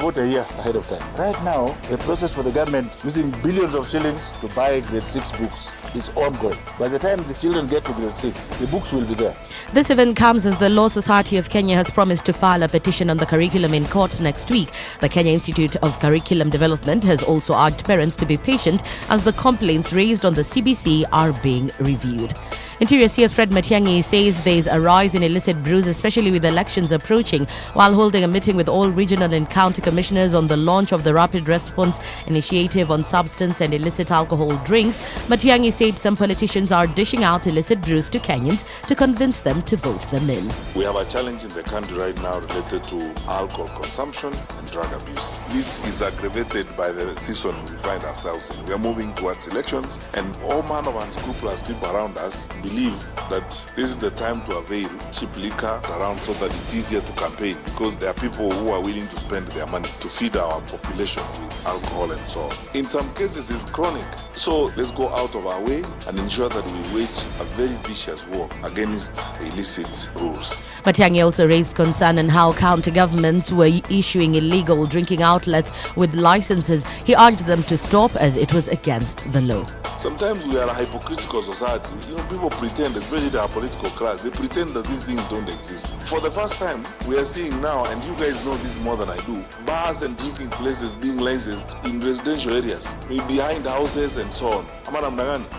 about a year ahead of time. Right now, the process for the government using billions of shillings to buy grade 6 books is ongoing. By the time the children get to grade 6, the books will be there. This event comes as the Law Society of Kenya has promised to file a petition on the curriculum in court next week. The Kenya Institute of Curriculum Development has also urged parents to be patient as the complaints raised on the CBC are being reviewed. Interior CS Fred Matiang'i says there is a rise in illicit brews, especially with elections approaching. While holding a meeting with all regional and county commissioners on the launch of the Rapid Response Initiative on Substance and Illicit Alcohol Drinks, Matiang'i said some politicians are dishing out illicit brews to Kenyans to convince them to vote them in. We have a challenge in the country right now related to alcohol consumption and drug abuse. This is aggravated by the season we find ourselves in. We are moving towards elections, and all manner of unscrupulous people around us believe that this is the time to avail cheap liquor around so that it's easier to campaign, because there are people who are willing to spend their money to feed our population with alcohol and so on. In some cases, it's chronic. So let's go out of our way and ensure that we wage a very vicious war against illicit rules. Matiang'i also raised concern on how county governments were issuing illegal drinking outlets with licenses. He urged them to stop as it was against the law. Sometimes we are a hypocritical society. People pretend, especially our political class, they pretend that these things don't exist. For the first time, we are seeing now, and you guys know this more than I do, bars and drinking places being licensed in residential areas, behind houses and so on,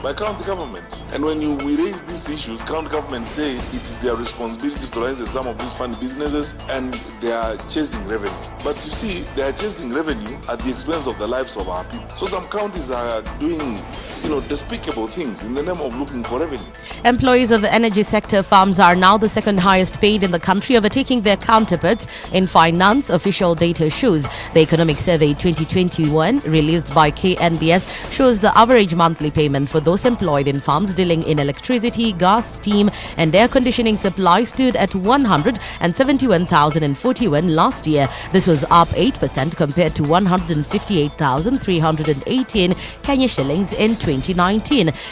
by county government. And when we raise these issues, county governments say it is their responsibility to license some of these funny businesses, and they are chasing revenue. But you see, they are chasing revenue at the expense of the lives of our people. So some counties are doing despicable things in the name of looking for revenue. Employees of the energy sector firms are now the second highest paid in the country, overtaking their counterparts in finance, official data shows. The Economic Survey 2021, released by KNBS, shows the average monthly payment for those employed in firms dealing in electricity, gas, steam and air conditioning supply stood at 171,041 last year. This was up 8% compared to 158,318 Kenya shillings in 2019.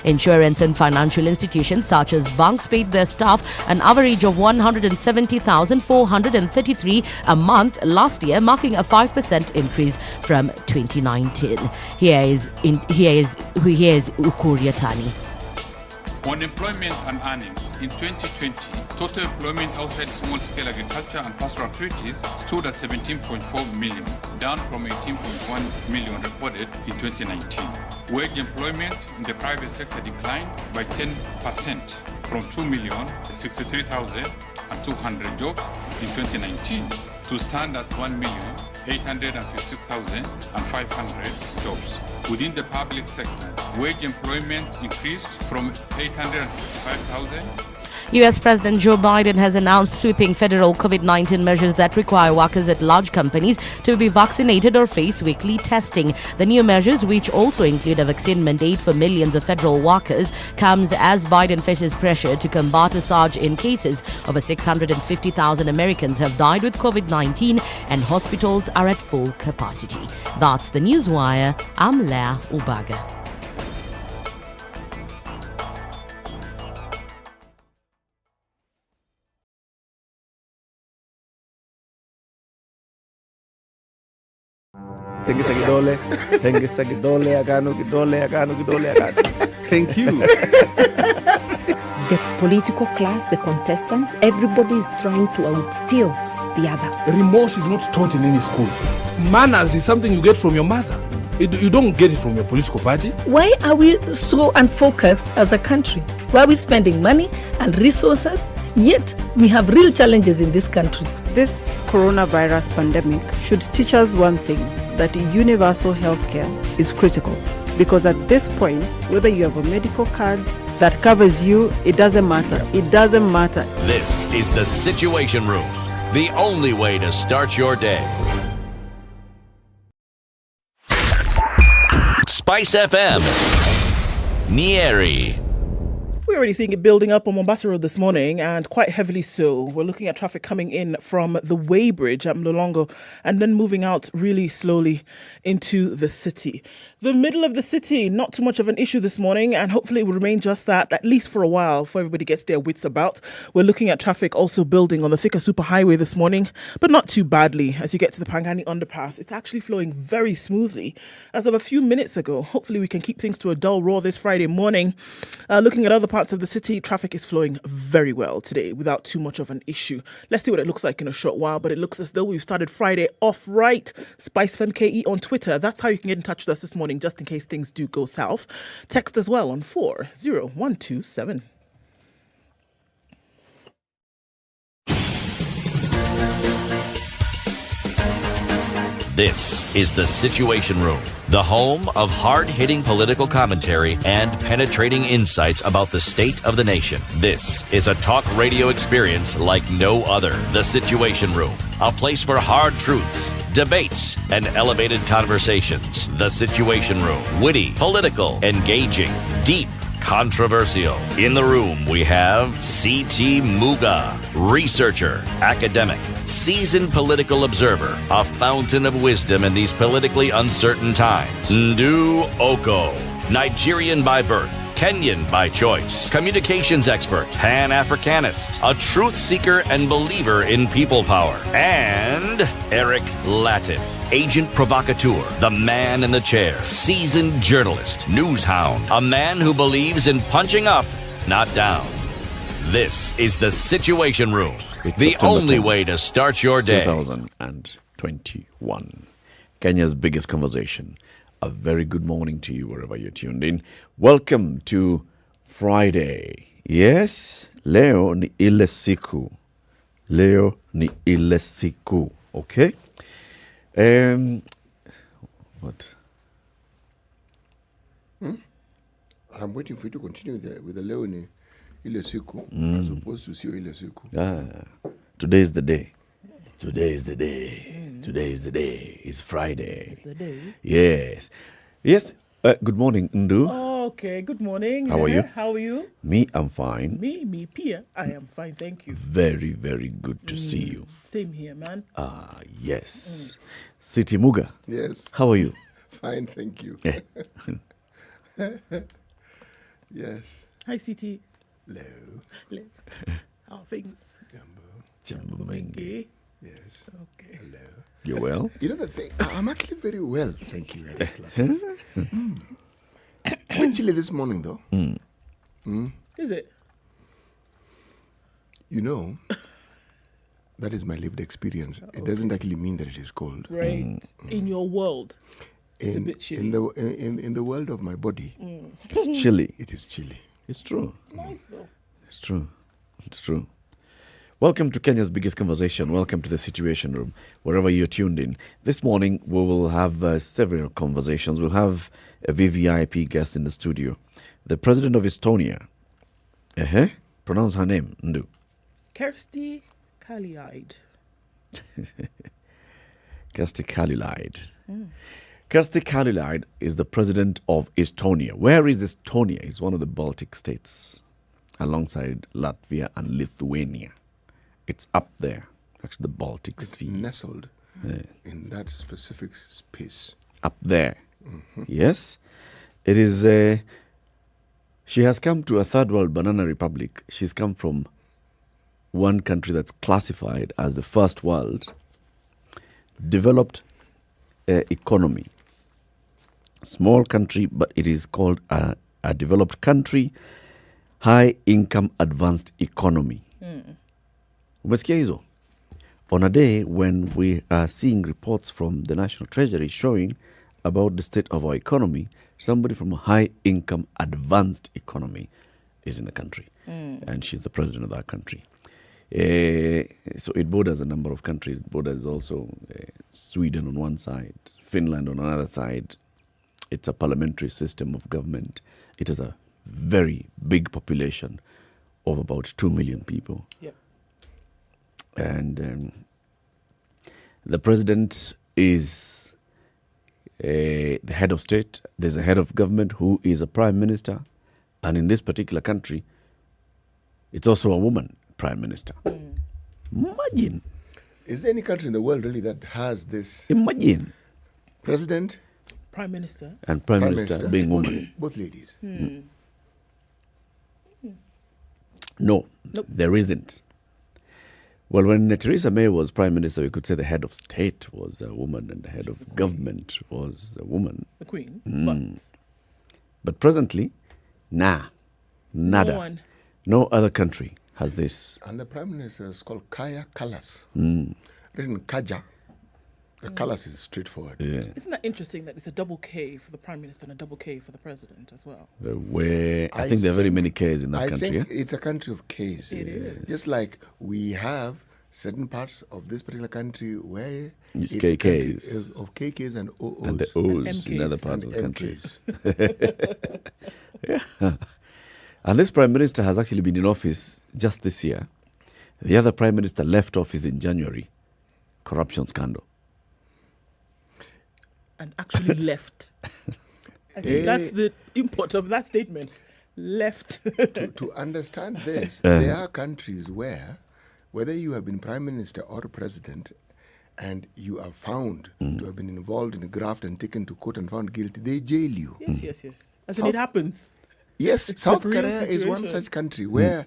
Insurance and financial institutions such as banks paid their staff an average of 170,433 a month last year, marking a 5% increase from 2019. Here is Ukuria Tani. On employment and earnings, in 2020, total employment outside small-scale agriculture and pastoral activities stood at 17.4 million, down from 18.1 million reported in 2019. Wage employment in the private sector declined by 10% from 2,063,200 jobs in 2019 to stand at 1,856,500 jobs. Within the public sector, wage employment increased from 865,000. US President Joe Biden has announced sweeping federal COVID-19 measures that require workers at large companies to be vaccinated or face weekly testing. The new measures, which also include a vaccine mandate for millions of federal workers, comes as Biden faces pressure to combat a surge in cases. Over 650,000 Americans have died with COVID-19 and hospitals are at full capacity. That's the Newswire. I'm Leah Ubaga. Thank you. The political class, the contestants, everybody is trying to outsteal the other. Remorse is not taught in any school. Manners is something you get from your mother. You don't get it from your political party. Why are we so unfocused as a country? Why are we spending money and resources, yet we have real challenges in this country? This coronavirus pandemic should teach us one thing, that universal healthcare is critical. Because at this point, whether you have a medical card that covers you, it doesn't matter. It doesn't matter. This is the Situation Room, the only way to start your day. SpiceFM, Nyeri. We already seeing it building up on Mombasa Road this morning, and quite heavily so. We're looking at traffic coming in from the Weybridge at Mlolongo and then moving out really slowly into the city. The middle of the city, not too much of an issue this morning, and hopefully it will remain just that, at least for a while, before everybody gets their wits about. We're looking at traffic also building on the Thika Superhighway this morning, but not too badly. As you get to the Pangani underpass, it's actually flowing very smoothly. As of a few minutes ago, hopefully we can keep things to a dull roar this Friday morning. Looking at other parts of the city, traffic is flowing very well today without too much of an issue. Let's see what it looks like in a short while, but it looks as though we've started Friday off right. SpiceFM KE on Twitter. That's how you can get in touch with us this morning, just in case things do go south. Text as well on 40127. This is The Situation Room, the home of hard-hitting political commentary and penetrating insights about the state of the nation. This is a talk radio experience like no other. The Situation Room, a place for hard truths, debates, and elevated conversations. The Situation Room, witty, political, engaging, deep, controversial. In the room, we have C.T. Muga, researcher, academic, seasoned political observer, a fountain of wisdom in these politically uncertain times. Ndu Oko, Nigerian by birth, Kenyan by choice, communications expert, Pan-Africanist, a truth seeker and believer in people power, and Eric Latif, agent provocateur, the man in the chair, seasoned journalist, news hound, a man who believes in punching up, not down. This is The Situation Room, the only way to start your day. 2021, Kenya's biggest conversation. A very good morning to you wherever you're tuned in. Welcome to Friday. Yes, leo ni ile siku. Leo ni ile siku. Okay? What? I'm waiting for you to continue with the leo ni ile siku as opposed to sio ile siku. Today is the day. Today is the day. Today is the day. It's Friday. It's the day. Yes. Yes. Good morning, Ndu. Oh, okay. Good morning. How are you? How are you? Me, I'm fine. Me, Pia. I am fine, thank you. Very, very good to see you. Same here, man. Yes. City Muga. Yes. How are you? Fine, thank you. Yes. Hi, CT. Hello. How are things? Jambo mengi. Yes. Okay. Hello. You well? You know the thing? I'm actually very well, thank you. Quite chilly this morning, though. Is it? You know, that is my lived experience. It doesn't actually mean that it is cold. Right. In your world, it's a bit chilly. In the world of my body, It's chilly. it is chilly. It's true. It's nice, though. It's true. It's true. Welcome to Kenya's biggest conversation. Welcome to The Situation Room, wherever you're tuned in. This morning, we will have several conversations. We'll have a VVIP guest in the studio. The President of Estonia. Pronounce her name, Ndu. Kersti Kaljulaid. Kersti Kaljulaid. Kersti Kaljulaid is the President of Estonia. Where is Estonia? It's one of the Baltic states, alongside Latvia and Lithuania. It's up there, actually the Baltic Sea. Nestled in that specific space. Up there. Yes. It is, she has come to a third world banana republic. She's come from one country that's classified as the first world, developed economy. Small country, but it is called a developed country, high income advanced economy. Umesikia hizo? On a day when we are seeing reports from the National Treasury showing about the state of our economy, somebody from a high-income, advanced economy is in the country. And she's the president of that country. So it borders a number of countries. It borders also Sweden on one side, Finland on another side. It's a parliamentary system of government. It has a very big population of about 2 million people. Yep. And the president is the head of state. There's a head of government who is a prime minister. And in this particular country, It's also a woman prime minister. Imagine. Is there any country in the world really that has this? Imagine. President, Prime Minister. And prime minister being woman. both ladies. No, there isn't. Well, when Theresa May was prime minister, we could say the head of state was a woman and the head of government was a woman. The Queen. But presently, nada. No one. No other country has this. And the prime minister is called Kaya Kallas. Written Kaja. The Kallas is straightforward. Yeah. Isn't that interesting that it's a double K for the Prime Minister and a double K for the President as well? I think there are very many Ks in that country. I think it's a country of Ks. It is. Just like we have certain parts of this particular country where It's a country KKs. of KKs and OOs. And the O's MKs. in other parts And of the country. MKs. Yeah. And this prime minister has actually been in office just this year. The other prime minister left office in January. Corruption scandal. And actually left. I think that's the import of that statement. Left. To understand this, there are countries where, whether you have been prime minister or president, and you are found to have been involved in a graft and taken to court and found guilty, they jail you. Yes. As in, it happens. Yes, It's South a real Korea is one situation. such country where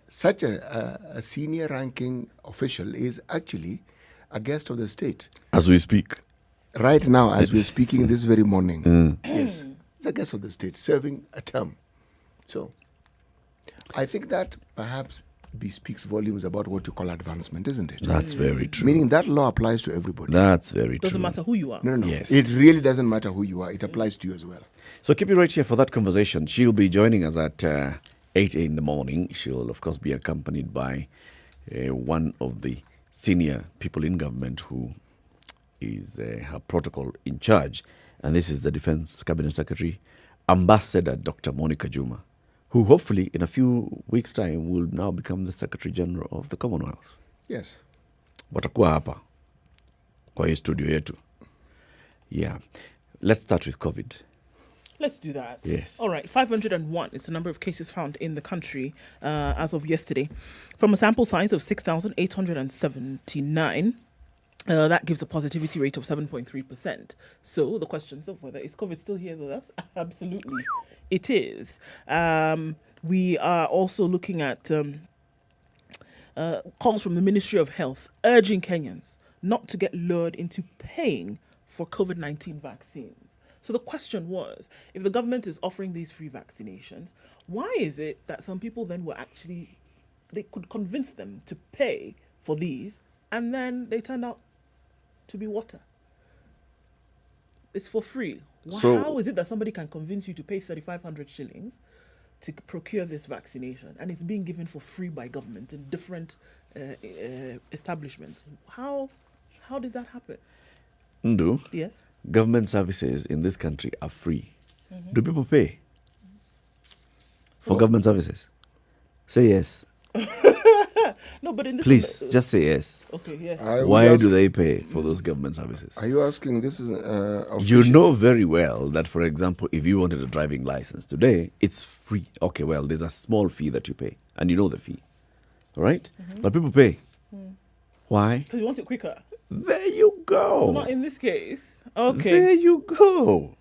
such a senior ranking official is actually a guest of the state. As we speak. Right now, as we're speaking this very morning. Yes, it's a guest of the state serving a term. So I think that perhaps bespeaks volumes about what you call advancement, isn't it? That's very true. Meaning that law applies to everybody. That's very true. Doesn't matter who you are. No. Yes. It really doesn't matter who you are. It applies to you as well. So keep it right here for that conversation. She'll be joining us at 8 in the morning. She'll, of course, be accompanied by one of the senior people in government who is her protocol in charge. And this is the Defense Cabinet Secretary, Ambassador Dr. Monica Juma, who hopefully in a few weeks' time will now become the Secretary General of the Commonwealth. Yes. Watakuwa hapa kwa hii studio yetu. Yeah. Let's start with COVID. Let's do that. Yes. All right. 501 is the number of cases found in the country as of yesterday. From a sample size of 6,879, that gives a positivity rate of 7.3%. So the questions of whether is COVID still here with us? Absolutely, it is. We are also looking at calls from the Ministry of Health urging Kenyans not to get lured into paying for COVID-19 vaccines. So the question was, if the government is offering these free vaccinations, why is it that some people then they could convince them to pay for these and then they turned out to be water? It's for free. How is it that somebody can convince you to pay 3,500 shillings to procure this vaccination and it's being given for free by government in different establishments? How did that happen? Ndu, Yes. government services in this country are free. Do people pay for government services? Say yes. No, but in this Please, just say yes. Okay, yes. Why do they pay for those government services? Are you asking this is You know very well that, for example, if you wanted a driving license today, it's free. Okay, well, there's a small fee that you pay, and you know the fee. All right? But people pay. Why? Because you want it quicker. There you go. So not in this case. Okay. There you go.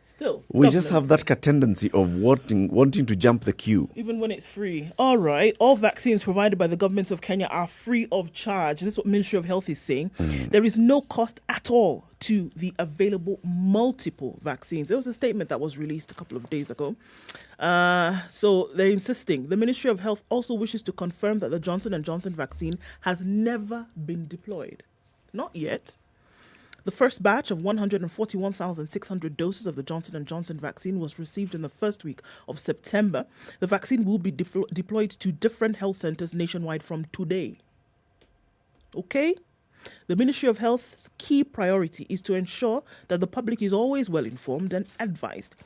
Still. We just have governments, that tendency of wanting to jump the queue. even when it's free. All right. All vaccines provided by the governments of Kenya are free of charge. This is what Ministry of Health is saying. There is no cost at all to the available multiple vaccines. There was a statement that was released a couple of days ago. So they're insisting. The Ministry of Health also wishes to confirm that the Johnson & Johnson vaccine has never been deployed. Not yet. The first batch of 141,600 doses of the Johnson & Johnson vaccine was received in the first week of September. The vaccine will be deployed to different health centers nationwide from today. Okay? The Ministry of Health's key priority is to ensure that the public is always well informed and advised.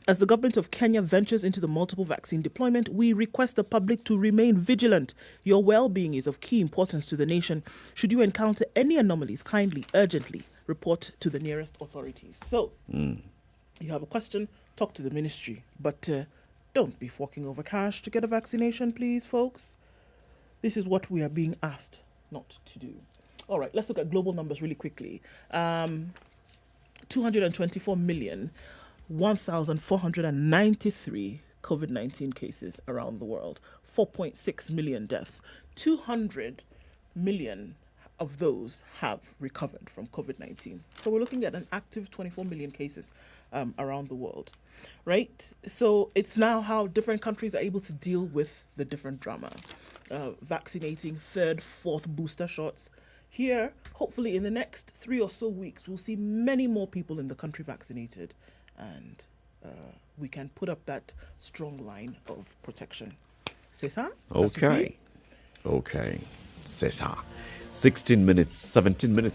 As the government of Kenya ventures into the multiple vaccine deployment, we request the public to remain vigilant. Your well-being is of key importance to the nation. Should you encounter any anomalies, kindly, urgently report to the nearest authorities. So, you have a question, talk to the ministry. But Don't be forking over cash to get a vaccination, please, folks. This is what we are being asked not to do. All right, let's look at global numbers really quickly. 224,1,493 COVID-19 cases around the world. 4.6 million deaths. 200 million of those have recovered from COVID-19. So we're looking at an active 24 million cases around the world, right? So it's now how different countries are able to deal with the different drama. Vaccinating third, fourth booster shots. Here, hopefully in the next 3 or so weeks, we'll see many more people in the country vaccinated, and we can put up that strong line of protection. C'est ça? Okay. C'est ça. 17 minutes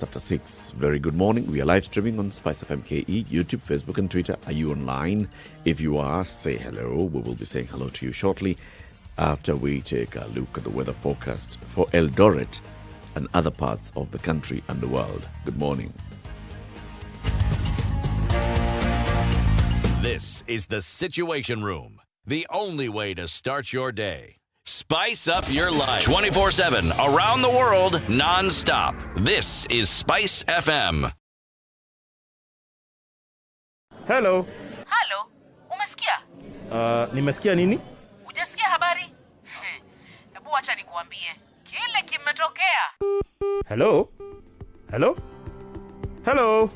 after 6. Very good morning. We are live streaming on SpiceFM KE, YouTube, Facebook and Twitter. Are you online? If you are, say hello. We will be saying hello to you shortly after we take a look at the weather forecast for Eldoret and other parts of the country and the world. Good morning. This is the Situation Room, the only way to start your day. Spice up your life 24/7 around the world non-stop. This is Spice FM. Hello. Halo, umesikia? Nimesikia nini? Hujasikia habari? Hebu acha nikuambie. Kile kimetokea. Hello? Hello? Hello?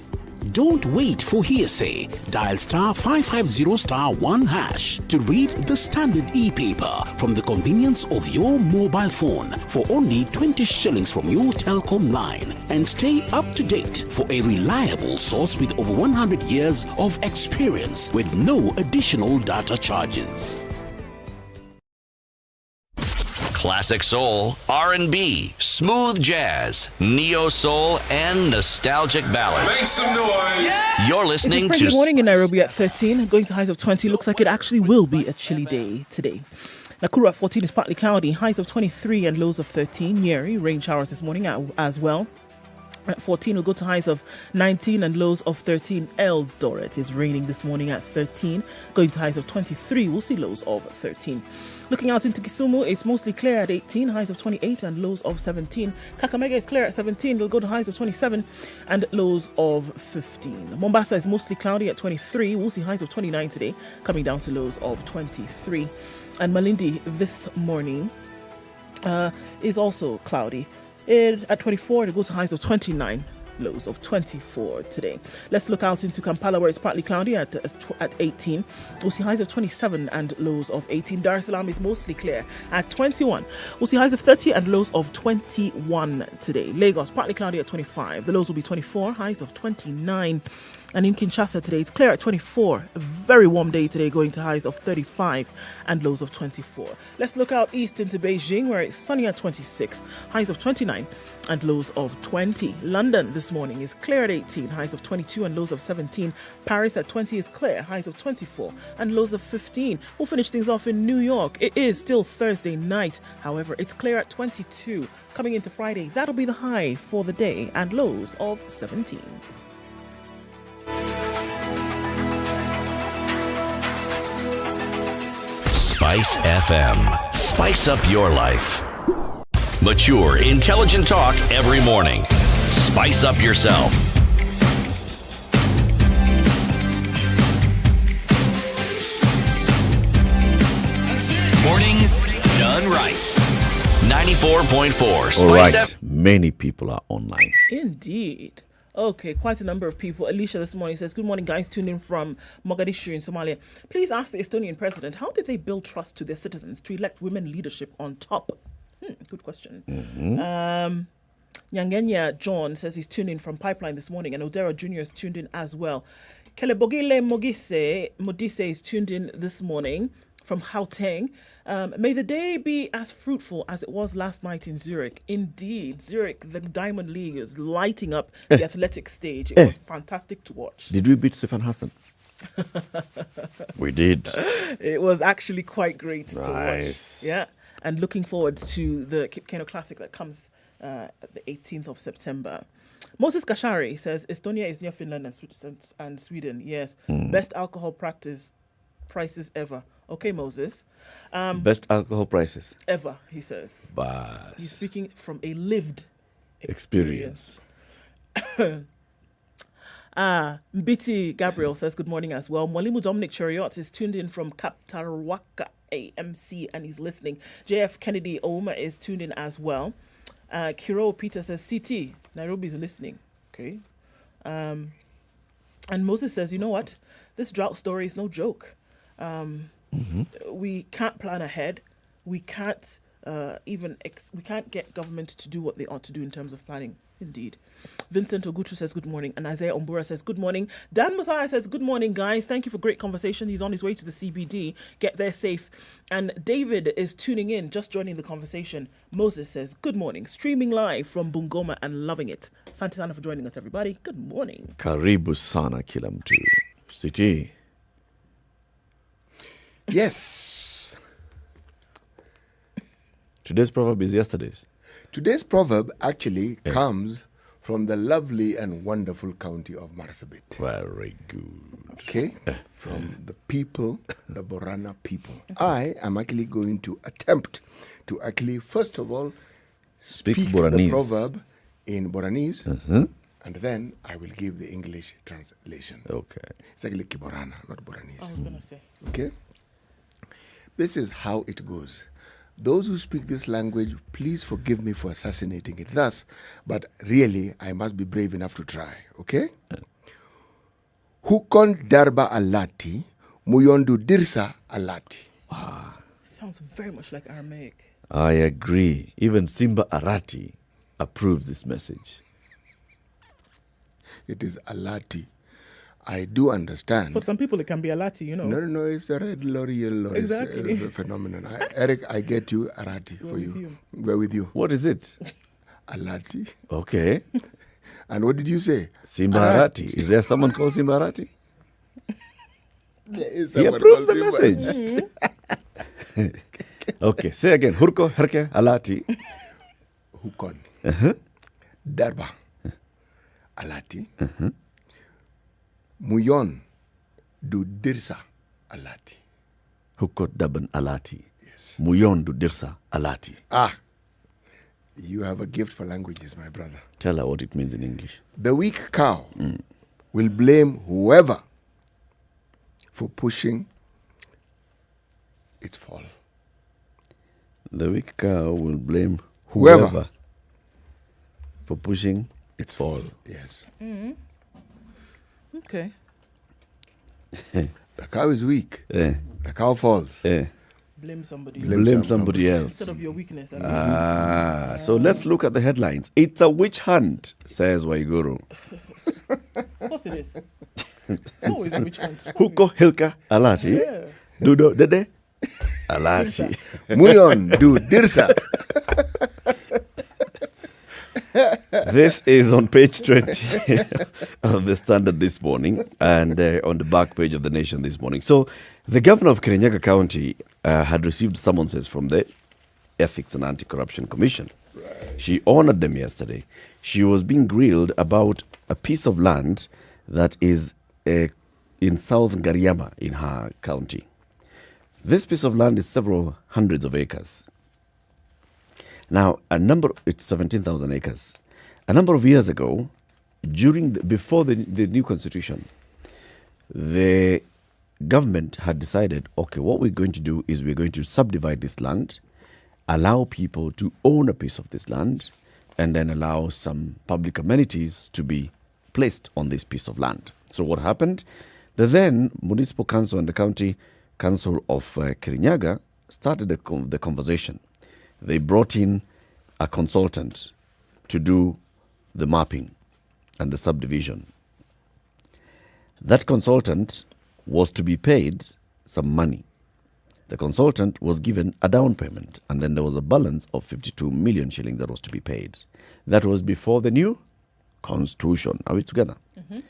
Don't wait for hearsay. Dial star 550 star 1 hash to read the Standard e-paper from the convenience of your mobile phone for only 20 shillings from your telecom line, and stay up to date for a reliable source with over 100 years of experience with no additional data charges. Classic soul, R&B, smooth jazz, neo soul, and nostalgic ballads. Make some noise. Yeah. You're listening to Good morning in Nairobi at 13, going to highs of 20. Looks like it actually will be a chilly day today. Nakuru at 14 is partly cloudy, highs of 23 and lows of 13. Nyeri, rain showers this morning as well. At 14, we'll go to highs of 19 and lows of 13. Eldoret is raining this morning at 13, going to highs of 23. We'll see lows of 13. Looking out into Kisumu, it's mostly clear at 18, highs of 28 and lows of 17. Kakamega is clear at 17, we'll go to highs of 27 and lows of 15. Mombasa is mostly cloudy at 23, we'll see highs of 29 today, coming down to lows of 23. And Malindi this morning is also cloudy. At 24, it goes to highs of 29, lows of 24 today. Let's look out into Kampala, where it's partly cloudy at 18. We'll see highs of 27 and lows of 18. Dar es Salaam is mostly clear at 21. We'll see highs of 30 and lows of 21 today. Lagos, partly cloudy at 25. The lows will be 24, highs of 29. And in Kinshasa today, it's clear at 24. A very warm day today, going to highs of 35 and lows of 24. Let's look out east into Beijing, where it's sunny at 26, highs of 29 and lows of 20. London this morning is clear at 18, highs of 22 and lows of 17. Paris at 20 is clear, highs of 24 and lows of 15. We'll finish things off in New York. It is still Thursday night. However, it's clear at 22. Coming into Friday, that'll be the high for the day and lows of 17. Spice FM. Spice up your life. Mature, intelligent talk every morning. Spice up yourself. Mornings done right. 94.4 Spice All right. Up. Many people are online. Indeed. Okay, quite a number of people. Alicia this morning says, good morning, guys, tuned in from Mogadishu in Somalia. Please ask the Estonian president, how did they build trust to their citizens to elect women leadership on top? Good question. Nyangenya John says he's tuned in from Pipeline this morning, and Odero Jr. is tuned in as well. Kelebogile Modise is tuned in this morning from Gauteng. May the day be as fruitful as it was last night in Zurich. Indeed, Zurich, the Diamond League is lighting up the athletic stage. It was fantastic to watch. Did we beat Stefan Hassan? We did. It was actually quite great to Nice. watch. Yeah, and looking forward to the Kano Classic that comes the 18th of September. Moses Kashari says Estonia is near Finland and Sweden. Yes, best alcohol practice prices ever. Okay, Moses. Best alcohol prices Ever, he says. Bas. He's speaking from a lived experience. Mbiti Gabriel says good morning as well. Mwalimu Dominic Chariot is tuned in from Kaptarwaka AMC and he's listening. JF Kennedy Ouma is tuned in as well. Kiro Peter says CT, Nairobi is listening. Okay. And Moses says, you know what? This drought story is no joke. We can't plan ahead. We can't we can't get government to do what they ought to do in terms of planning. Indeed. Vincent Ogutu says good morning. And Isaiah Ombura says good morning. Dan Messiah says good morning, guys. Thank you for great conversation. He's on his way to the CBD. Get there safe. And David is tuning in, just joining the conversation. Moses says good morning. Streaming live from Bungoma and loving it. Asante sana for joining us, everybody. Good morning. Karibu sana kila mtu. City. Yes. Today's proverb is yesterday's. Today's proverb actually comes from the lovely and wonderful county of Marsabit. Very good. Okay? From the people, the Borana people. I am actually going to attempt to actually, first of all, speak the proverb in Boranese, and then I will give the English translation. Okay. It's actually Kiborana, not Boranese. I was going to say. Okay? This is how it goes. Those who speak this language, please forgive me for assassinating it thus, but really, I must be brave enough to try, okay? Hukon darba alati, muyondu dirsa alati. Wow. Sounds very much like Aramaic. I agree. Even Simba Arati approves this message. It is alati. I do understand. For some people, it can be alati, you know. No, it's a red lorry, yellow lorry phenomenon. Eric, I get you, Arati, for you. We're with you. What is it? Alati. Okay. And what did you say? Simba Arati. Is there someone called Simba Arati? He approves the message. Okay, say again. Hurko, herke, alati. Hukon. Darba. Alati. Muyon du dirsa alati. Hukot daban alati. Yes. Muyon du dirsa alati. You have a gift for languages, my brother. Tell her what it means in English. The weak cow will blame whoever for pushing its fall. The weak cow will blame whoever for pushing its fall. Yes. Okay. The cow is weak. The cow falls. Blame somebody. Blame somebody else. Instead of your weakness. So let's look at the headlines. It's a witch hunt, says Waiguru. Of course it is. It's always a witch hunt. Huko Hilka Alati. Dudo Dede Alati. Muyon du dirsa. This is on page 20 of the Standard this morning and on the back page of the Nation this morning. So the governor of Kirinyaga County had received summonses from the Ethics and Anti-Corruption Commission. Right. She honored them yesterday. She was being grilled about a piece of land that is in South Ngariama in her county. This piece of land is several hundreds of acres. Now, it's 17,000 acres. A number of years ago, before the new constitution, the government had decided, okay, what we're going to do is we're going to subdivide this land, allow people to own a piece of this land, and then allow some public amenities to be placed on this piece of land. So what happened? The then municipal council and the county council of Kirinyaga started the conversation. They brought in a consultant to do the mapping and the subdivision. That consultant was to be paid some money. The consultant was given a down payment, and then there was a balance of 52 million shillings that was to be paid. That was before the new constitution. Are we together?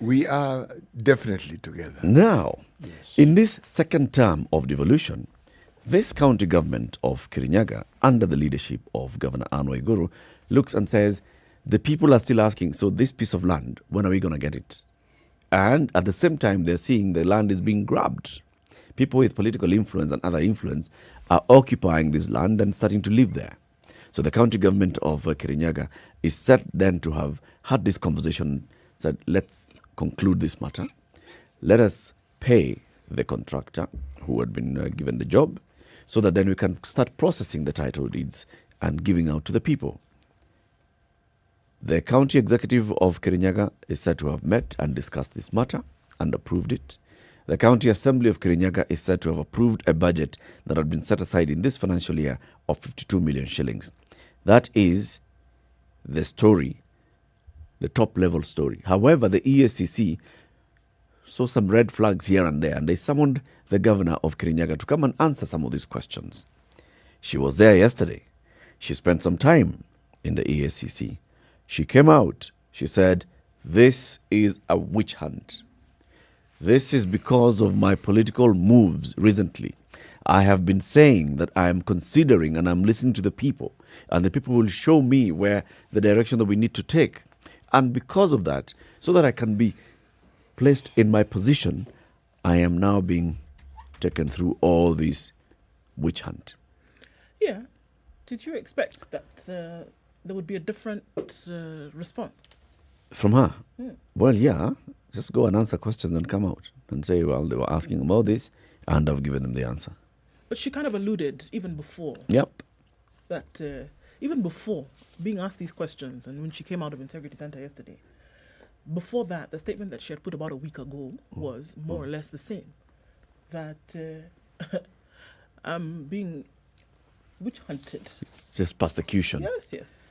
We are definitely together. Now, in this second term of devolution, this county government of Kirinyaga, under the leadership of Governor Anne Waiguru, looks and says, the people are still asking, so this piece of land, when are we going to get it? And at the same time, they're seeing the land is being grabbed people with political influence and other influence are occupying this land and starting to live there. So the county government of Kirinyaga is set then to have had this conversation, said, let's conclude this matter. Let us pay the contractor who had been given the job so that then we can start processing the title deeds and giving out to the people. The county executive of Kirinyaga is said to have met and discussed this matter and approved it. The county assembly of Kirinyaga is said to have approved a budget that had been set aside in this financial year of 52 million shillings. That is the story, the top level story. However, the EACC saw some red flags here and there, and they summoned the governor of Kirinyaga to come and answer some of these questions. She was there yesterday. She spent some time in the EACC. She came out. She said, this is a witch hunt. This is because of my political moves recently. I have been saying that I am considering and I'm listening to the people, and the people will show me where the direction that we need to take. And because of that, so that I can be placed in my position, I am now being taken through all this witch hunt. Yeah. Did you expect that there would be a different response? From her? Well, yeah. Just go and answer questions and come out and say, well, they were asking about this, and I've given them the answer. But she kind of alluded, even before, Yep. that even before being asked these questions, and when she came out of Integrity Center yesterday, before that, the statement that she had put about a week ago was more or less the same. That I'm being witch hunted. It's just persecution. Yes.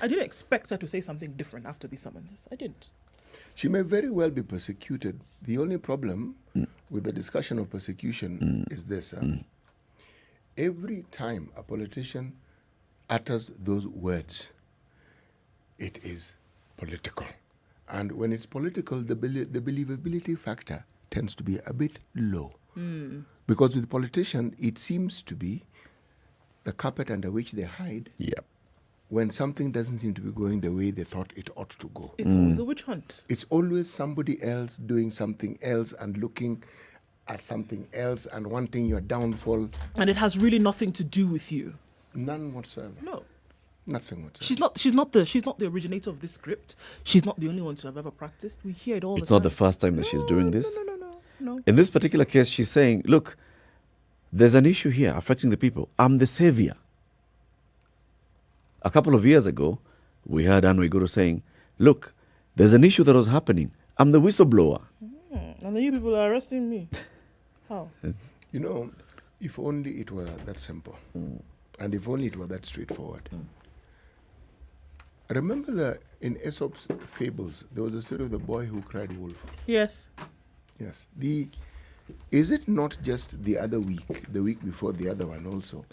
I didn't expect her to say something different after these summonses. I didn't. She may very well be persecuted. The only problem with the discussion of persecution is this. Every time a politician utters those words, it is political. And when it's political, the believability factor tends to be a bit low. Because with politicians, it seems to be the carpet under which they hide. Yep. When something doesn't seem to be going the way they thought it ought to go. It's always a witch hunt. It's always somebody else doing something else and looking at something else and wanting your downfall. And it has really nothing to do with you. None whatsoever. No. Nothing whatsoever. She's not the originator of this script. She's not the only one to have ever practiced. We hear it all the time. It's not the first time that she's doing this. No. In this particular case, she's saying, look, there's an issue here affecting the people. I'm the savior. A couple of years ago, we heard Anne Waiguru saying, look, there's an issue that was happening. I'm the whistleblower. And then you people are arresting me. How? You know, if only it were that simple. And if only it were that straightforward. I remember in Aesop's fables, there was a story of the boy who cried wolf. Yes. Yes. Is it not just the other week, the week before the other one also,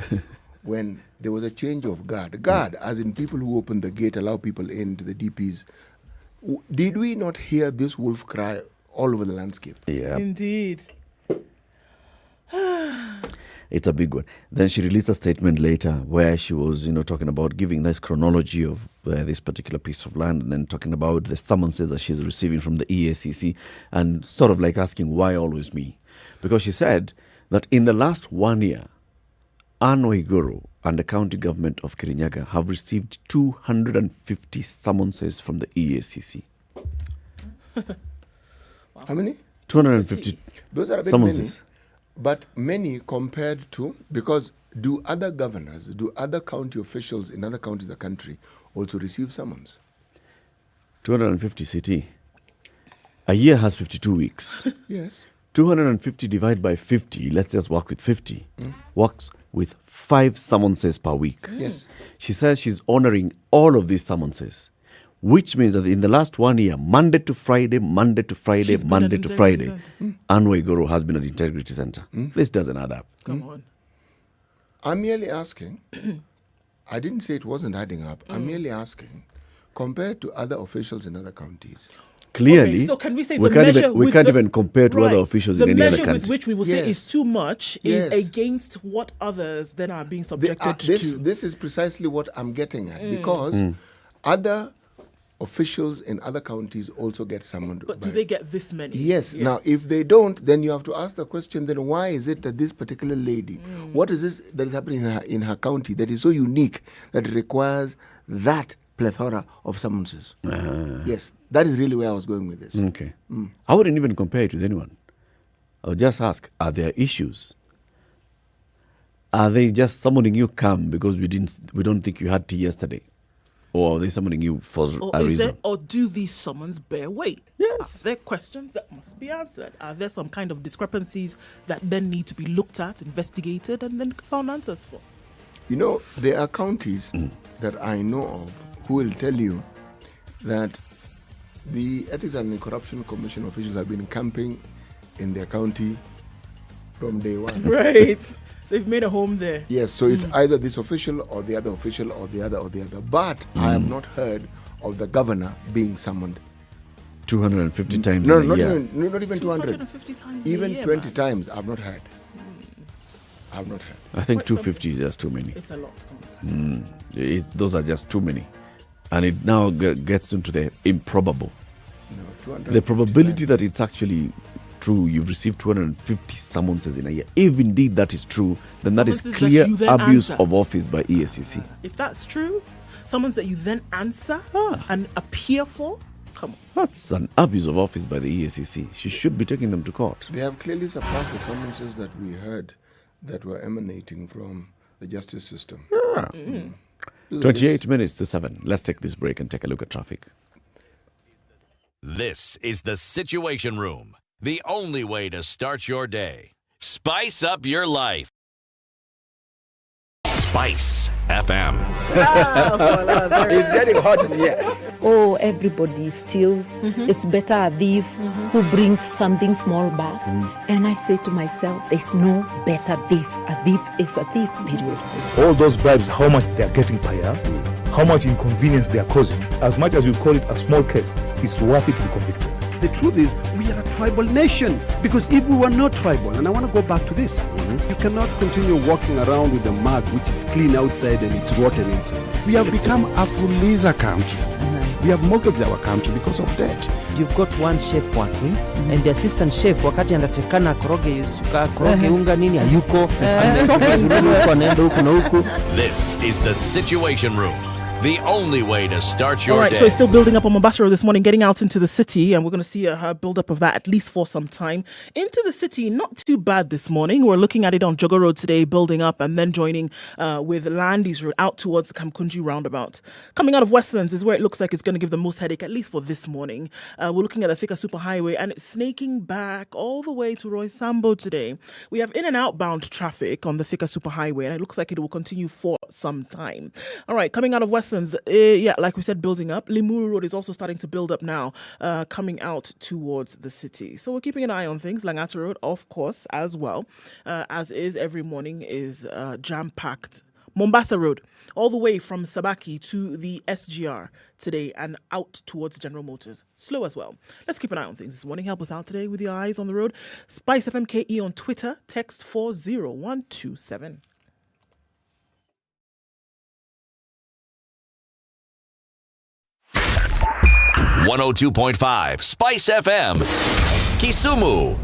when there was a change of guard, as in people who open the gate, allow people into the DPs. Did we not hear this wolf cry all over the landscape? Yeah. Indeed. It's a big one. Then she released a statement later where she was, talking about giving this chronology of this particular piece of land, and then talking about the summonses that she's receiving from the EACC, and sort of like asking, why always me? Because she said that in the last 1 year, Anne Waiguru and the county government of Kirinyaga have received 250 summonses from the EACC. How many? 250 Those are a bit summonses. many. But many compared to, because do other county officials in other counties of the country also receive summons? 250 CT. A year has 52 weeks. Yes. 250 divided by 50, let's just work with 50, works with 5 summonses per week. Yes. She says she's honoring all of these summonses, which means that in the last 1 year, Monday to Friday, Anne Waiguru has been at the Integrity Center. This doesn't add up. Come on. I'm merely asking, I didn't say it wasn't adding up. I'm merely asking, compared to other officials in other counties. Clearly, okay, so can we say we can't even compare to other officials in any other country. The measure with which we will say is too much is against what others then are being subjected to. This is precisely what I'm getting at, because other officials in other counties also get summoned. But do they get this many? Yes. Now, if they don't, then you have to ask the question, then why is it that this particular lady, what is this that is happening in her county that is so unique that it requires that plethora of summonses? Yes, that is really where I was going with this. Okay. I wouldn't even compare it with anyone. I would just ask, are there issues? Are they just summoning you come because we don't think you had tea yesterday? Or are they summoning you for a reason? Or do these summons bear weight? Yes. Are there questions that must be answered? Are there some kind of discrepancies that then need to be looked at, investigated, and then found answers for? You know, there are counties that I know of who will tell you that the Ethics and Corruption Commission officials have been camping in their county from day one. Right. They've made a home there. Yes, so it's either this official or the other official or the other or the other. But I have not heard of the governor being summoned. 250 times No, in a not year. not even 200. 250 times Even a year, 20 man. times, I've not heard. I've not heard. I think 250 is just too many. It's a lot. Those are just too many. And it now gets into the improbable. No, The probability that it's actually true, you've received 250 summonses in a year. If indeed that is true, then that is Summonses that clear you then abuse answer. of office by EACC. If that's true, summons that you then answer and appear for, come on. That's an abuse of office by the EACC. She should be taking them to court. They have clearly surpassed the summonses that we heard that were emanating from the justice system. 28 minutes to 7. Let's take this break and take a look at traffic. This is the Situation Room, the only way to start your day. Spice up your life. Spice FM. It's getting hot in here. Oh, everybody steals. It's better a thief who brings something small back. And I say to myself, there's no better thief. A thief is a thief, period. All those bribes, how much they're getting per year, how much inconvenience they're causing, as much as you call it a small case, it's worth it to be convicted. The truth is, we are a tribal nation. Because if we were not tribal, and I want to go back to this, you cannot continue walking around with a mug which is clean outside and it's rotten inside. We have become a Fuliza country. We have mortgaged our country because of debt. You've got one chef working and the assistant chef wakati anatakana koroge unga nini hayuko. This is the Situation Room, the only way to start your All right, day. so it's still building up on Mombasa Road this morning, getting out into the city, and we're going to see a build-up of that at least for some time. Into the city, not too bad this morning. We're looking at it on Jogger Road today, building up, and then joining with Landis Road out towards the Kamkunji roundabout. Coming out of Westlands is where it looks like it's going to give the most headache, at least for this morning. We're looking at the Thika Superhighway, and it's snaking back all the way to Roy Sambo today. We have in and outbound traffic on the Thika Superhighway, and it looks like it will continue for some time. All right, coming out of Westlands, like we said, building up. Limuru Road is also starting to build up now, coming out towards the city. So we're keeping an eye on things. Langata Road, of course, as well, as is every morning, is jam-packed. Mombasa Road, all the way from Sabaki to the SGR today and out towards General Motors. Slow as well. Let's keep an eye on things this morning. Help us out today with your eyes on the road. SpiceFM KE on Twitter. Text 40127. 102.5 Spice FM, Kisumu.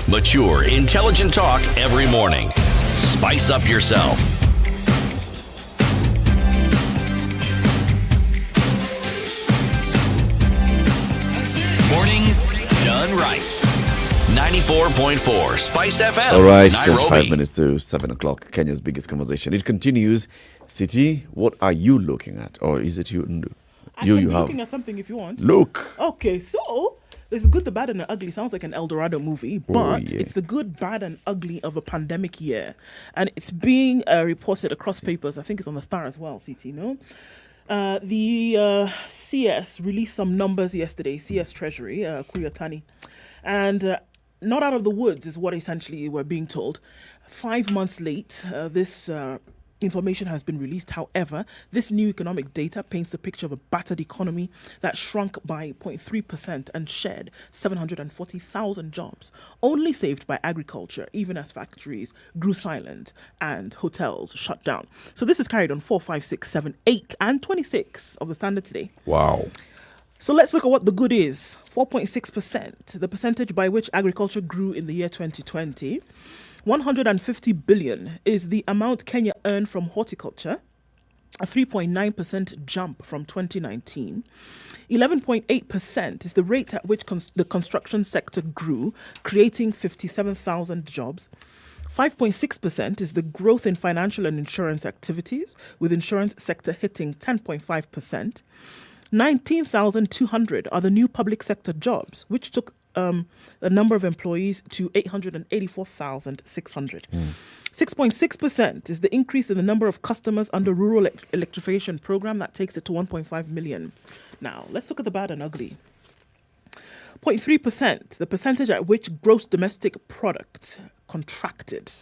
Mature, intelligent talk every morning. Spice up yourself. Mornings done right. 94.4 Spice FM. All right, Nairobi. 25 minutes to 7 o'clock, Kenya's biggest conversation. It continues. City, what are you looking at? Or is it you? I can be looking at something if you want. Look. Okay, so there's the good, the bad, and the ugly. Sounds like an Eldorado movie, but it's the good, bad, and ugly of a pandemic year. And it's being reported across papers. I think it's on the Star as well, CT, no? The CS released some numbers yesterday, CS Treasury, Kuyatani. And not out of the woods is what essentially we're being told. 5 months late, this information has been released. However, this new economic data paints a picture of a battered economy that shrunk by 0.3% and shed 740,000 jobs, only saved by agriculture, even as factories grew silent and hotels shut down. So this is carried on 4, 5, 6, 7, 8, and 26 of the Standard today. Wow. So let's look at what the good is. 4.6%, the percentage by which agriculture grew in the year 2020. 150 billion is the amount Kenya earned from horticulture, a 3.9% jump from 2019. 11.8% is the rate at which the construction sector grew, creating 57,000 jobs. 5.6% is the growth in financial and insurance activities, with insurance sector hitting 10.5%. 19,200 are the new public sector jobs, which took the number of employees to 884,600. 6.6% is the increase in the number of customers under rural electrification program that takes it to 1.5 million. Now, let's look at the bad and ugly. 0.3%, the percentage at which gross domestic product contracted.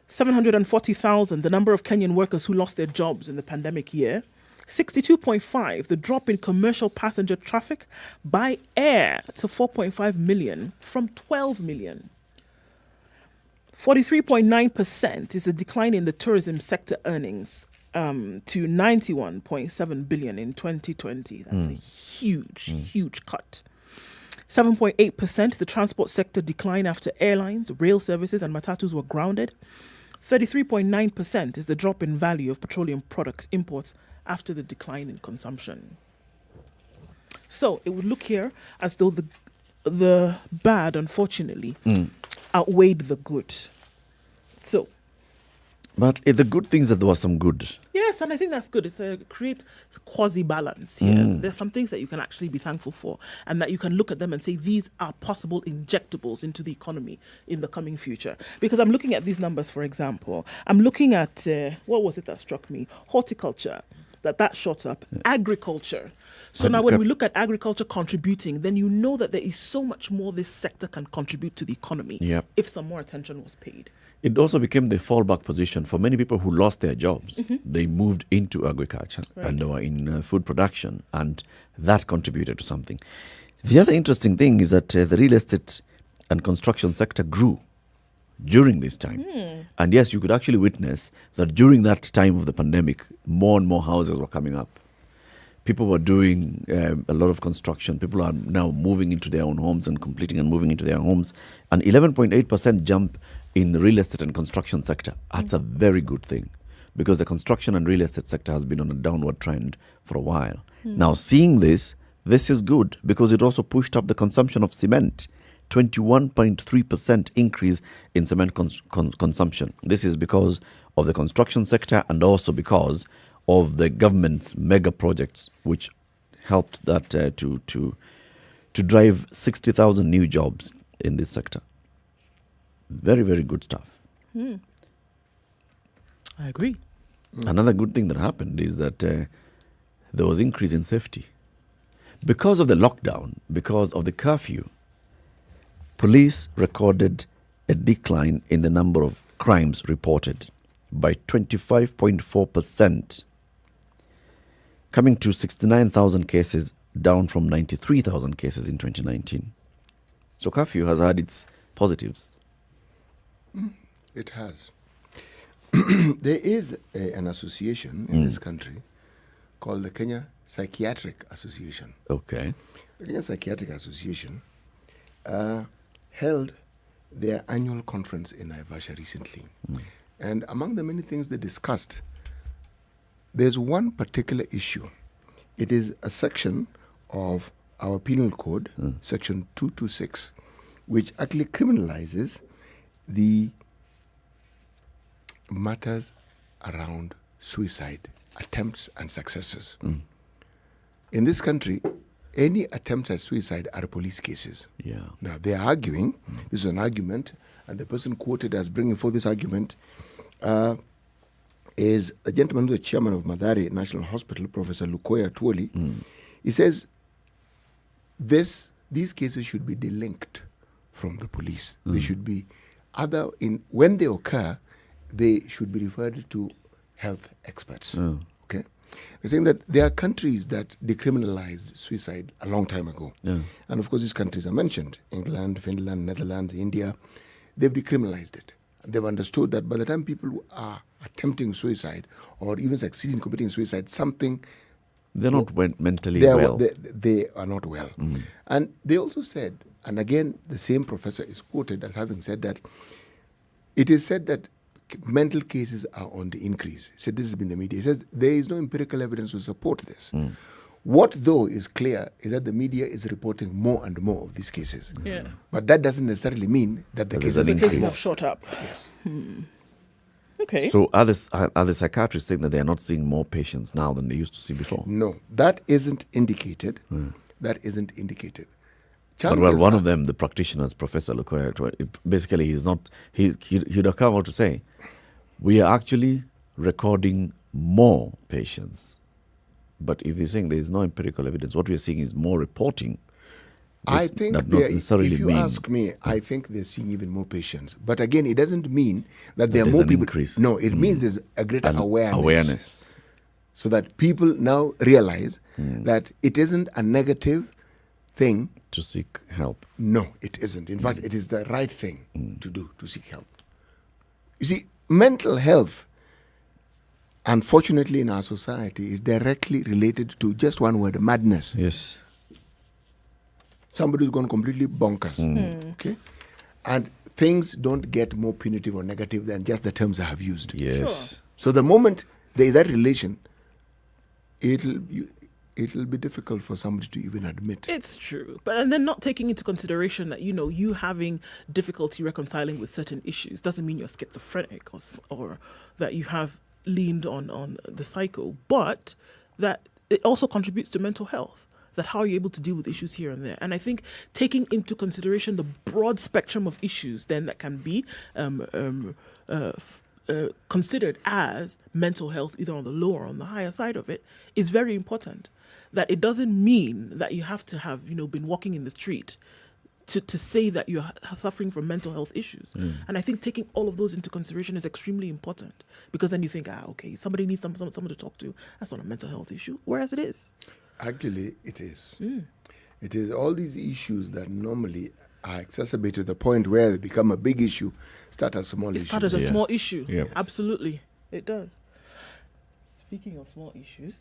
740,000, the number of Kenyan workers who lost their jobs in the pandemic year. 62.5, the drop in commercial passenger traffic by air to 4.5 million from 12 million. 43.9% is the decline in the tourism sector earnings to 91.7 billion in 2020. That's a huge cut. 7.8%, the transport sector decline after airlines, rail services and matatus were grounded. 33.9% is the drop in value of petroleum products imports after the decline in consumption. So it would look here as though the bad, unfortunately, outweighed the good. So, but the good things that there was some good. Yes, and I think that's good. It's a create quasi-balance here. There's some things that you can actually be thankful for, and that you can look at them and say these are possible injectables into the economy in the coming future. Because I'm looking at these numbers, for example. I'm looking at, what was it that struck me? Horticulture. That shot up. Agriculture. So now when we look at agriculture contributing, then you know that there is so much more this sector can contribute to the economy if some more attention was paid. It also became the fallback position for many people who lost their jobs. They moved into agriculture and they were in food production, and that contributed to something. The other interesting thing is that the real estate and construction sector grew during this time. And yes, you could actually witness that during that time of the pandemic, more and more houses were coming up. People were doing a lot of construction. People are now moving into their own homes and completing and moving into their homes. An 11.8% jump in the real estate and construction sector. That's a very good thing, because the construction and real estate sector has been on a downward trend for a while. Now, seeing this is good because it also pushed up the consumption of cement. 21.3% increase in cement consumption. This is because of the construction sector and also because of the government's mega projects, which helped that to drive 60,000 new jobs in this sector. Very, very good stuff. I agree. Another good thing that happened is that there was increase in safety. Because of the lockdown, because of the curfew, police recorded a decline in the number of crimes reported by 25.4%, coming to 69,000 cases, down from 93,000 cases in 2019. So curfew has had its positives. It has. There is an association in this country called the Kenya Psychiatric Association. Okay. The Kenya Psychiatric Association held their annual conference in Naivasha recently. And among the many things they discussed, there's one particular issue. It is a section of our penal code, section 226, which actually criminalizes the matters around suicide attempts and successes. In this country, any attempts at suicide are police cases. Now, they are arguing, this is an argument, and the person quoted as bringing forth this argument is a gentleman who is the chairman of Mathare National Hospital, Professor Lukoya Tuoli. He says these cases should be delinked from the police. They should be when they occur, they should be referred to health experts. Okay? They're saying that there are countries that decriminalized suicide a long time ago. And of course, these countries are mentioned: England, Finland, Netherlands, India. They've decriminalized it. They've understood that by the time people are attempting suicide or even succeeding in committing suicide, something... They're not mentally well. They are not well. And they also said, and again, the same professor is quoted as having said that it is said that mental cases are on the increase. He said this has been the media. He says there is no empirical evidence to support this. What, though, is clear is that the media is reporting more and more of these cases. But that doesn't necessarily mean that the cases have shot up. Yes. Okay. So are the psychiatrists saying that they are not seeing more patients now than they used to see before? No, that isn't indicated. That isn't indicated. But one of them, the practitioners, Professor Lukoya, basically he'd have come out to say, we are actually recording more patients. But if he's saying there is no empirical evidence, what we are seeing is more reporting. I think if you ask me, I think they're seeing even more patients. But again, it doesn't mean that there are more people. Increase. No, it means there's a greater awareness. So that people now realize that it isn't a negative thing to seek help. No, it isn't. In fact, it is the right thing to do, to seek help. You see, mental health, unfortunately, in our society, is directly related to just one word: madness. Yes. Somebody's gone completely bonkers. Okay? And things don't get more punitive or negative than just the terms I have used. Yes. Sure. So the moment there is that relation, it'll be difficult for somebody to even admit. It's true. And then not taking into consideration that, you having difficulty reconciling with certain issues doesn't mean you're schizophrenic or that you have leaned on the psycho, but that it also contributes to mental health. That how are you able to deal with issues here and there? And I think taking into consideration the broad spectrum of issues then that can be considered as mental health, either on the lower or on the higher side of it, is very important. That it doesn't mean that you have to have, been walking in the street to say that you're suffering from mental health issues. And I think taking all of those into consideration is extremely important, because then you think, okay, somebody needs someone to talk to. That's not a mental health issue, whereas it is. Actually, it is. It is all these issues that normally are exacerbated to the point where they become a big issue, start as small issues. It started as a small issue. Yeah. Absolutely. It does. Speaking of small issues,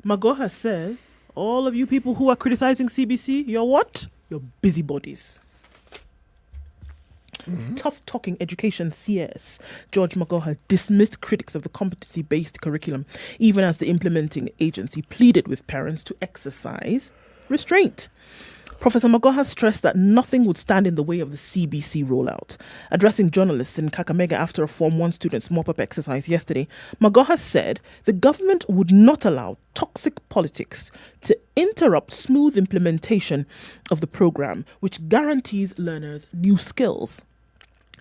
Magoha says, all of you people who are criticizing CBC, you're what? You're busybodies. Tough Talking Education CS, George Magoha dismissed critics of the competency-based curriculum, even as the implementing agency pleaded with parents to exercise restraint. Professor Magoha stressed that nothing would stand in the way of the CBC rollout. Addressing journalists in Kakamega after a Form 1 student's mop-up exercise yesterday, Magoha said the government would not allow toxic politics to interrupt smooth implementation of the program, which guarantees learners new skills.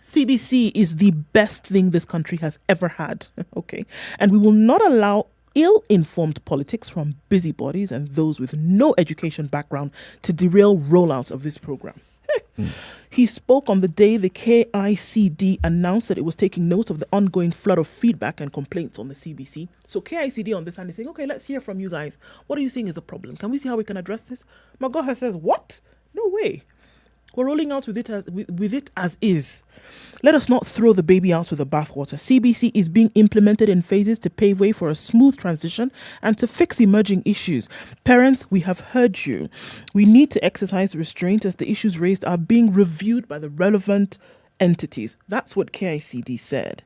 CBC is the best thing this country has ever had, okay? And we will not allow ill-informed politics from busybodies and those with no education background to derail rollouts of this program. He spoke on the day the KICD announced that it was taking note of the ongoing flood of feedback and complaints on the CBC. So KICD on this hand is saying, okay, let's hear from you guys. What are you seeing is the problem? Can we see how we can address this? Magoha says, what? No way. We're rolling out with it as is. Let us not throw the baby out with the bathwater. CBC is being implemented in phases to pave way for a smooth transition and to fix emerging issues. Parents, we have heard you. We need to exercise restraint as the issues raised are being reviewed by the relevant entities. That's what KICD said.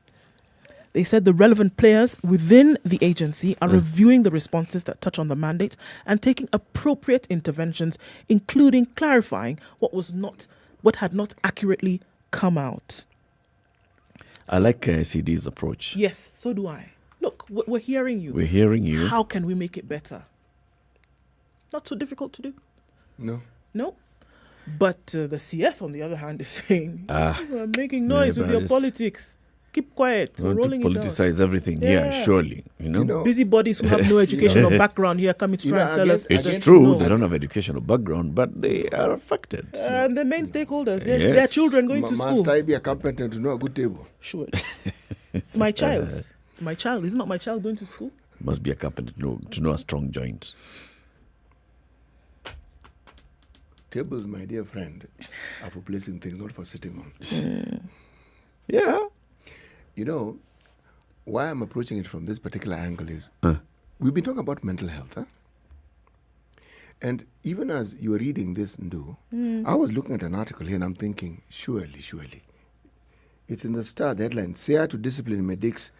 They said the relevant players within the agency are reviewing the responses that touch on the mandate and taking appropriate interventions, including clarifying what had not accurately come out. I like KICD's approach. Yes, so do I. Look, we're hearing you. We're hearing you. How can we make it better? Not so difficult to do. No. But the CS, on the other hand, is saying, you're making noise with your politics. Keep quiet. We're rolling to politicize everything here, surely. Busybodies who have no educational background here coming to try and tell us. It's true, they don't have educational background, but they are affected. And the main stakeholders, their children going to school. Must I be a carpenter to know a good table? Sure. It's my child. It's my child. Isn't not my child going to school? Must be accompanied to know a strong joint. Tables, my dear friend, are for placing things, not for sitting on. Yeah. You know, why I'm approaching it from this particular angle is we've been talking about mental health. And even as you were reading this, Ndu, I was looking at an article here and I'm thinking, surely. It's in the Star, the headline, SEA to discipline medics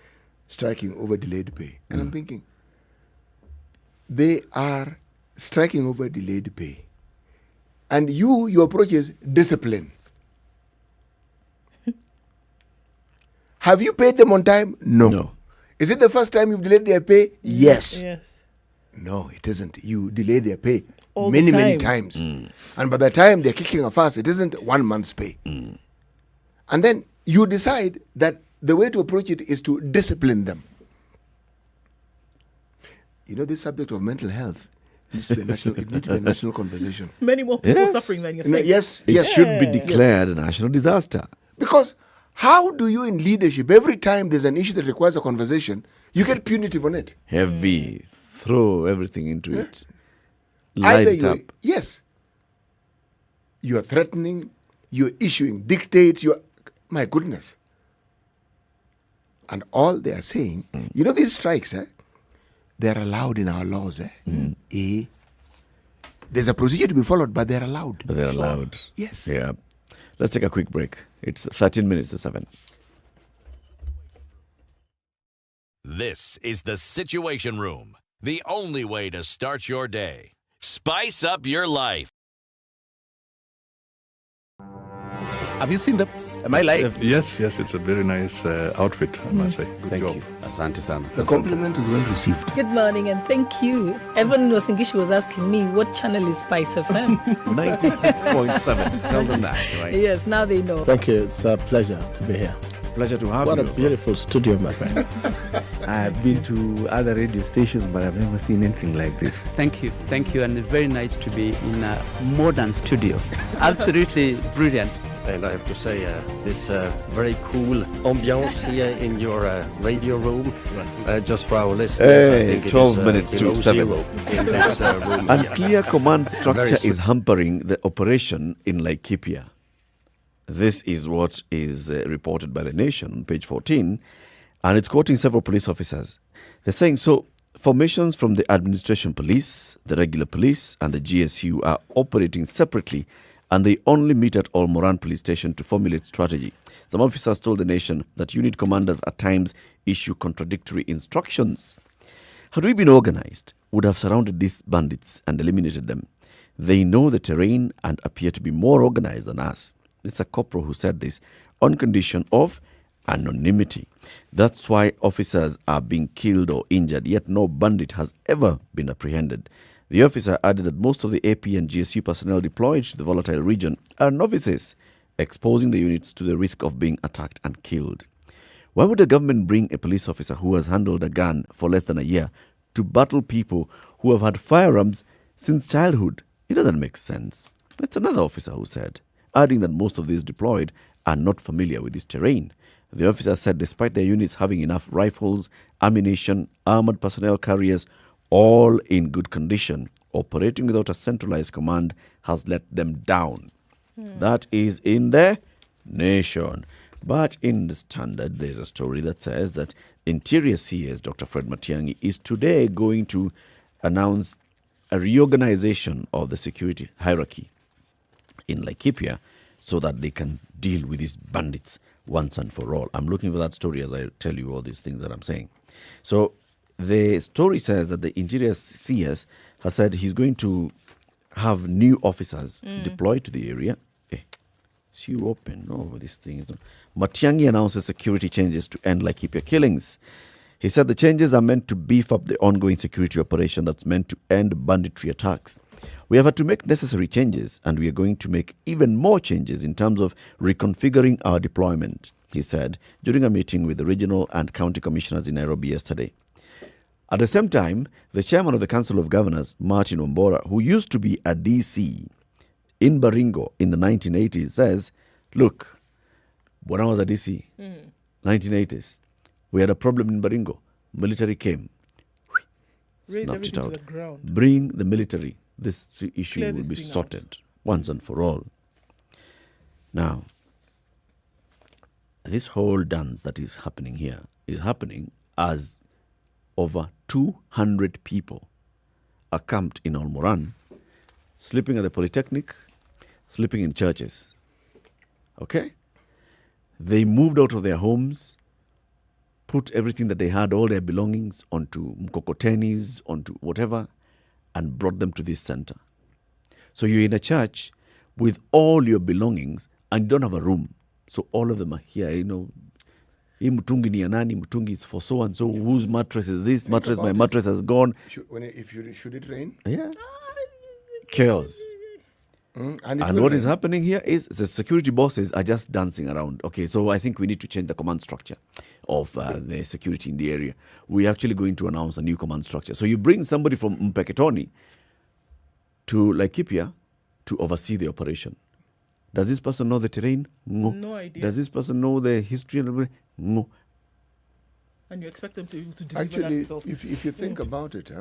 striking over delayed pay. And I'm thinking, they are striking over delayed pay. And your approach is discipline. Have you paid them on time? No. Is it the first time you've delayed their pay? Yes. No, it isn't. You delay their pay many times. And by the time they're kicking a fuss, it isn't 1 month's pay. And then you decide that the way to approach it is to discipline them. You know, this subject of mental health needs to be a national conversation. Many more people suffering than you think. Yes. It should be declared a national disaster. Because how do you in leadership, every time there's an issue that requires a conversation, you get punitive on it? Heavy. Throw everything into it. Light it up. Yes. You are threatening, you're issuing dictates, my goodness. And all they are saying, you know these strikes, they're allowed in our laws. There's a procedure to be followed, but they're allowed. Yes. Yeah. Let's take a quick break. It's 13 minutes to 7. This is the Situation Room, the only way to start your day. Spice up your life. Have you seen them? Am I live? Yes, it's a very nice outfit, I must say. Good job. You. Asante sana. The compliment is well received. Good morning and thank you. Everyone in Wasingishu was asking me, what channel is SpiceFM? 96.7. Tell them that, right? Yes, now they know. Thank you. It's a pleasure to be here. Pleasure to have you. What a beautiful studio, my friend. I've been to other radio stations, but I've never seen anything like this. Thank you. And it's very nice to be in a modern studio. Absolutely brilliant. And I have to say, it's a very cool ambiance here in your radio room. Just for our listeners, I think 12 it is, minutes to 7. In this room. Unclear command structure is hampering the operation in Laikipia. This is what is reported by The Nation on page 14, and it's quoting several police officers. They're saying, formations from the administration police, the regular police, and the GSU are operating separately, and they only meet at Olmoran police station to formulate strategy. Some officers told The Nation that unit commanders at times issue contradictory instructions. Had we been organized, would have surrounded these bandits and eliminated them. They know the terrain and appear to be more organized than us. It's a corporal who said this on condition of anonymity. That's why officers are being killed or injured, yet no bandit has ever been apprehended. The officer added that most of the AP and GSU personnel deployed to the volatile region are novices, exposing the units to the risk of being attacked and killed. Why would the government bring a police officer who has handled a gun for less than a year to battle people who have had firearms since childhood? It doesn't make sense. That's another officer who said, adding that most of these deployed are not familiar with this terrain. The officer said despite their units having enough rifles, ammunition, armored personnel carriers, all in good condition, operating without a centralized command has let them down. That is in The Nation. But in the Standard, there's a story that says that Interior CS Dr. Fred Matiang'i is today going to announce a reorganization of the security hierarchy in Laikipia so that they can deal with these bandits once and for all. I'm looking for that story as I tell you all these things that I'm saying. So the story says that the Interior CS has said he's going to have new officers deployed to the area. It's you open. No, this thing. Matiang'i announces security changes to end Laikipia killings. He said the changes are meant to beef up the ongoing security operation that's meant to end banditry attacks. We have had to make necessary changes, and we are going to make even more changes in terms of reconfiguring our deployment, he said during a meeting with the regional and county commissioners in Nairobi yesterday. At the same time, the chairman of the Council of Governors, Martin Ombora, who used to be a DC in Baringo in the 1980s, says, look, when I was a DC, 1980s, We had a problem in Baringo. Military came. Raise Snuffed it everything to out. the ground. Bring the military. This issue Clear will this be thing out. sorted once and for all. Now, this whole dance that is happening here is happening as over 200 people are camped in Olmoran, sleeping at the Polytechnic, sleeping in churches. Okay? They moved out of their homes, put everything that they had, all their belongings, onto mkokotenis, onto whatever, and brought them to this center. So you're in a church with all your belongings and you don't have a room. So all of them are here, you know. Hii mtungi ni ya nani? Mtungi is for so and so. Whose mattress is this? Mattress, my mattress has gone. Should it rain? Yeah. Chaos. And what is happening here is the security bosses are just dancing around. Okay, so I think we need to change the command structure of the security in the area. We're actually going to announce a new command structure. So you bring somebody from Mpeketoni to Laikipia to oversee the operation. Does this person know the terrain? No idea. Does this person know the history? No. And you expect them to deliver Actually, that result. if you think about it,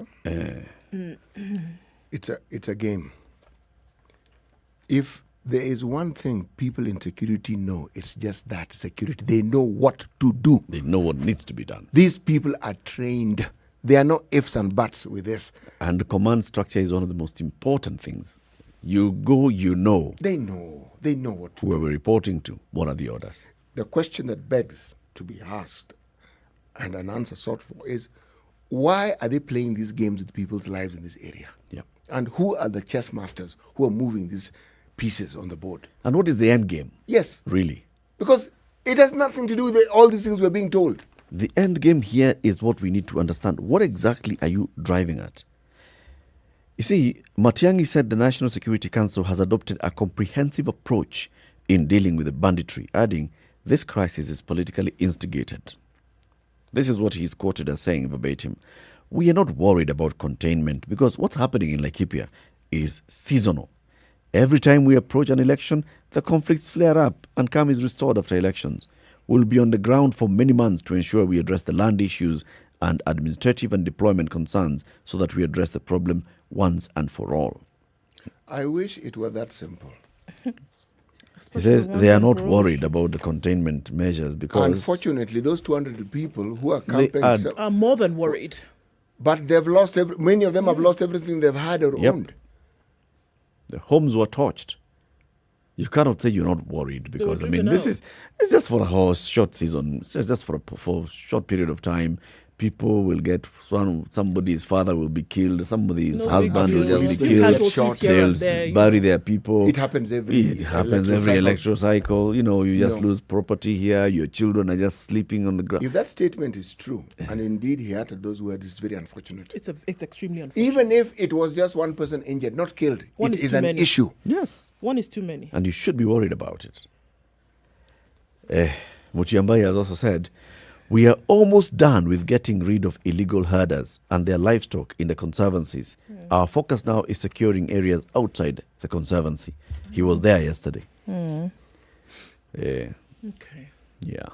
it's a game. If there is one thing people in security know, it's just that security. They know what to do. They know what needs to be done. These people are trained. There are no ifs and buts with this. And the command structure is one of the most important things. You go, you know. They know. They know what to who are we reporting to? What are the orders? The question that begs to be asked and an answer sought for is, why are they playing these games with people's lives in this area? Yep. And who are the chess masters who are moving these pieces on the board? And what is the end game? Yes. Really? Because it has nothing to do with all these things we're being told. The end game here is what we need to understand. What exactly are you driving at? You see, Matiang'i said the National Security Council has adopted a comprehensive approach in dealing with the banditry, adding, this crisis is politically instigated. This is what he's quoted as saying verbatim. We are not worried about containment because what's happening in Laikipia is seasonal. Every time we approach an election, the conflicts flare up and calm is restored after elections. We'll be on the ground for many months to ensure we address the land issues and administrative and deployment concerns so that we address the problem once and for all. I wish it were that simple. He says they are not worried about the containment measures because... Unfortunately, those 200 people who are camping... are more than worried. But they've lost... many of them have lost everything they've had or owned. The homes were torched. You cannot say you're not worried because, I mean, it's just for a short season. It's just for a short period of time. People will get, somebody's father will be killed, somebody's husband will just be killed, they'll bury their people. It happens every electoral cycle. You know, you just lose property here, your children are just sleeping on the ground. If that statement is true, and indeed he uttered those words, it's very unfortunate. It's extremely unfortunate. Even if it was just one person injured, not killed, it is an issue. Yes. One is too many. And you should be worried about it. Mutiambai has also said, we are almost done with getting rid of illegal herders and their livestock in the conservancies. Our focus now is securing areas outside the conservancy. He was there yesterday. Okay. Yeah.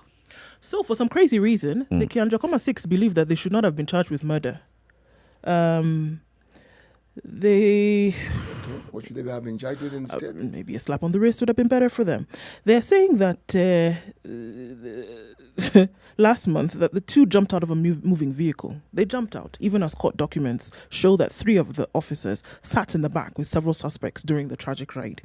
So, for some crazy reason, the Kianjakoma 6 believe that they should not have been charged with murder. What should they have been charged with instead? Maybe a slap on the wrist would have been better for them. They're saying that last month that the two jumped out of a moving vehicle. They jumped out, even as court documents show that 3 of the officers sat in the back with several suspects during the tragic raid.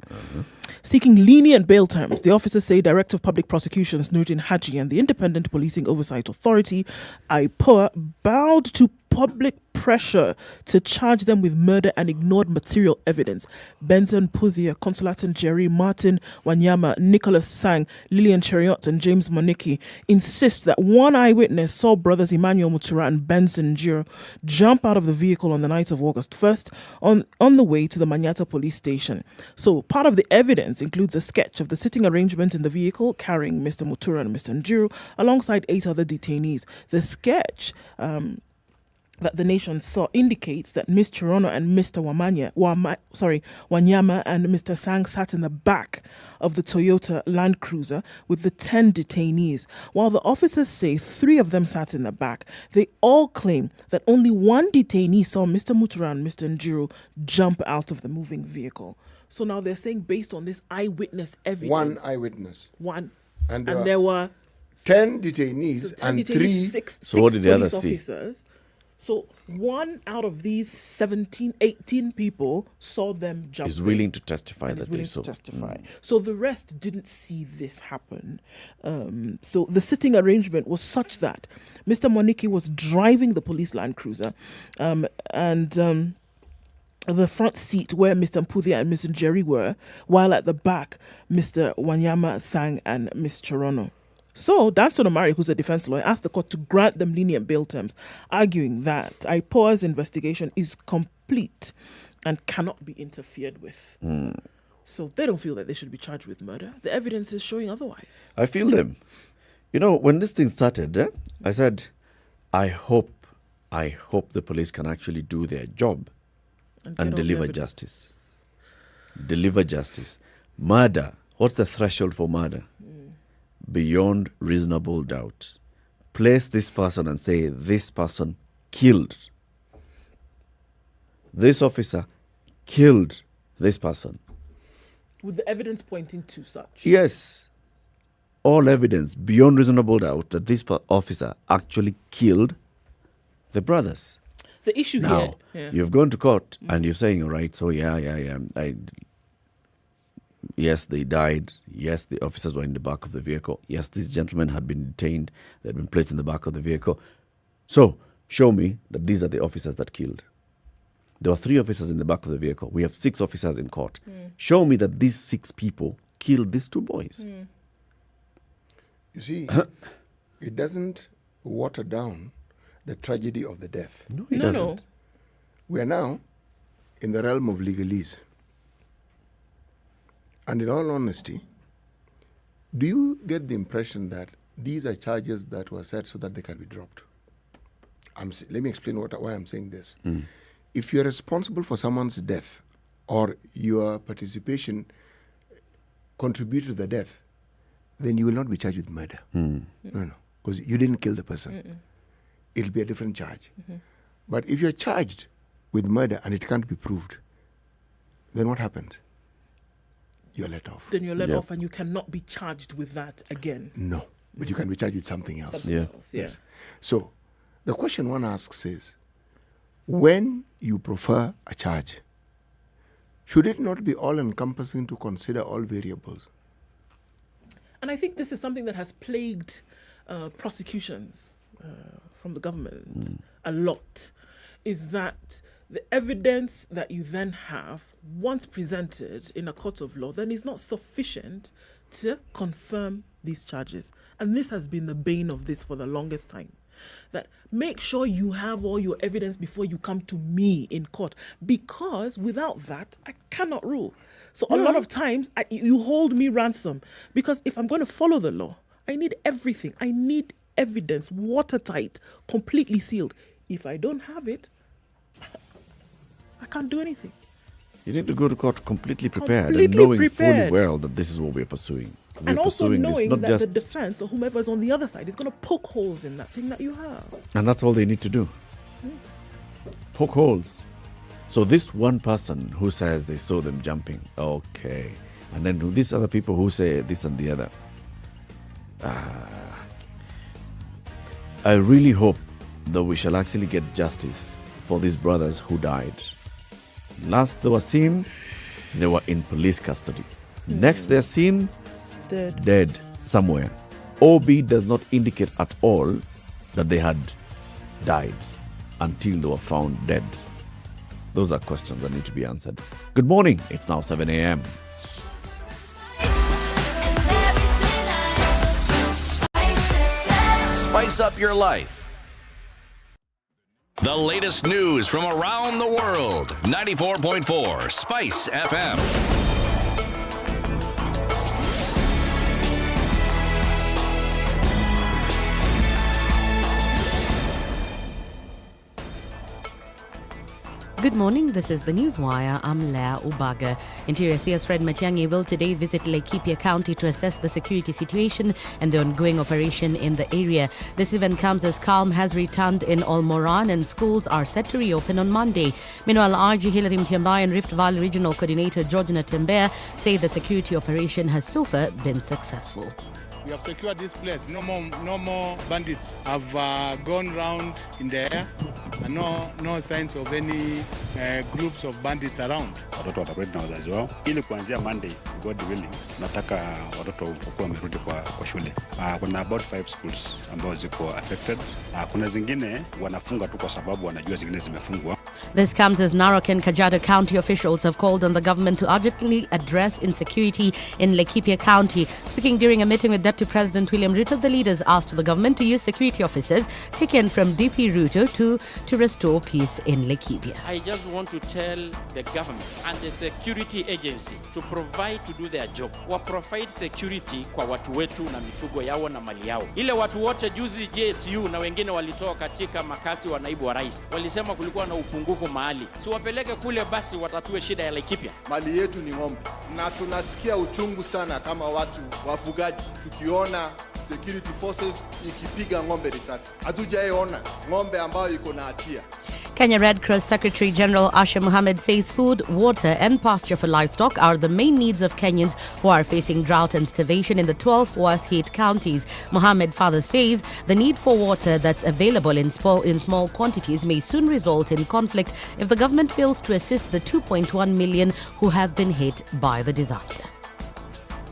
Seeking lenient bail terms, the officers say Director of Public Prosecutions Nurdin Haji and the Independent Policing Oversight Authority, IPOA, bowed to public pressure to charge them with murder and ignored material evidence. Benson Puthia, Consolatan Jerry, Martin Wanyama, Nicholas Sang, Lillian Cheriot and James Moniki insist that one eyewitness saw brothers Emmanuel Mutura and Benson Jiro jump out of the vehicle on the night of August 1st on the way to the Manyata police station. So part of the evidence includes a sketch of the sitting arrangement in the vehicle carrying Mr. Mutura and Mr. Njiro alongside 8 other detainees. The sketch that the nation saw indicates that Ms. Chirono and Mr. Wanyama and Mr. Sang sat in the back of the Toyota Land Cruiser with the 10 detainees. While the officers say 3 of them sat in the back, they all claim that only one detainee saw Mr. Muthui and Mr. Njiro jump out of the moving vehicle. So now they're saying based on this eyewitness evidence. One eyewitness. One. And there were 10 detainees and 3. Six what did the police others see? officers. So 1 out of these 17, 18 people saw them jump. Is willing to testify and that is willing they saw. to testify. So the rest didn't see this happen. So the sitting arrangement was such that Mr. Moniki was driving the police Land Cruiser, and the front seat where Mr. Muthui and Mr. Nyeri were, while at the back, Mr. Wanyama, Sang, and Ms. Chirono. So, Dan Sonomari, who's a defense lawyer, asked the court to grant them lenient bail terms, arguing that IPOA's investigation is complete and cannot be interfered with. So they don't feel that they should be charged with murder. The evidence is showing otherwise. I feel them. You know, when this thing started, I said, I hope the police can actually do their job and deliver justice. Deliver justice. Murder. What's the threshold for murder? Beyond reasonable doubt. Place this person and say, this person killed. This officer killed this person. With the evidence pointing to such. Yes. All evidence beyond reasonable doubt that this officer actually killed the brothers. The issue now, here. You've gone to court and you're saying, all right, so yes, they died. Yes, the officers were in the back of the vehicle. Yes, these gentlemen had been detained. They had been placed in the back of the vehicle. So, show me that these are the officers that killed. There were 3 officers in the back of the vehicle. We have 6 officers in court. Show me that these 6 people killed these 2 boys. You see, it doesn't water down the tragedy of the death. No, it doesn't. No. We are now in the realm of legalese. And in all honesty, do you get the impression that these are charges that were set so that they can be dropped? Let me explain why I'm saying this. If you're responsible for someone's death or your participation contributed to the death, then you will not be charged with murder. No, because you didn't kill the person. It'll be a different charge. But if you're charged with murder and it can't be proved, then what happens? You're let off. Then you're let off and you cannot be charged with that again. No, but you can be charged with something else. Yes. So the question one asks is, when you prefer a charge, should it not be all-encompassing to consider all variables? And I think this is something that has plagued prosecutions from the government a lot, is that the evidence that you then have, once presented in a court of law, then is not sufficient to confirm these charges. And this has been the bane of this for the longest time. That make sure you have all your evidence before you come to me in court, because without that, I cannot rule. So a lot of times, you hold me ransom, because if I'm going to follow the law, I need everything. I need evidence, watertight, completely sealed. If I don't have it, I can't do anything. You need to go to court completely prepared and knowing fully well that this is what we're pursuing. And also knowing that the defense or whomever's on the other side is going to poke holes in that thing that you have. And that's all they need to do. Poke holes. So this one person who says they saw them jumping, okay. And then these other people who say this and the other. I really hope that we shall actually get justice for these brothers who died. Last they were seen, they were in police custody. Next they're seen, dead somewhere. OB does not indicate at all that they had died until they were found dead. Those are questions that need to be answered. Good morning. It's now 7 a.m. Spice up your life. The latest news from around the world. 94.4 Spice FM. Good morning, this is the Newswire. I'm Leah Ubaga. Interior CS Fred Matiang'i will today visit Laikipia County to assess the security situation and the ongoing operation in the area. This event comes as calm has returned in Olmoran and schools are set to reopen on Monday. Meanwhile, RG Hilary Mtiambai and Rift Valley Regional Coordinator Georgina Tembea say the security operation has so far been successful. We have secured this place. No more bandits have gone round in the air, and no signs of any groups of bandits around. Watoto watakwenda na wazazi wao ili kuanzia Monday, God willing, nataka watoto wakuwa wamerudi kwa shule. Kuna about 5 schools ambao ziko affected. Kuna zingine wanafunga tu kwa sababu wanajua zingine zimefungwa. This comes as Narok and Kajiado County officials have called on the government to urgently address insecurity in Laikipia County. Speaking during a meeting with Deputy President William Ruto, the leaders asked the government to use security officers taken from DP Ruto to restore peace in Laikipia. I just want to tell the government and the security agency to provide to do their job. Wa provide security kwa watu wetu na mifugo yao na mali yao. Ile watu wote juzi JSU na wengine walitoa katika makazi wa naibu wa rais. Walisema kulikuwa na upungufu mahali. So wapeleke kule basi watatue shida ya Laikipia. Mali yetu ni ng'ombe. Na tunasikia uchungu sana kama watu wafugaji tukiona security forces ikipiga ng'ombe risasi. Hatujaona ng'ombe ambayo iko na hatia. Kenya Red Cross Secretary General Asha Mohammed says food, water and pasture for livestock are the main needs of Kenyans who are facing drought and starvation in the 12 worst hit counties. Mohammed further says the need for water that's available in small quantities may soon result in conflict if the government fails to assist the 2.1 million who have been hit by the disaster.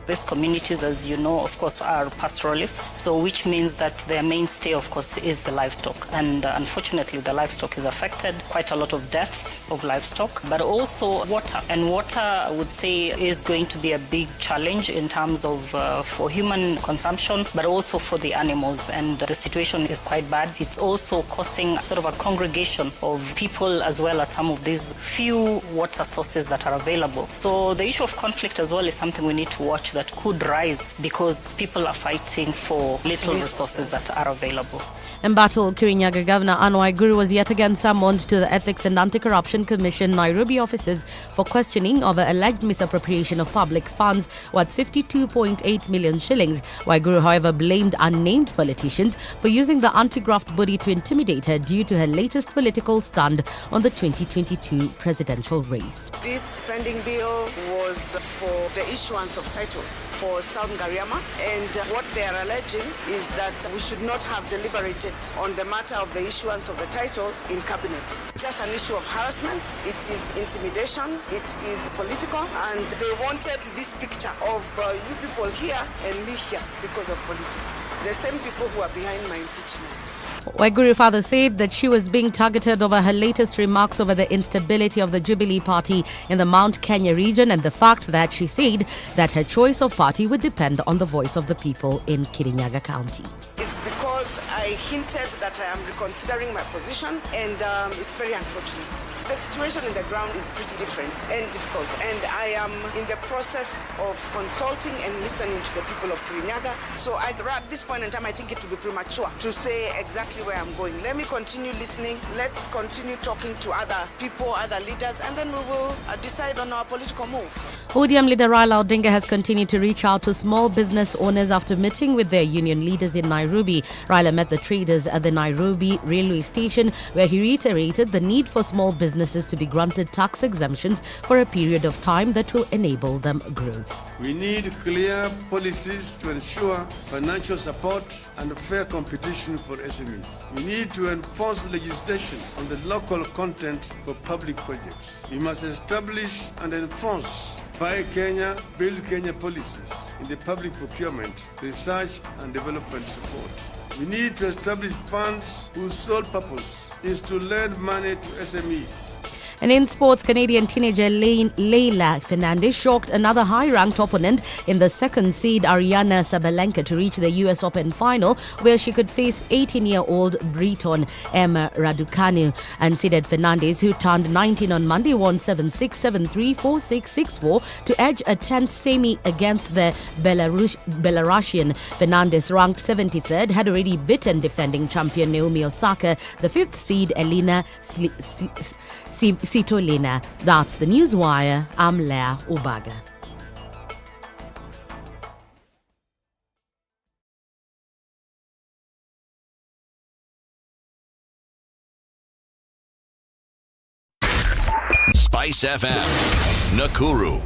These communities, as you know, of course, are pastoralists, so which means that their mainstay, of course, is the livestock. And unfortunately, the livestock is affected. Quite a lot of deaths of livestock, but also water. And water, I would say, is going to be a big challenge in terms of for human consumption, but also for the animals. And the situation is quite bad. It's also causing sort of a congregation of people as well at some of these few water sources that are available. So the issue of conflict as well is something we need to watch that could rise because people are fighting for little resources that are available. Embattled Kirinyaga Governor Anne Waiguru was yet again summoned to the Ethics and Anti-Corruption Commission Nairobi offices for questioning over alleged misappropriation of public funds worth 52.8 million shillings. Waiguru, however, blamed unnamed politicians for using the anti-graft body to intimidate her due to her latest political stand on the 2022 presidential race. This spending bill was for the issuance of titles for South Gariama, and what they are alleging is that we should not have deliberated on the matter of the issuance of the titles in cabinet. It's just an issue of harassment, it is intimidation, it is political, and they wanted this picture of you people here and me here because of politics. The same people who are behind my impeachment. Waiguru further said that she was being targeted over her latest remarks over the instability of the Jubilee Party in the Mount Kenya region and the fact that she said that her choice of party would depend on the voice of the people in Kirinyaga County. It's because I hinted that I am reconsidering my position, and it's very unfortunate. The situation in the ground is pretty different and difficult, and I am in the process of consulting and listening to the people of Kirinyaga. So at this point in time, I think it will be premature to say exactly where I'm going. Let me continue listening. Let's continue talking to other people, other leaders, and then we will decide on our political move. ODM leader Raila Odinga has continued to reach out to small business owners after meeting with their union leaders in Nairobi. Raila met the traders at the Nairobi railway station, where he reiterated the need for small businesses to be granted tax exemptions for a period of time that will enable them growth. We need clear policies to ensure financial support and fair competition for SMEs. We need to enforce legislation on the local content for public projects. We must establish and enforce Buy Kenya, Build Kenya policies in the public procurement, research and development support. We need to establish funds whose sole purpose is to lend money to SMEs. And in sports, Canadian teenager Leila Fernandez shocked another high-ranked opponent in the second seed Ariana Sabalenka to reach the US Open final, where she could face 18-year-old Briton Emma Raducanu. Unseeded Fernandez, who turned 19 on Monday, won 7-6, 7-3, 4-6, 6-4 to edge a 10th semi against the Belarusian. Fernandez, ranked 73rd, had already beaten defending champion Naomi Osaka, the 5th seed Elina Sitolina. That's the Newswire. I'm Leah Ubaga. SpiceFM, Nakuru.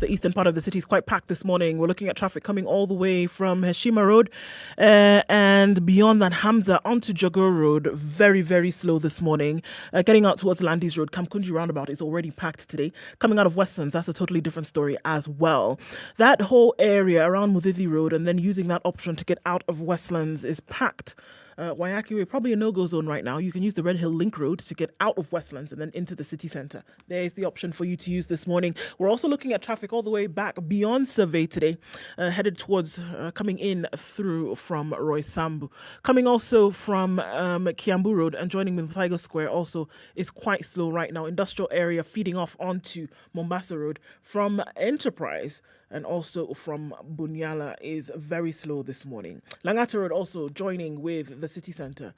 The eastern part of the city is quite packed this morning. We're looking at traffic coming all the way from Heshima Road and beyond that, Hamza onto Jogoo Road. Very, very slow this morning. Getting out towards Landis Road, Kamkunji roundabout is already packed today. Coming out of Westlands, that's a totally different story as well. That whole area around Muthui Road and then using that option to get out of Westlands is packed. Waiyaki Way, probably a no-go zone right now. You can use the Red Hill Link Road to get out of Westlands and then into the city centre. There's the option for you to use this morning. We're also looking at traffic all the way back beyond Survey today, headed towards coming in through from Roy Sambu. Coming also from Kiambu Road and joining with Muthui Square also is quite slow right now. Industrial area feeding off onto Mombasa Road from Enterprise and also from Bunyala is very slow this morning. Langata Road also joining with the city centre.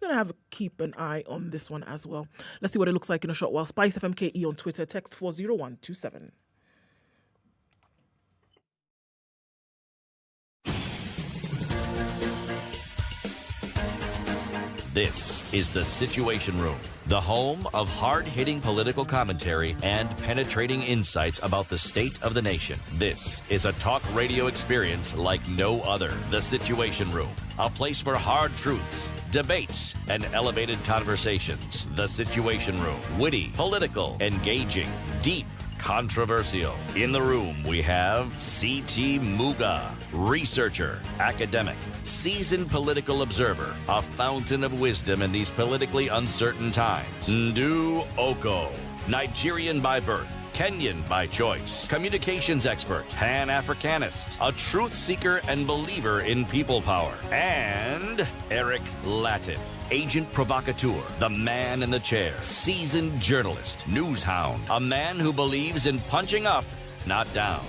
I'm going to keep an eye on this one as well. Let's see what it looks like in a short while. SpiceFMKE on Twitter, text 40127. This is The Situation Room, the home of hard-hitting political commentary and penetrating insights about the state of the nation. This is a talk radio experience like no other. The Situation Room, a place for hard truths, debates, and elevated conversations. The Situation Room, witty, political, engaging, deep, controversial. In the room, we have C.T. Muga, researcher, academic, seasoned political observer, a fountain of wisdom in these politically uncertain times. Ndu Oko, Nigerian by birth, Kenyan by choice, communications expert, Pan-Africanist, a truth seeker and believer in people power, and Eric Latif, agent provocateur, the man in the chair, seasoned journalist, news hound, a man who believes in punching up, not down.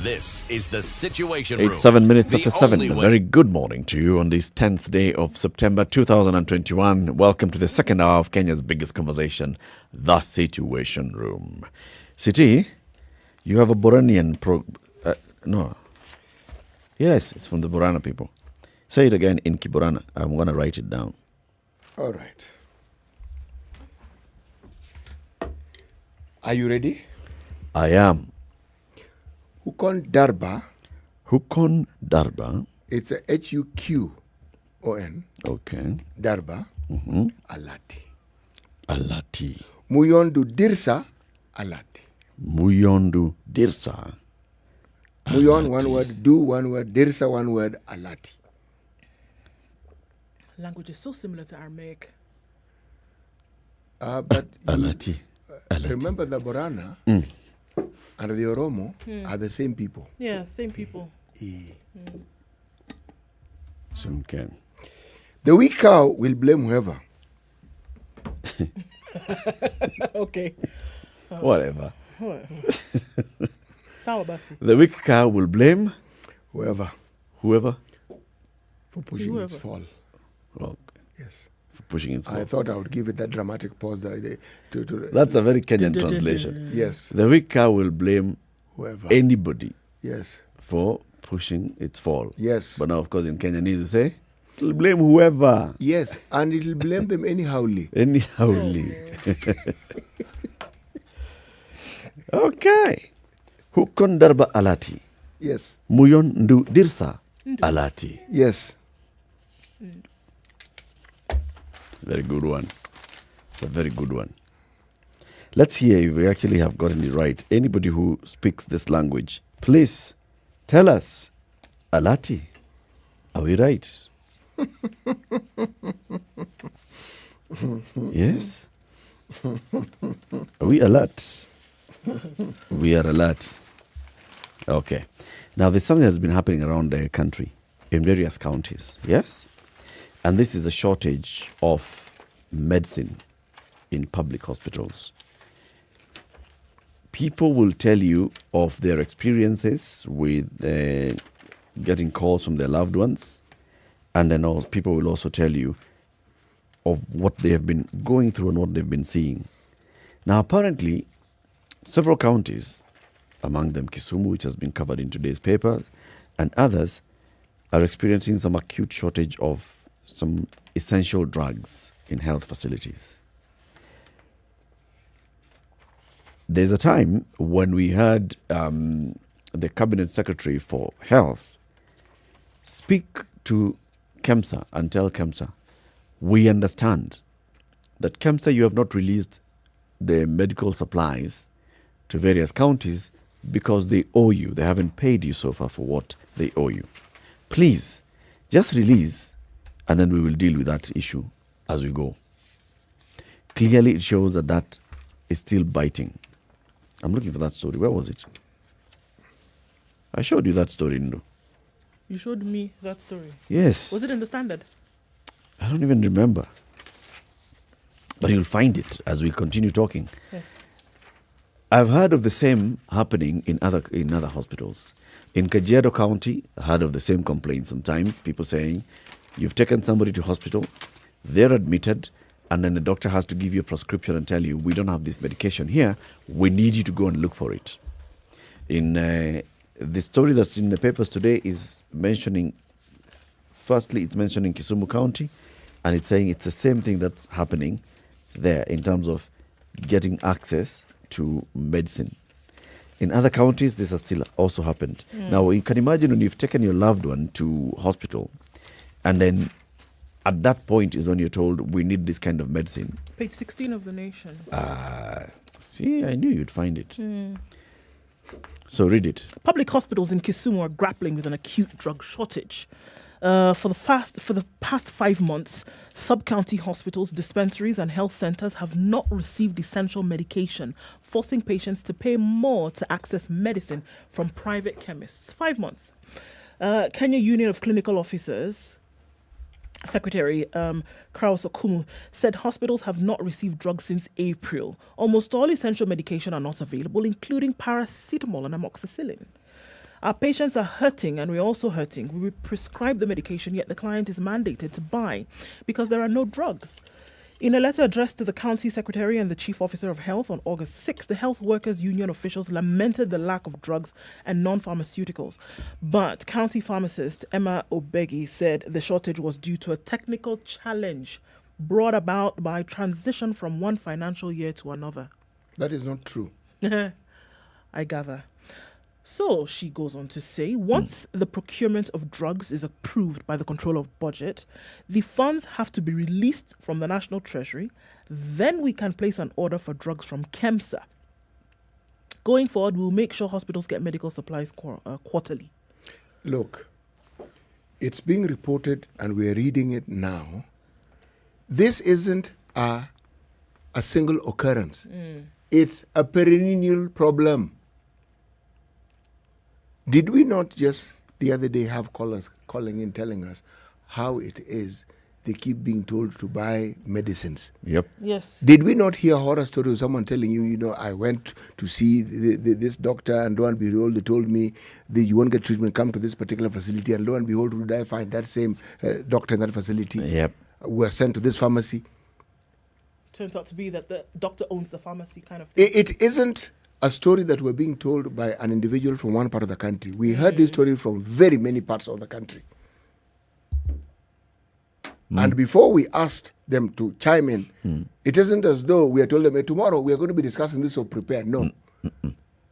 This is The Situation Room. 7 minutes The after 7. only A way- very good morning to you on this 10th day of September 2021. Welcome to the second hour of Kenya's biggest conversation, The Situation Room. City, you have a Boranian no. Yes, it's from the Borana people. Say it again in Kiborana. I'm going to write it down. All right. Are you ready? I am. Hukon Darba. Hukon Darba. It's a H-U-Q-O-N. Okay. Darba. Mm-hmm. Alati. Alati. Muyondu Dirsa. Alati. Muyondu Dirsa. Muyon, one word. Du, one word. Dirsa, one word. Alati. Language is so similar to Aramaic. But Alati. Alati. Remember the Borana and the Oromo are the same people. Yeah, same people. Okay. The weak cow will blame whoever. Okay. Whatever. Sawa basi. The weak cow will blame Whoever. whoever For pushing its fall. Okay. Yes. For pushing its fall. I thought I would give it that dramatic pause. That's a very Kenyan translation. Yes. The weak cow will blame Whoever. anybody Yes. for pushing its fall. Yes. But now, of course, in Kenyanese, you say, it'll blame whoever. Yes. And it'll blame them anyhowly. Anyhowly. Okay. Hukon Darba Alati. Yes. Muyon Ndu Dirsa Alati. Yes. Very good one. It's a very good one. Let's hear if we actually have gotten it right. Anybody who speaks this language, please tell us. Alati. Are we right? Yes? Are we alert? We are alert. Okay. Now, there's something that's been happening around the country in various counties. Yes? And this is a shortage of medicine in public hospitals. People will tell you of their experiences with getting calls from their loved ones. And then people will also tell you of what they have been going through and what they've been seeing. Now, apparently, several counties, among them Kisumu, which has been covered in today's paper, and others, are experiencing some acute shortage of some essential drugs in health facilities. There's a time when we heard the Cabinet Secretary for Health speak to KEMSA and tell KEMSA, we understand that KEMSA, you have not released the medical supplies to various counties because they owe you. They haven't paid you so far for what they owe you. Please, just release, and then we will deal with that issue as we go. Clearly, it shows that that is still biting. I'm looking for that story. Where was it? I showed you that story, Ndo. You showed me that story? Yes. Was it in the Standard? I don't even remember. But you'll find it as we continue talking. Yes. I've heard of the same happening in other hospitals. In Kajiado County, I heard of the same complaint sometimes. People saying, you've taken somebody to hospital, they're admitted, and then the doctor has to give you a prescription and tell you, we don't have this medication here, we need you to go and look for it. In the story that's in the papers today is mentioning, firstly, it's mentioning Kisumu County, and it's saying it's the same thing that's happening there in terms of getting access to medicine. In other counties, this has still also happened. Now, you can imagine when you've taken your loved one to hospital, and then at that point is when you're told, we need this kind of medicine. Page 16 of The Nation. See, I knew you'd find it. So read it. Public hospitals in Kisumu are grappling with an acute drug shortage. For the past 5 months, sub-county hospitals, dispensaries and health centres have not received essential medication, forcing patients to pay more to access medicine from private chemists. 5 months. Kenya Union of Clinical Officers Secretary Kraus Okumu said hospitals have not received drugs since April. Almost all essential medication are not available, including paracetamol and amoxicillin. Our patients are hurting and we're also hurting. We prescribe the medication, yet the client is mandated to buy because there are no drugs. In a letter addressed to the County Secretary and the Chief Officer of Health on August 6, the Health Workers Union officials lamented the lack of drugs and non-pharmaceuticals. But County Pharmacist Emma Obegi said the shortage was due to a technical challenge brought about by transition from one financial year to another. That is not true. I gather. So, she goes on to say, once the procurement of drugs is approved by the Control of Budget, the funds have to be released from the National Treasury. Then we can place an order for drugs from KEMSA. Going forward, we'll make sure hospitals get medical supplies quarterly. Look, it's being reported and we're reading it now. This isn't a single occurrence. It's a perennial problem. Did we not just the other day have callers calling in telling us how it is they keep being told to buy medicines? Yep. Yes. Did we not hear a horror story of someone telling you, I went to see this doctor and lo and behold, they told me that you won't get treatment, come to this particular facility, and lo and behold, would I find that same doctor in that facility? Yep. Were sent to this pharmacy. Turns out to be that the doctor owns the pharmacy kind of thing. It isn't a story that we're being told by an individual from one part of the country. We heard this story from very many parts of the country. And before we asked them to chime in, it isn't as though we are told them, tomorrow we are going to be discussing this, so prepare. No.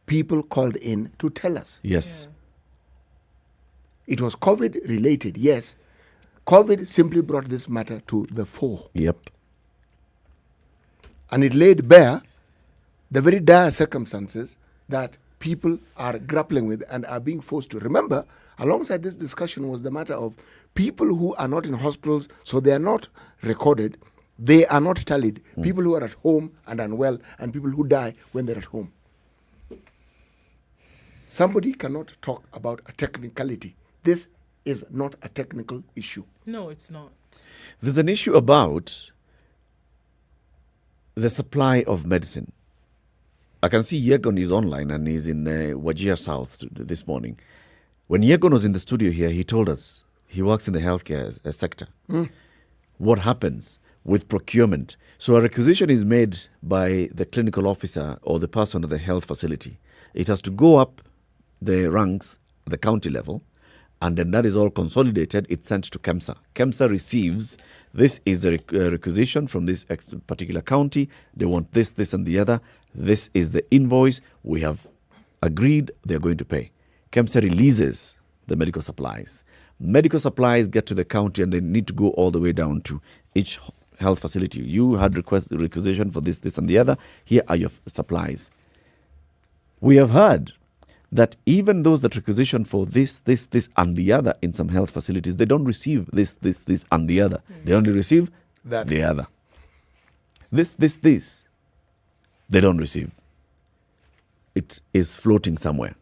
People called in to tell us. Yes. It was COVID related, yes. COVID simply brought this matter to the fore. Yep. And it laid bare the very dire circumstances that people are grappling with and are being forced to. Remember, alongside this discussion was the matter of people who are not in hospitals, so they are not recorded, they are not tallied. People who are at home and unwell, and people who die when they're at home. Somebody cannot talk about a technicality. This is not a technical issue. No, it's not. There's an issue about the supply of medicine. I can see Yegon is online and he's in Wajir South this morning. When Yegon was in the studio here, he told us he works in the healthcare sector. What happens with procurement. So a requisition is made by the clinical officer or the person at the health facility. It has to go up the ranks at the county level, and then that is all consolidated. It's sent to KEMSA. KEMSA receives, this is the requisition from this particular county. They want this, this, and the other. This is the invoice. We have agreed they're going to pay. KEMSA releases the medical supplies. Medical supplies get to the county and they need to go all the way down to each health facility. You had requisition for this, this, and the other. Here are your supplies. We have heard that even those that requisition for this, this, this, and the other in some health facilities, they don't receive this, this, this, and the other. They only receive the other. This, they don't receive. It is floating somewhere.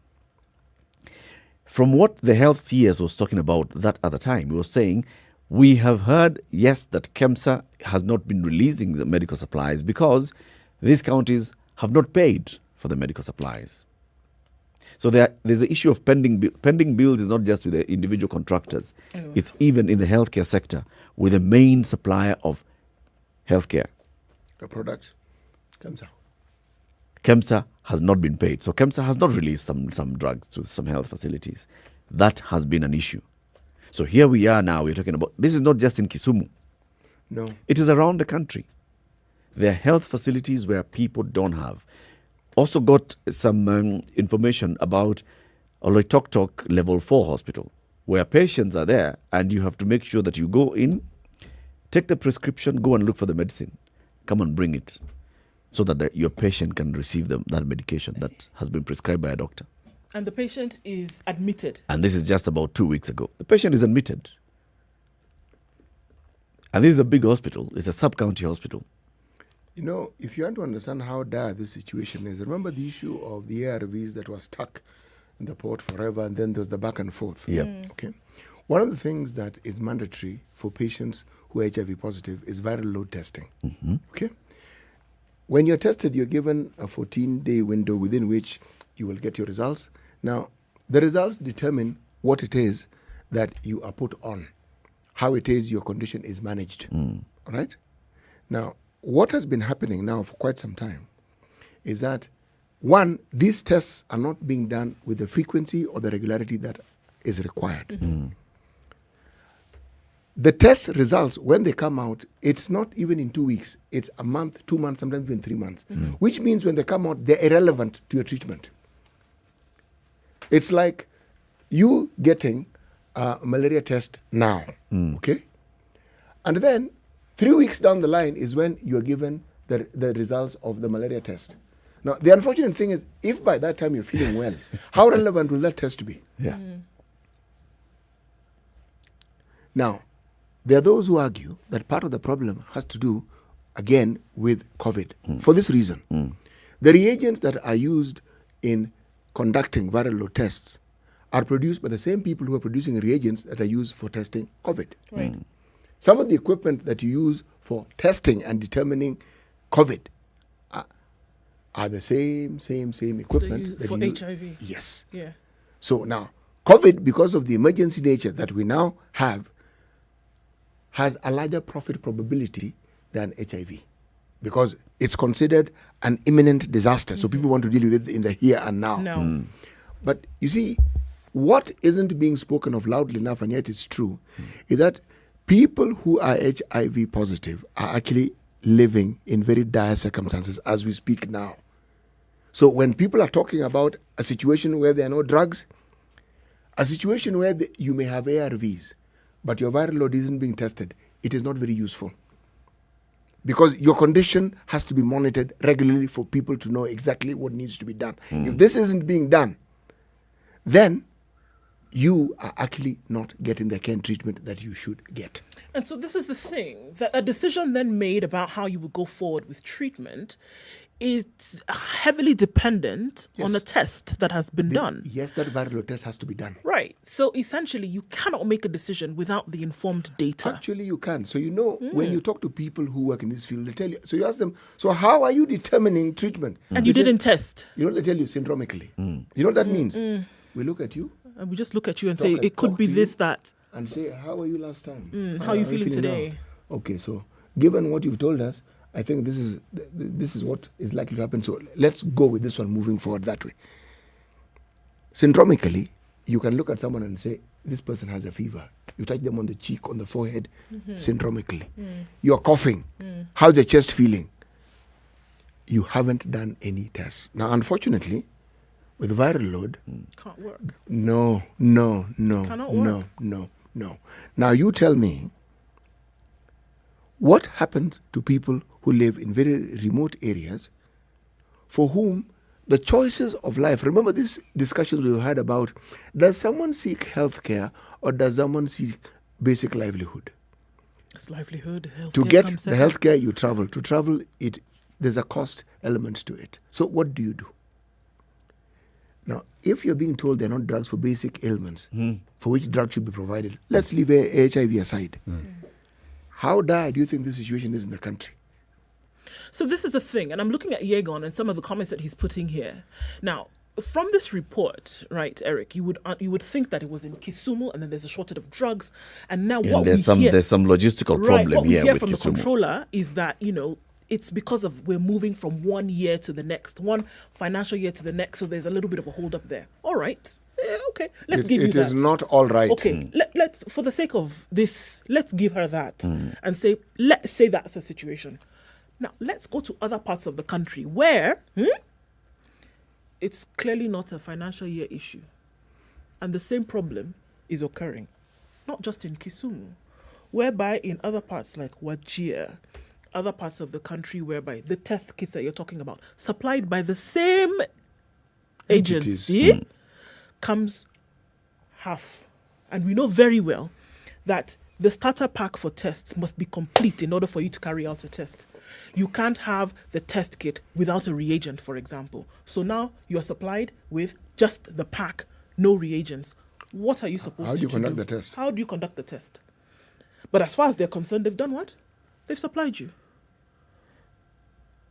From what the health CS was talking about that other time, he was saying, we have heard, yes, that KEMSA has not been releasing the medical supplies because these counties have not paid for the medical supplies. So there's the issue of pending bills is not just with the individual contractors. It's even in the healthcare sector with the main supplier of healthcare. The products, KEMSA. KEMSA has not been paid. So KEMSA has not released some drugs to some health facilities. That has been an issue. So here we are now, we're talking about, this is not just in Kisumu. No. It is around the country. There are health facilities where people don't have. Also got some information about Oloitoktok Level 4 Hospital, where patients are there and you have to make sure that you go in, take the prescription, go and look for the medicine, come and bring it so that your patient can receive that medication that has been prescribed by a doctor. And the patient is admitted. And this is just about 2 weeks ago. The patient is admitted. And this is a big hospital. It's a sub-county hospital. You know, if you want to understand how dire this situation is, remember the issue of the ARVs that was stuck in the port forever, and then there's the back and forth. Yep. Okay. One of the things that is mandatory for patients who are HIV positive is viral load testing. Mm-hmm. Okay. When you're tested, you're given a 14-day window within which you will get your results. Now, the results determine what it is that you are put on, how it is your condition is managed. All right? Now, what has been happening now for quite some time is that, one, these tests are not being done with the frequency or the regularity that is required. Mm-hmm. The test results, when they come out, it's not even in 2 weeks. It's a month, 2 months, sometimes even 3 months, which means when they come out, they're irrelevant to your treatment. It's like you getting a malaria test now, okay? And then 3 weeks down the line is when you're given the results of the malaria test. Now, the unfortunate thing is, if by that time you're feeling well, how relevant will that test be? Yeah. Now, there are those who argue that part of the problem has to do, again, with COVID. For this reason, the reagents that are used in conducting viral load tests are produced by the same people who are producing reagents that are used for testing COVID. Right. Some of the equipment that you use for testing and determining COVID are the same equipment that for you use. HIV. Yes. Yeah. So now, COVID, because of the emergency nature that we now have, has a larger profit probability than HIV because it's considered an imminent disaster. So people want to deal with it in the here and now. No. But you see, what isn't being spoken of loudly enough, and yet it's true, is that people who are HIV positive are actually living in very dire circumstances as we speak now. So when people are talking about a situation where there are no drugs, a situation where you may have ARVs, but your viral load isn't being tested, it is not very useful. Because your condition has to be monitored regularly for people to know exactly what needs to be done. If this isn't being done, then you are actually not getting the care and treatment that you should get. And so this is the thing, that a decision then made about how you would go forward with treatment, it's heavily dependent on a test that has been done. Yes, that viral load test has to be done. Right. So essentially, you cannot make a decision without the informed data. Actually, you can. So, you know, when you talk to people who work in this field, they tell you, so you ask them, so how are you determining treatment? And you didn't test. You know, they tell you syndromically. You know what that means? We look at you. And we just look at you and say, it could be this, that. And say, how were you last time? How are you feeling today? Now? Okay, so given what you've told us, I think this is what is likely to happen. So let's go with this one moving forward that way. Syndromically, you can look at someone and say, this person has a fever. You touch them on the cheek, on the forehead, syndromically. You're coughing. How's the chest feeling? You haven't done any tests. Now, unfortunately, with viral load, can't work. No. Cannot work. No. Now, you tell me, what happens to people who live in very remote areas for whom the choices of life, remember these discussions we had about, does someone seek health care or does someone seek basic livelihood? It's livelihood. To get the health care, you travel. To travel, there's a cost element to it. So what do you do? Now, if you're being told they're not drugs for basic ailments, for which drugs should be provided, let's leave HIV aside. How dire do you think the situation is in the country? So this is the thing, and I'm looking at Yegon and some of the comments that he's putting here. Now, from this report, right, Eric, you would think that it was in Kisumu, and then there's a shortage of drugs, and now what there's some logistical problem what we here hear with from Kisumu. the controller is that it's because of we're moving from one year to the next, one financial year to the next, so there's a little bit of a hold up there. All right. Okay, let's give you that. It is not all right. Okay, let's for the sake of this, let's give her that and say, let's say that's the situation. Now, let's go to other parts of the country where it's clearly not a financial year issue. And the same problem is occurring, not just in Kisumu, whereby in other parts like Wajir, other parts of the country whereby the test kits that you're talking about, supplied by the same agency, comes half. And we know very well that the starter pack for tests must be complete in order for you to carry out a test. You can't have the test kit without a reagent, for example. So now you're supplied with just the pack, no reagents. What are you supposed to do? How do you conduct the test? How do you conduct the test? But as far as they're concerned, they've done what? They've supplied you.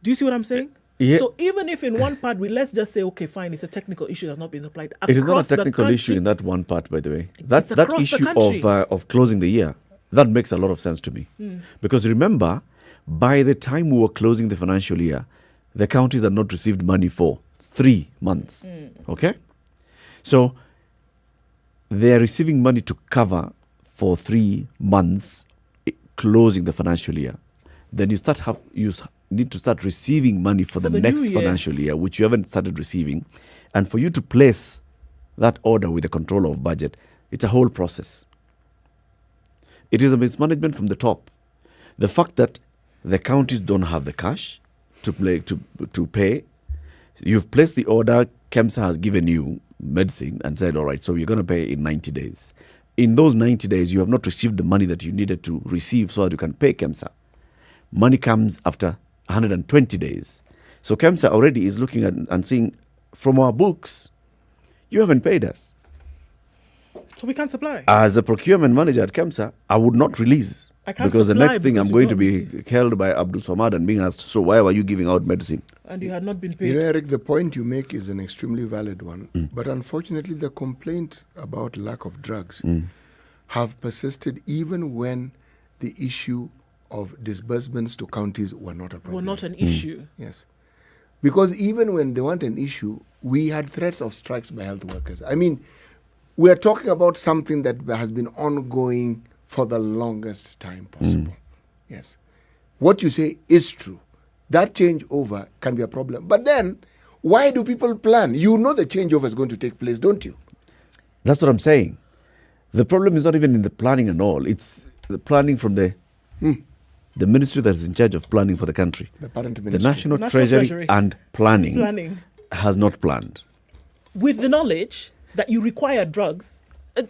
Do you see what I'm saying? Yeah. So even if in one part, let's just say, okay, fine, it's a technical issue that's not been applied. It is not a technical country, issue in that one part, by the way. That across issue the country. of closing the year, that makes a lot of sense to me. Because remember, by the time we were closing the financial year, the counties had not received money for 3 months. Okay? So they are receiving money to cover for 3 months closing the financial year. Then you need to start receiving money for the next financial year, which you haven't started receiving. And for you to place that order with the controller of budget, it's a whole process. It is a mismanagement from the top. The fact that the counties don't have the cash to pay, you've placed the order, KEMSA has given you medicine and said, all right, so you're going to pay in 90 days. In those 90 days, you have not received the money that you needed to receive so that you can pay KEMSA. Money comes after 120 days. So KEMSA already is looking at and saying, from our books, you haven't paid us. So we can't supply. As the procurement manager at KEMSA, I would not release. Because the next thing I'm going to be held by Abdul Samad and being asked, so why were you giving out medicine? And you had not been paid. Eric, the point you make is an extremely valid one. But unfortunately, the complaint about lack of drugs have persisted even when the issue of disbursements to counties were not a problem. Were not an issue. Yes. Because even when they weren't an issue, we had threats of strikes by health workers. I mean, we are talking about something that has been ongoing for the longest time possible. Yes. What you say is true. That changeover can be a problem. But then, why do people plan? You know the changeover is going to take place, don't you? That's what I'm saying. The problem is not even in the planning and all. It's the planning from the ministry that is in charge of planning for the country. The parent The ministry. National Treasury and planning has not planned. With the knowledge that you require drugs,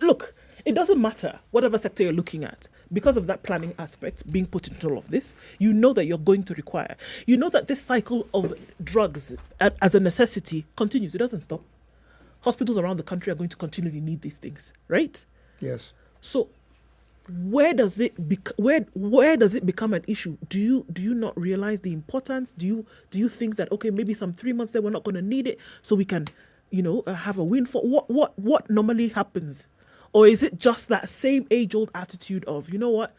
look, it doesn't matter whatever sector you're looking at. Because of that planning aspect being put into all of this, you know that you're going to require. You know that this cycle of drugs as a necessity continues. It doesn't stop. Hospitals around the country are going to continually need these things, right? Yes. So where does it where does it become an issue? Do you not realize the importance? Do you think that, okay, maybe some 3 months there we're not going to need it, so we can, have a windfall? What normally happens? Or is it just that same age-old attitude of, you know what,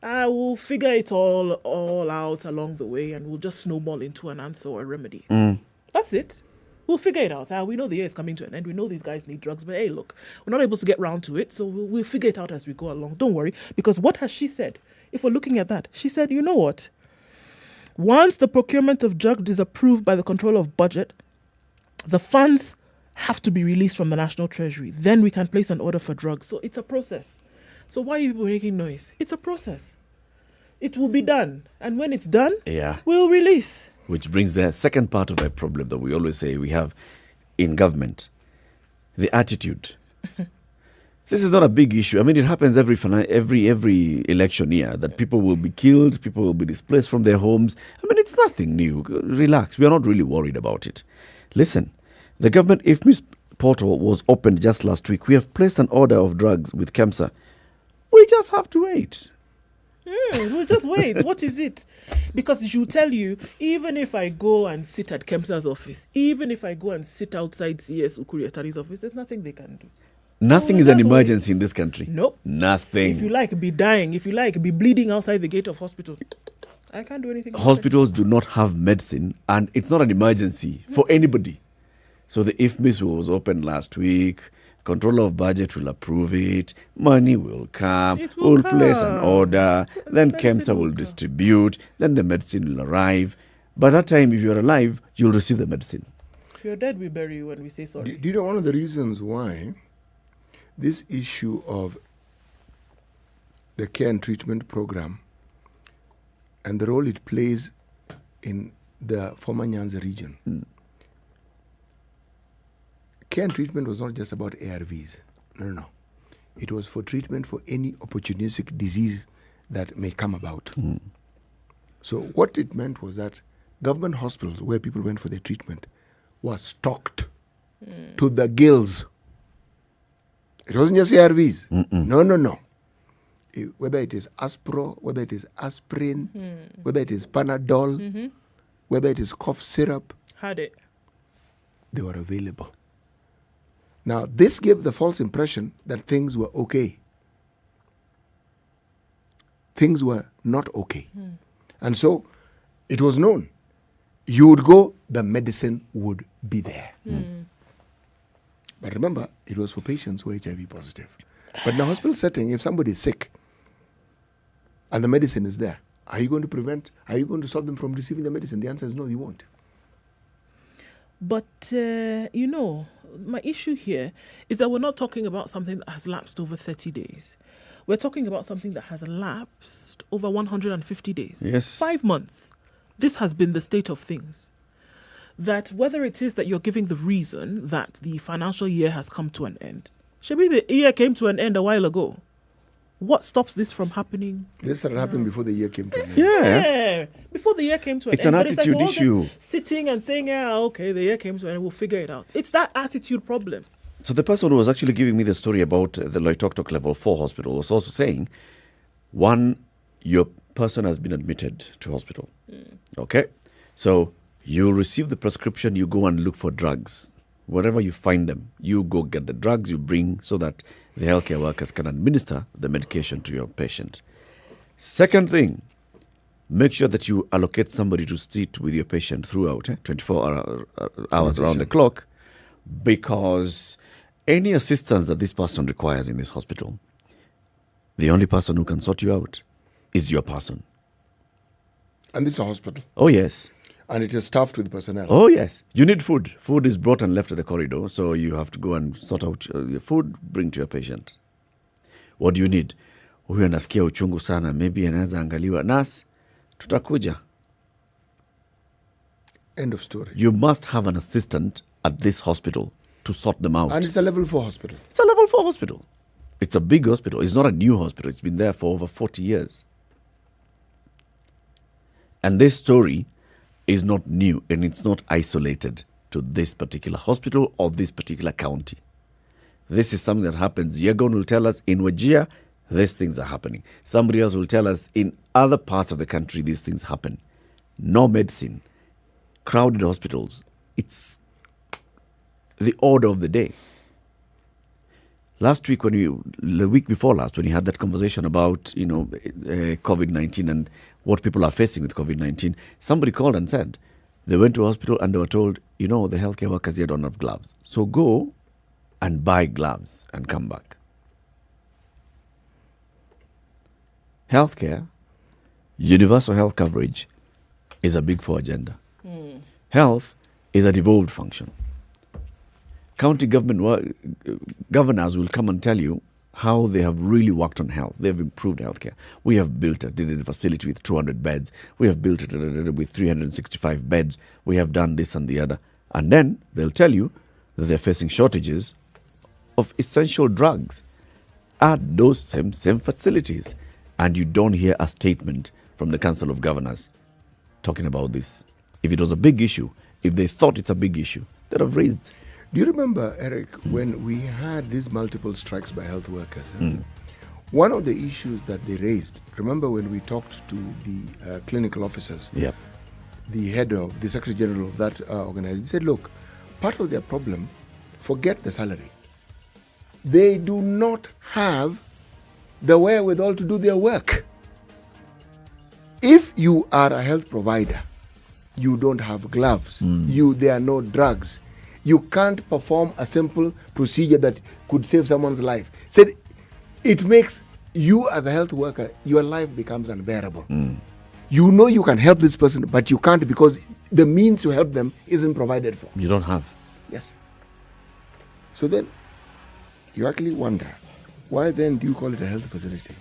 I will figure it all out along the way, and we'll just snowball into an answer or a remedy. That's it. We'll figure it out. We know the year is coming to an end. We know these guys need drugs, but hey, look, we're not able to get round to it, so we'll figure it out as we go along. Don't worry, because what has she said? If we're looking at that, she said, you know what? Once the procurement of drugs is approved by the control of budget, the funds have to be released from the National Treasury. Then we can place an order for drugs. So it's a process. So why are you making noise? It's a process. It will be done. And when it's done, we'll release. Which brings the second part of the problem that we always say we have in government, the attitude. This is not a big issue. I mean, it happens every election year that people will be killed, people will be displaced from their homes. I mean, it's nothing new. Relax. We are not really worried about it. Listen, the government IFMIS portal was opened just last week. We have placed an order of drugs with KEMSA. We just have to wait. We'll just wait. What is it? Because she'll tell you, even if I go and sit at KEMSA's office, even if I go and sit outside CS Ukuri Atari's office, there's nothing they can do. Nothing is an emergency in this country. Nope. Nothing. If you like, be dying. If you like, be bleeding outside the gate of hospital. I can't do anything. Hospitals do not have medicine, and it's not an emergency for anybody. So the IFMIS was opened last week. Controller of budget will approve it. Money will come. We'll place an order. Then KEMSA will distribute. Then the medicine will arrive. By that time, if you're alive, you'll receive the medicine. If you're dead, we bury you when we say sorry. Do you know one of the reasons why this issue of the care and treatment program and the role it plays in the former Nyanza region? Care and treatment was not just about ARVs. No. It was for treatment for any opportunistic disease that may come about. So what it meant was that government hospitals where people went for their treatment were stocked to the gills. It wasn't just ARVs. No. Whether it is Aspro, whether it is aspirin, whether it is Panadol, whether it is cough syrup, they were available. Now, this gave the false impression that things were okay. Things were not okay. And so, it was known. You would go, the medicine would be there. But remember, it was for patients who are HIV positive. But in a hospital setting, if somebody is sick and the medicine is there, are you going to stop them from receiving the medicine? The answer is no, you won't. But, my issue here is that we're not talking about something that has lapsed over 30 days. We're talking about something that has lapsed over 150 days. Yes. 5 months. This has been the state of things. That whether it is that you're giving the reason that the financial year has come to an end. Maybe the year came to an end a while ago. What stops this from happening? This started happening before the year came to an end. Yeah. Before the year came to an end. It's an attitude issue. Sitting and saying, okay, the year came to an end, we'll figure it out. It's that attitude problem. So the person who was actually giving me the story about the Loitoktok Level 4 hospital was also saying, your person has been admitted to hospital. Okay? So you receive the prescription, you go and look for drugs. Wherever you find them, you go get the drugs you bring so that the healthcare workers can administer the medication to your patient. Second thing, make sure that you allocate somebody to sit with your patient throughout 24 hours around the clock, because any assistance that this person requires in this hospital, the only person who can sort you out is your person. And this is a hospital? Oh, yes. And it is staffed with personnel? Oh, yes. You need food. Food is brought and left at the corridor, so you have to go and sort out your food, bring to your patient. What do you need? Huyu anasikia uchungu sana, maybe anaweza angaliwa. Nurse, tutakuja. End of story. You must have an assistant at this hospital to sort them out. And it's a level 4 hospital? It's a level 4 hospital. It's a big hospital. It's not a new hospital. It's been there for over 40 years. And this story is not new, and it's not isolated to this particular hospital or this particular county. This is something that happens. Yegon will tell us in Wajir, these things are happening. Somebody else will tell us in other parts of the country, these things happen. No medicine, crowded hospitals. It's the order of the day. the week before last, when you had that conversation about, COVID-19 and what people are facing with COVID-19, somebody called and said they went to hospital and they were told, the healthcare workers here don't have gloves. So go and buy gloves and come back. Healthcare, universal health coverage is a big four agenda. Health is a devolved function. County government governors will come and tell you how they have really worked on health. They have improved healthcare. We have built a facility with 200 beds. We have built it with 365 beds. We have done this and the other. And then they'll tell you that they're facing shortages of essential drugs at those same facilities. And you don't hear a statement from the Council of Governors talking about this. If it was a big issue, if they thought it's a big issue, they'd have raised. Do you remember, Eric, when we had these multiple strikes by health workers? One of the issues that they raised, remember when we talked to the clinical officers, the head of the Secretary General of that organization, he said, look, part of their problem, forget the salary. They do not have the wherewithal to do their work. If you are a health provider, you don't have gloves, there are no drugs. You can't perform a simple procedure that could save someone's life. Said it makes you as a health worker, your life becomes unbearable. You know you can help this person, but you can't because the means to help them isn't provided for. You don't have. Yes. So then you actually wonder, why then do you call it a health facility?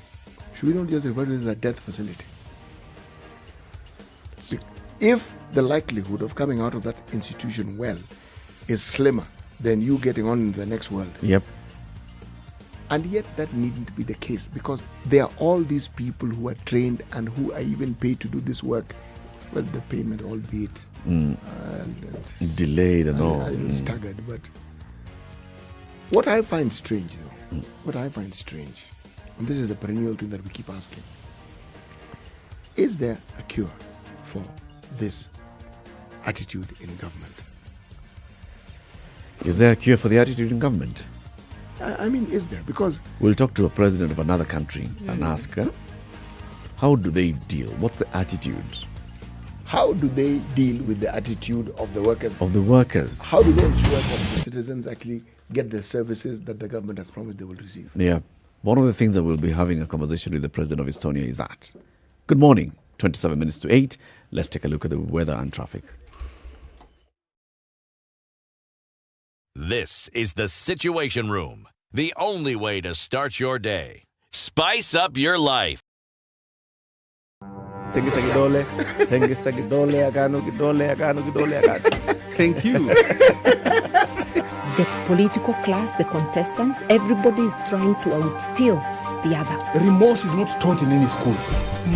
Should we not just refer to it as a death facility? So if the likelihood of coming out of that institution well is slimmer than you getting on in the next world. Yep. And yet that needn't be the case because there are all these people who are trained and who are even paid to do this work. Well, the payment, albeit delayed and all. I'm staggered, but what I find strange, and this is a perennial thing that we keep asking, is there a cure for this attitude in government? Is there a cure for the attitude in government? I mean, is there? Because we'll talk to a president of another country and ask her, how do they deal? What's the attitude? How do they deal with the attitude of the workers? Of the workers. How do they ensure that the citizens actually get the services that the government has promised they will receive? Yeah. One of the things that we'll be having a conversation with the president of Estonia is that. Good morning. 27 minutes to 8. Let's take a look at the weather and traffic. This is the Situation Room, the only way to start your day. Spice up your life. Thank you. The political class, the contestants, everybody is trying to outsteal the other. Remorse is not taught in any school.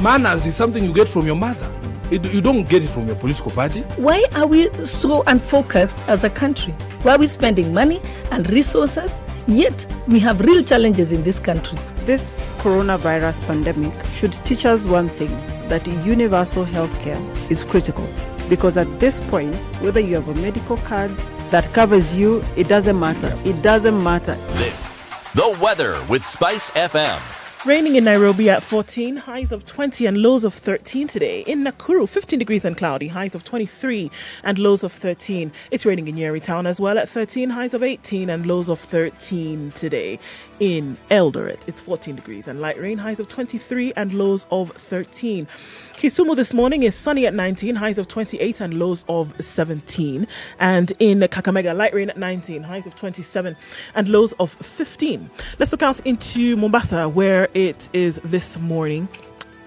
Manners is something you get from your mother. You don't get it from your political party. Why are we so unfocused as a country? Why are we spending money and resources, yet we have real challenges in this country? This coronavirus pandemic should teach us one thing, that universal healthcare is critical. Because at this point, whether you have a medical card that covers you, it doesn't matter. It doesn't matter. This, the weather with SpiceFM. Raining in Nairobi at 14, highs of 20 and lows of 13 today. In Nakuru, 15 degrees and cloudy, highs of 23 and lows of 13. It's raining in Nyeri town as well at 13, highs of 18 and lows of 13 today. In Eldoret, it's 14 degrees and light rain, highs of 23 and lows of 13. Kisumu this morning is sunny at 19, highs of 28 and lows of 17. And in Kakamega, light rain at 19, highs of 27 and lows of 15. Let's look out into Mombasa, where it is this morning.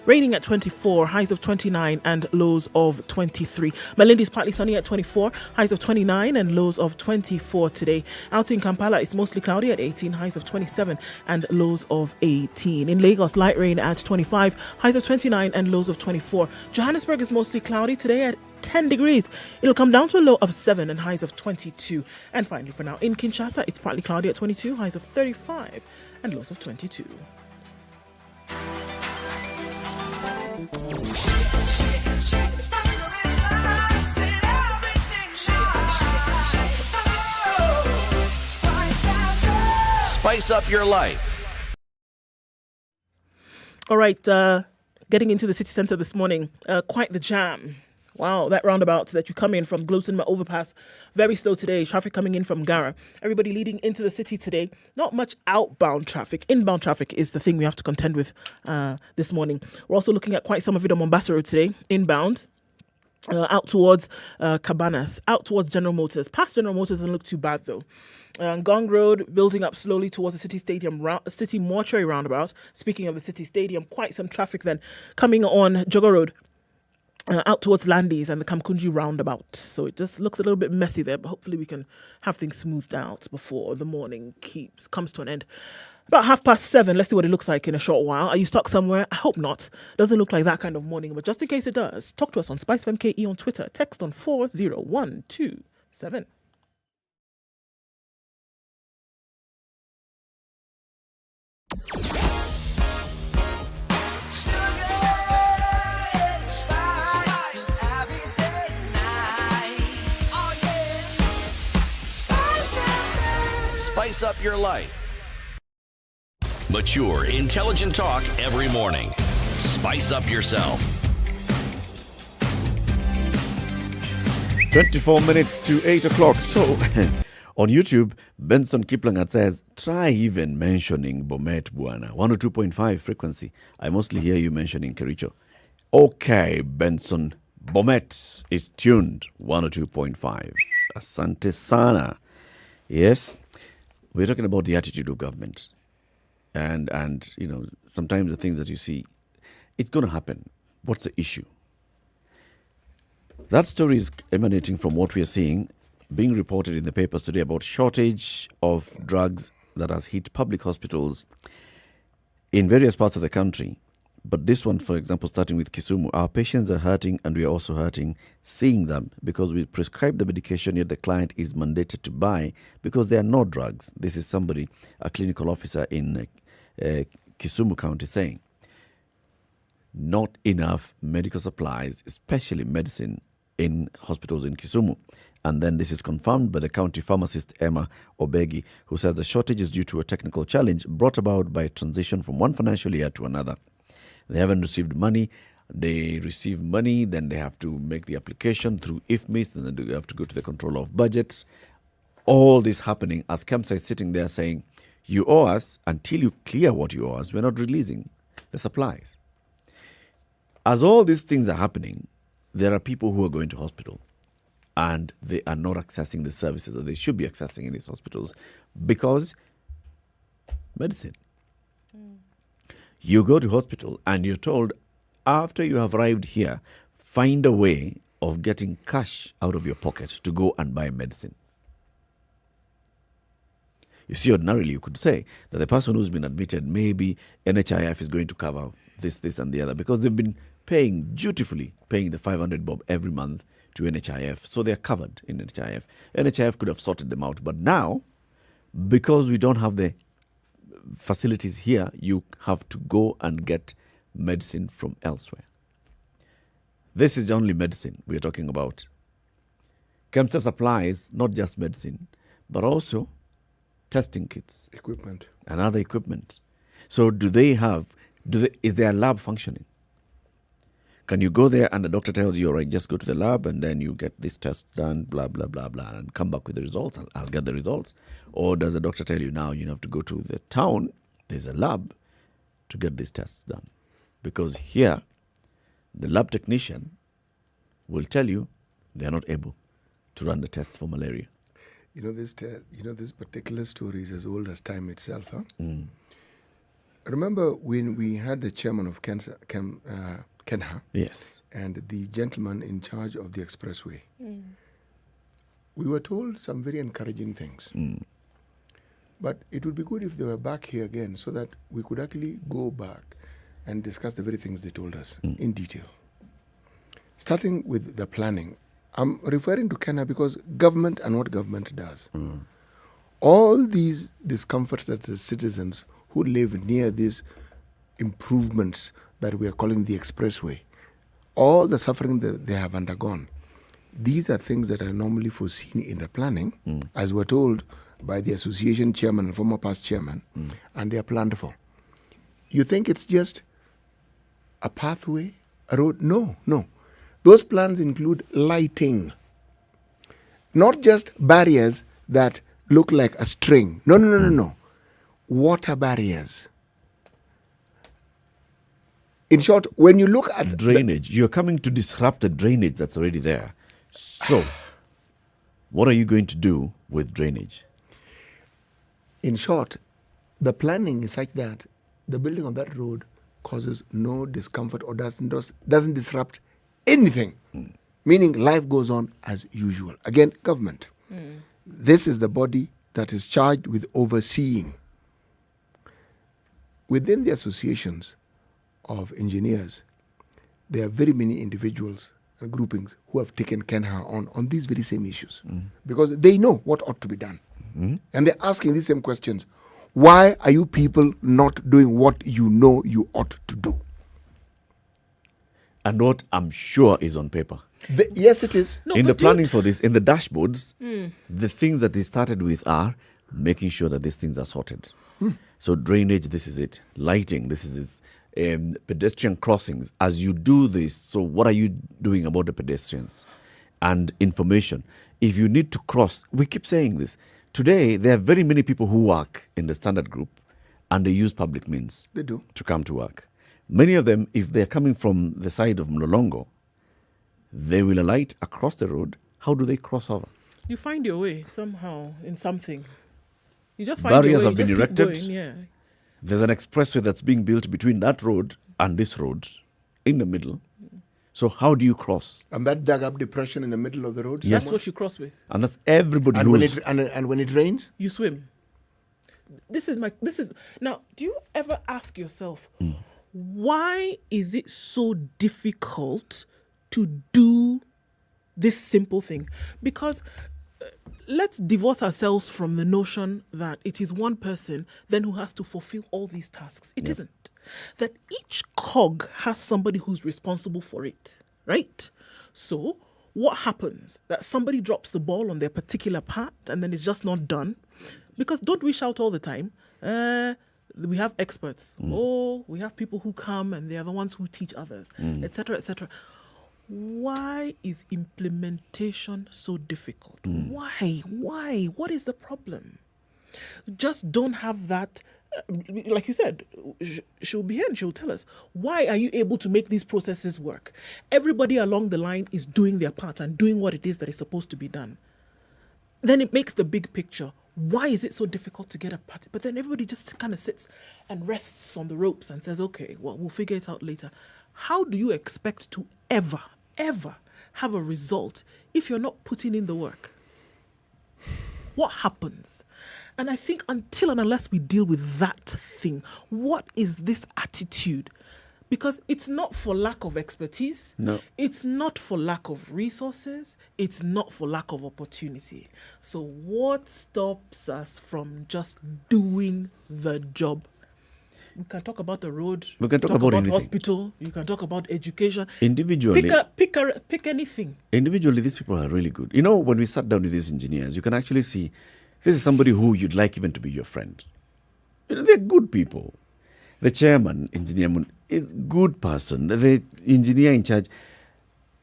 Raining at 24, highs of 29 and lows of 23. Malindi is partly sunny at 24, highs of 29 and lows of 24 today. Out in Kampala, it's mostly cloudy at 18, highs of 27 and lows of 18. In Lagos, light rain at 25, highs of 29 and lows of 24. Johannesburg is mostly cloudy today at 10 degrees. It'll come down to a low of 7 and highs of 22. And finally, for now, in Kinshasa, it's partly cloudy at 22, highs of 35 and lows of 22. Spice up your life. All right, getting into the city centre this morning, quite the jam. Wow, that roundabout that you come in from Glocinema Overpass, very slow today. Traffic coming in from Gara. Everybody leading into the city today. Not much outbound traffic. Inbound traffic is the thing we have to contend with this morning. We're also looking at quite some of it on Mombasa Road today, inbound. Out towards Cabanas, out towards General Motors. Past General Motors doesn't look too bad though. Gong Road building up slowly towards the City Stadium, City Mortuary roundabout. Speaking of the City Stadium, quite some traffic then coming on Jogo Road. Out towards Landis and the Kamkunji roundabout. So it just looks a little bit messy there, but hopefully we can have things smoothed out before the morning comes to an end. About 7:30, let's see what it looks like in a short while. Are you stuck somewhere? I hope not. Doesn't look like that kind of morning, but just in case it does, talk to us on SpiceFM KE on Twitter. Text on 40127. Spice up your life. Mature, intelligent talk every morning. Spice up yourself. 24 minutes to 8 o'clock. So, on YouTube, Benson Kiplangat says, try even mentioning Bomet Buana. 102.5 frequency. I mostly hear you mentioning Kericho. Okay, Benson. Bomet is tuned. 102.5. Asante sana. Yes, we're talking about the attitude of government. And you know, sometimes the things that you see, it's going to happen. What's the issue? That story is emanating from what we are seeing being reported in the papers today about shortage of drugs that has hit public hospitals in various parts of the country. But this one, for example, starting with Kisumu, our patients are hurting and we are also hurting seeing them because we prescribe the medication yet the client is mandated to buy because there are no drugs. This is somebody, a clinical officer in Kisumu County saying, not enough medical supplies, especially medicine in hospitals in Kisumu. And then this is confirmed by the county pharmacist Emma Obegi, who says the shortage is due to a technical challenge brought about by a transition from one financial year to another. They haven't received money. They receive money, then they have to make the application through IFMIS, and then they have to go to the controller of budgets. All this happening as KEMSA is sitting there saying, you owe us, until you clear what you owe us, we're not releasing the supplies. As all these things are happening, there are people who are going to hospital and they are not accessing the services that they should be accessing in these hospitals because medicine. You go to hospital and you're told, after you have arrived here, find a way of getting cash out of your pocket to go and buy medicine. You see, ordinarily, you could say that the person who's been admitted, maybe NHIF is going to cover this, and the other, because they've been dutifully paying the 500 bob every month to NHIF. So they're covered in NHIF. NHIF could have sorted them out. But now, because we don't have the facilities here, you have to go and get medicine from elsewhere. This is only medicine we're talking about. KEMSA supplies not just medicine, but also testing kits, equipment, and other equipment. So is their lab functioning? Can you go there and the doctor tells you, all right, just go to the lab and then you get this test done, blah, blah, blah, blah, and come back with the results, and I'll get the results? Or does the doctor tell you now you have to go to the town, there's a lab, to get these tests done? Because here, the lab technician will tell you they are not able to run the tests for malaria. This particular story is as old as time itself. Huh? Remember when we had the chairman of Kenha? Yes. And the gentleman in charge of the expressway. We were told some very encouraging things. But it would be good if they were back here again so that we could actually go back and discuss the very things they told us in detail. Starting with the planning. I'm referring to Kenya because government and what government does. All these discomforts that the citizens who live near these improvements that we are calling the expressway, all the suffering that they have undergone, these are things that are normally foreseen in the planning. As we're told, by the association chairman and former past chairman, and they are planned for. You think it's just a pathway, a road? No. Those plans include lighting, not just barriers that look like a string. No. Water barriers. In short, when you look at drainage, you're coming to disrupt the drainage that's already there. So, what are you going to do with drainage? In short, the planning is such that the building of that road causes no discomfort or doesn't disrupt anything, meaning life goes on as usual. Again, government. This is the body that is charged with overseeing. Within the associations of engineers, there are very many individuals and groupings who have taken Kenha on these very same issues because they know what ought to be done. And they're asking these same questions. Why are you people not doing what you know you ought to do? And what I'm sure is on paper. Yes, it is. In the planning for this, in the dashboards, the things that they started with are making sure that these things are sorted. So drainage, this is it. Lighting, this is it. Pedestrian crossings. As you do this, so what are you doing about the pedestrians? And information. If you need to cross, we keep saying this. Today, there are very many people who work in the Standard Group and they use public means they do to come to work. Many of them, if they're coming from the side of Mlolongo, they will alight across the road. How do they cross over? You find your way somehow in something. You just find barriers your way. Have been erected. Going, yeah. There's an expressway that's being built between that road and this road in the middle. So how do you cross? And that dug up depression in the middle of the road? Yes. That's what you cross with. And that's everybody and who's... And when it rains? You swim. Now, do you ever ask yourself, why is it so difficult to do this simple thing? Because let's divorce ourselves from the notion that it is one person then who has to fulfill all these tasks. It isn't. That each cog has somebody who's responsible for it, right? So what happens? That somebody drops the ball on their particular part and then it's just not done? Because don't we shout all the time? We have experts. We have people who come and they are the ones who teach others, etc., etc. Why is implementation so difficult? Why? What is the problem? Just don't have that. Like you said, she'll be here and she'll tell us, why are you able to make these processes work? Everybody along the line is doing their part and doing what it is that is supposed to be done. Then it makes the big picture. Why is it so difficult to get a party? But then everybody just kind of sits and rests on the ropes and says, okay, well, we'll figure it out later. How do you expect to ever have a result if you're not putting in the work? What happens? And I think until and unless we deal with that thing, what is this attitude? Because it's not for lack of expertise. No. It's not for lack of resources. It's not for lack of opportunity. So what stops us from just doing the job? We can talk about the road. We can talk about anything. Hospital. You can talk about education. Individually. Pick anything. Individually, these people are really good. You know, when we sat down with these engineers, you can actually see this is somebody who you'd like even to be your friend. You know, they're good people. The chairman, Engineer Mun, is a good person. The engineer in charge,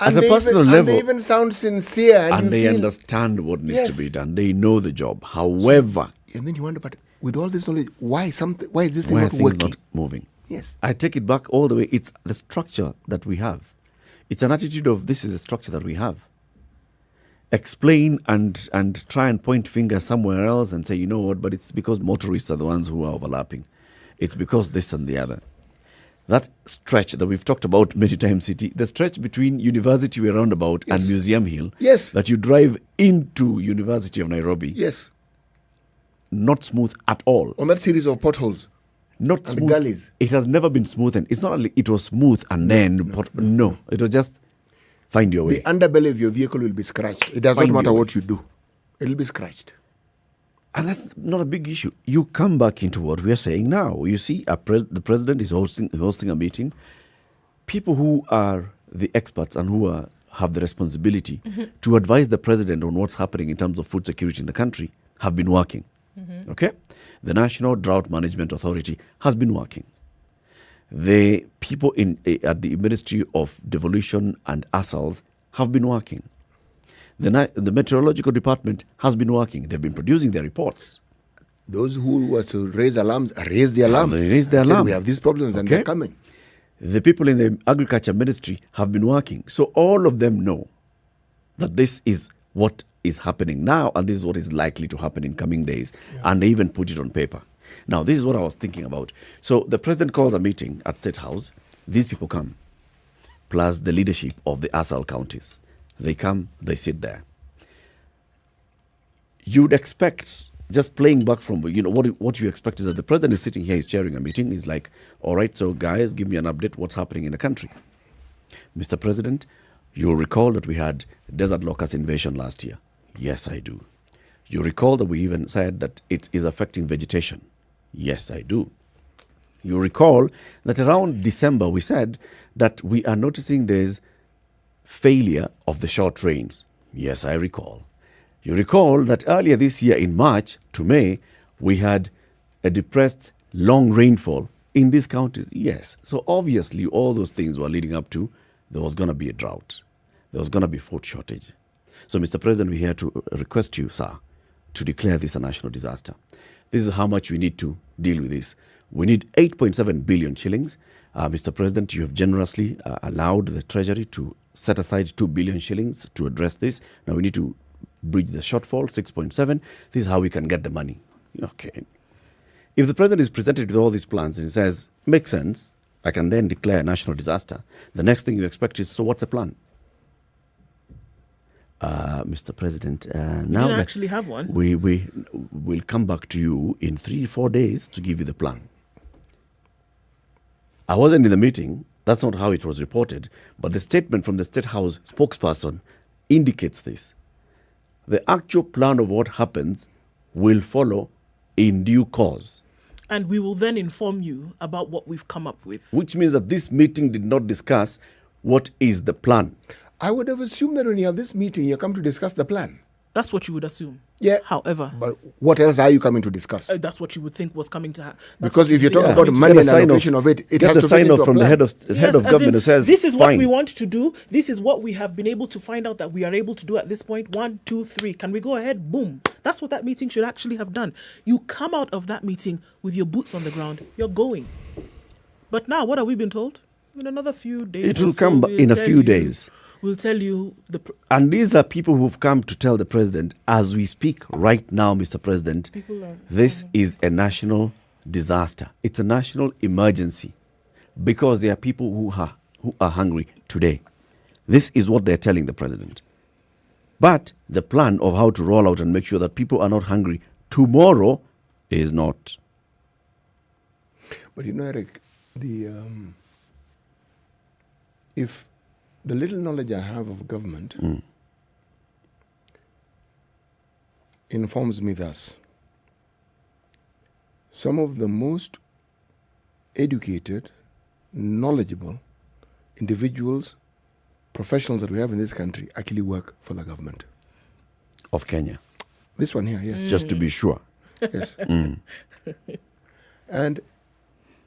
at a personal level. And they even sound sincere. And they understand what needs to be done. They know the job. However... And then you wonder, but with all this knowledge, why is this thing not working? Not moving? Yes. I take it back all the way. It's the structure that we have. It's an attitude of this is the structure that we have. Explain and try and point fingers somewhere else and say, you know what, but it's because motorists are the ones who are overlapping. It's because this and the other. That stretch that we've talked about many times, City, the stretch between University Way Roundabout and Museum Hill, that you drive into University of Nairobi. Yes. Not smooth at all. On that series of potholes. Not and smooth. Gullies. It has never been smoothened. It's not like it was smooth and no. It was just find your way. The underbelly of your vehicle will be scratched. It doesn't matter what you do. It'll be scratched. And that's not a big issue. You come back into what we are saying now. You see, the president is hosting a meeting. People who are the experts and who have the responsibility to advise the president on what's happening in terms of food security in the country have been working. Okay? The National Drought Management Authority has been working. The people at the Ministry of Devolution and Assals have been working. The Meteorological Department has been working. They've been producing their reports. Those who were to raise alarms raised the alarm. They raised the alarm. We have these problems and they're coming. The people in the Agriculture Ministry have been working. So all of them know that this is what is happening now and this is what is likely to happen in coming days. And they even put it on paper. Now, this is what I was thinking about. So the president calls a meeting at State House. These people come, plus the leadership of the ASAL counties. They come, they sit there. You'd expect, just playing back from, what you expect is that the president is sitting here, he's chairing a meeting. He's like, all right, so guys, give me an update. What's happening in the country? Mr. President, you'll recall that we had desert locust invasion last year. Yes, I do. You recall that we even said that it is affecting vegetation. Yes, I do. You recall that around December we said that we are noticing there's failure of the short rains. Yes, I recall. You recall that earlier this year in March to May, we had a depressed long rainfall in these counties. Yes. So obviously all those things were leading up to there was going to be a drought. There was going to be food shortage. So, Mr. President, we're here to request you, sir, to declare this a national disaster. This is how much we need to deal with this. We need 8.7 billion shillings. Mr. President, you have generously allowed the Treasury to set aside 2 billion shillings to address this. Now we need to bridge the shortfall, 6.7. This is how we can get the money. Okay. If the President is presented with all these plans and he says, makes sense, I can then declare a national disaster, the next thing you expect is, so what's the plan? Mr. President, now don't actually have one. We will come back to you in 3-4 days to give you the plan. I wasn't in the meeting. That's not how it was reported. But the statement from the State House spokesperson indicates this. The actual plan of what happens will follow in due course. And we will then inform you about what we've come up with. Which means that this meeting did not discuss what is the plan. I would have assumed that when you have this meeting, you come to discuss the plan. That's what you would assume. Yeah. However. But what else are you coming to discuss? That's what you would think was coming to happen. Because if you're talking about money and allocation of it, it has to sign off from the head of government who says, this is what we want to do. This is what we have been able to find out that we are able to do at this point. 1, 2, 3. Can we go ahead? Boom. That's what that meeting should actually have done. You come out of that meeting with your boots on the ground. You're going. But now, what have we been told? In another few days. It will come in a few days. We'll tell you and these are people who've come to tell the president, as we speak right now, Mr. President, this is a national disaster. It's a national emergency because there are people who are hungry today. This is what they're telling the president. But the plan of how to roll out and make sure that people are not hungry tomorrow is not. But Eric, if the little knowledge I have of government informs me thus. Some of the most educated, knowledgeable individuals, professionals that we have in this country actually work for the government. Of Kenya? This one here, yes. Just to be sure. Yes. And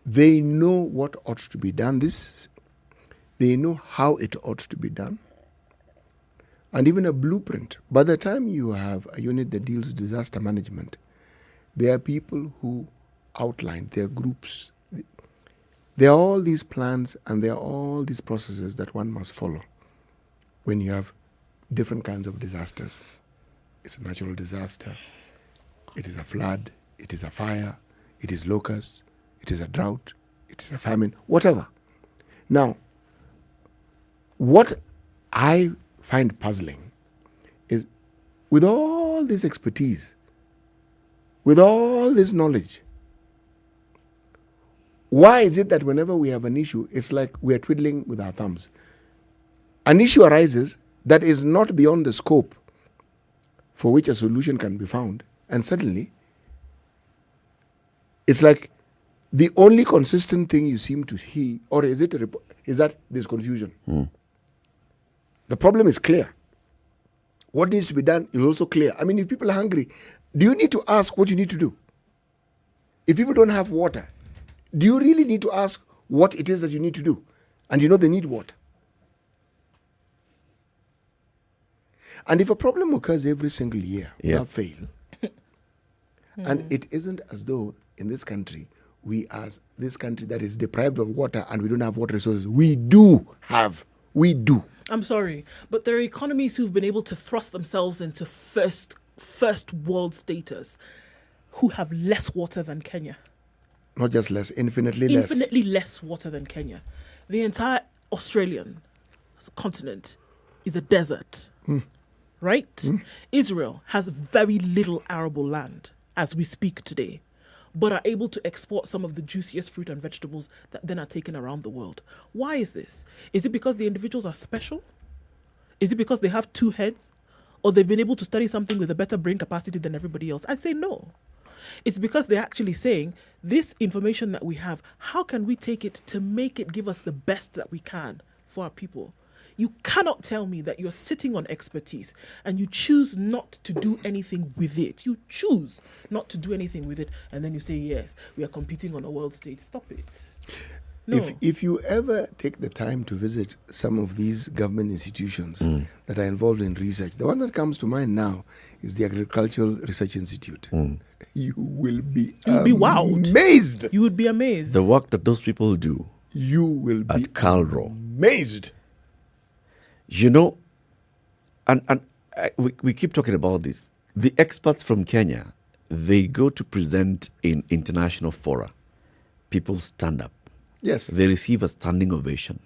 they know what ought to be done. They know how it ought to be done. And even a blueprint. By the time you have a unit that deals with disaster management, there are people who outline, there are groups. There are all these plans and there are all these processes that one must follow when you have different kinds of disasters. It's a natural disaster. It is a flood. It is a fire. It is locusts. It is a drought. It is a famine. Whatever. Now, what I find puzzling is with all this expertise, with all this knowledge, why is it that whenever we have an issue, it's like we are twiddling with our thumbs? An issue arises that is not beyond the scope for which a solution can be found, and suddenly it's like the only consistent thing you seem to hear, or is that there's confusion? The problem is clear. What needs to be done is also clear. I mean, if people are hungry, Do you need to ask what you need to do? If people don't have water, do you really need to ask what it is that you need to do? And you know they need water. And if a problem occurs every single year without fail, and it isn't as though in this country, we as this country that is deprived of water and we don't have water resources, we do. I'm sorry, but there are economies who've been able to thrust themselves into first world status who have less water than Kenya. Not just less, infinitely less. Infinitely less water than Kenya. The entire Australian continent is a desert, right? Israel has very little arable land as we speak today, but are able to export some of the juiciest fruit and vegetables that then are taken around the world. Why is this? Is it because the individuals are special? Is it because they have two heads? Or they've been able to study something with a better brain capacity than everybody else? I say no. It's because they're actually saying, this information that we have, how can we take it to make it give us the best that we can for our people? You cannot tell me that you're sitting on expertise and you choose not to do anything with it. You choose not to do anything with it, and then you say, yes, we are competing on a world stage. Stop it. No. If you ever take the time to visit some of these government institutions that are involved in research, the one that comes to mind now is the Agricultural Research Institute. You will be wowed. Amazed. You would be amazed. The work that those people do. You will be at Calro. Amazed. You know, and we keep talking about this. The experts from Kenya, they go to present in international fora. People stand up. Yes. They receive a standing ovation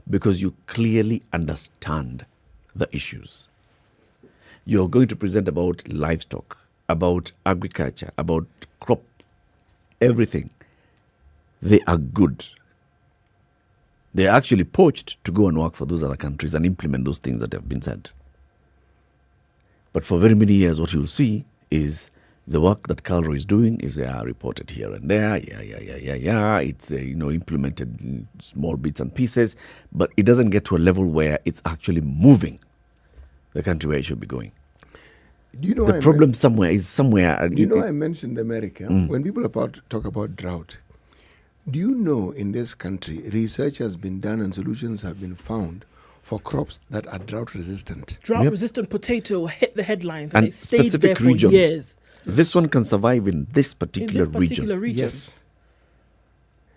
because you clearly understand the issues. You're going to present about livestock, about agriculture, about crop, everything. They are good. They are actually poached to go and work for those other countries and implement those things that have been said. But for very many years, what you'll see is the work that Calro is doing is reported here and there. It's implemented in small bits and pieces, but it doesn't get to a level where it's actually moving the country where it should be going. Do you know the problem somewhere is somewhere. I mentioned America. When people talk about drought, do you know in this country research has been done and solutions have been found for crops that are drought resistant? Drought-resistant potato hit the headlines and it stayed specific there for region. years. This one can survive in this particular region. Yes.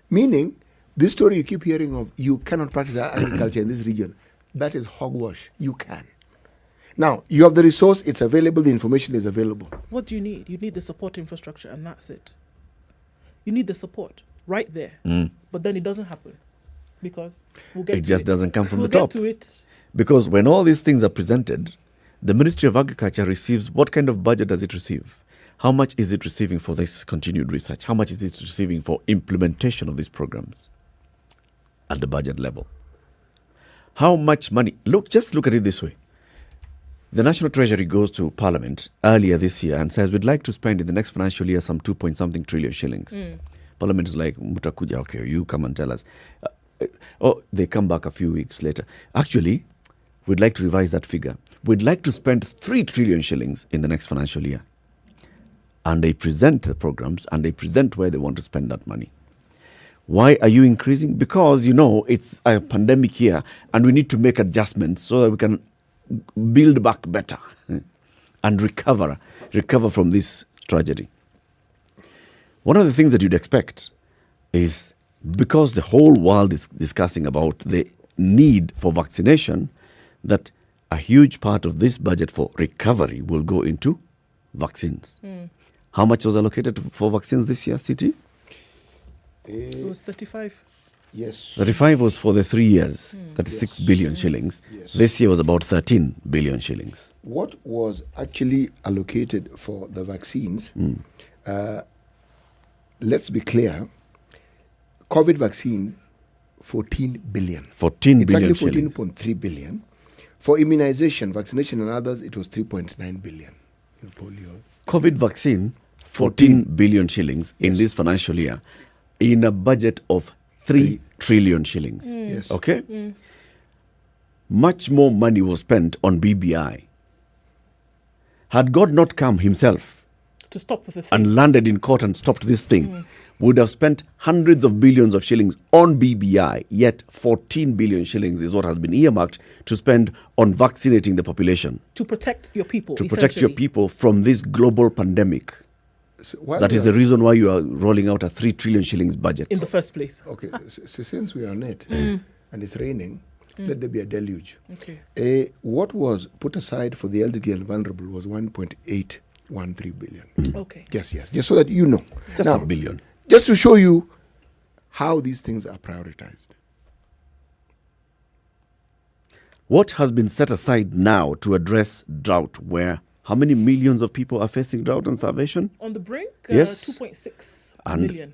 Meaning, this story you keep hearing of, you cannot practice agriculture in this region. That is hogwash. You can. Now, you have the resource, it's available, the information is available. What do you need? You need the support infrastructure, and that's it. You need the support right there. But then it doesn't happen because we'll get it just doesn't come from the top. top. Because when all these things are presented, the Ministry of Agriculture receives, what kind of budget does it receive? How much is it receiving for this continued research? How much is it receiving for implementation of these programs at the budget level? How much money? Just look at it this way. The National Treasury goes to Parliament earlier this year and says, we'd like to spend in the next financial year some 2-point-something trillion shillings. Parliament is like, Mutakuja, okay, you come and tell us. They come back a few weeks later. Actually, we'd like to revise that figure. We'd like to spend 3 trillion shillings in the next financial year. And they present the programs and they present where they want to spend that money. Why are you increasing? Because, it's a pandemic here and we need to make adjustments so that we can build back better and recover from this tragedy. One of the things that you'd expect is, because the whole world is discussing about the need for vaccination, that a huge part of this budget for recovery will go into vaccines. How much was allocated for vaccines this year, City? It was 35. Yes. 35 was for the 3 years, 36 billion shillings. Yes. This year was about 13 billion shillings. What was actually allocated for the vaccines, let's be clear, COVID vaccine, 14 billion. 14 it's billion actually shillings. 14.3 billion. For immunization, vaccination and others, it was 3.9 billion. Polio. COVID vaccine, 14 billion shillings in this financial year, in a budget of 3 trillion shillings. Yes. Okay? Much more money was spent on BBI. Had God not come himself to stop with the thing. and landed in court and stopped this thing, would have spent hundreds of billions of shillings on BBI, yet 14 billion shillings is what has been earmarked to spend on vaccinating the population. To protect your people. To protect your people from this global pandemic. So that is the reason why you are rolling out a 3 trillion shillings budget. In the first place. Okay, so since we are on it and it's raining, let there be a deluge. Okay. What was put aside for the elderly and vulnerable was 1.813 billion. Okay. Yes, just so that you know. Just now, a billion. Just to show you how these things are prioritized. What has been set aside now to address drought, where how many millions of people are facing drought and starvation? On the brink? Yes. 2.6 And million.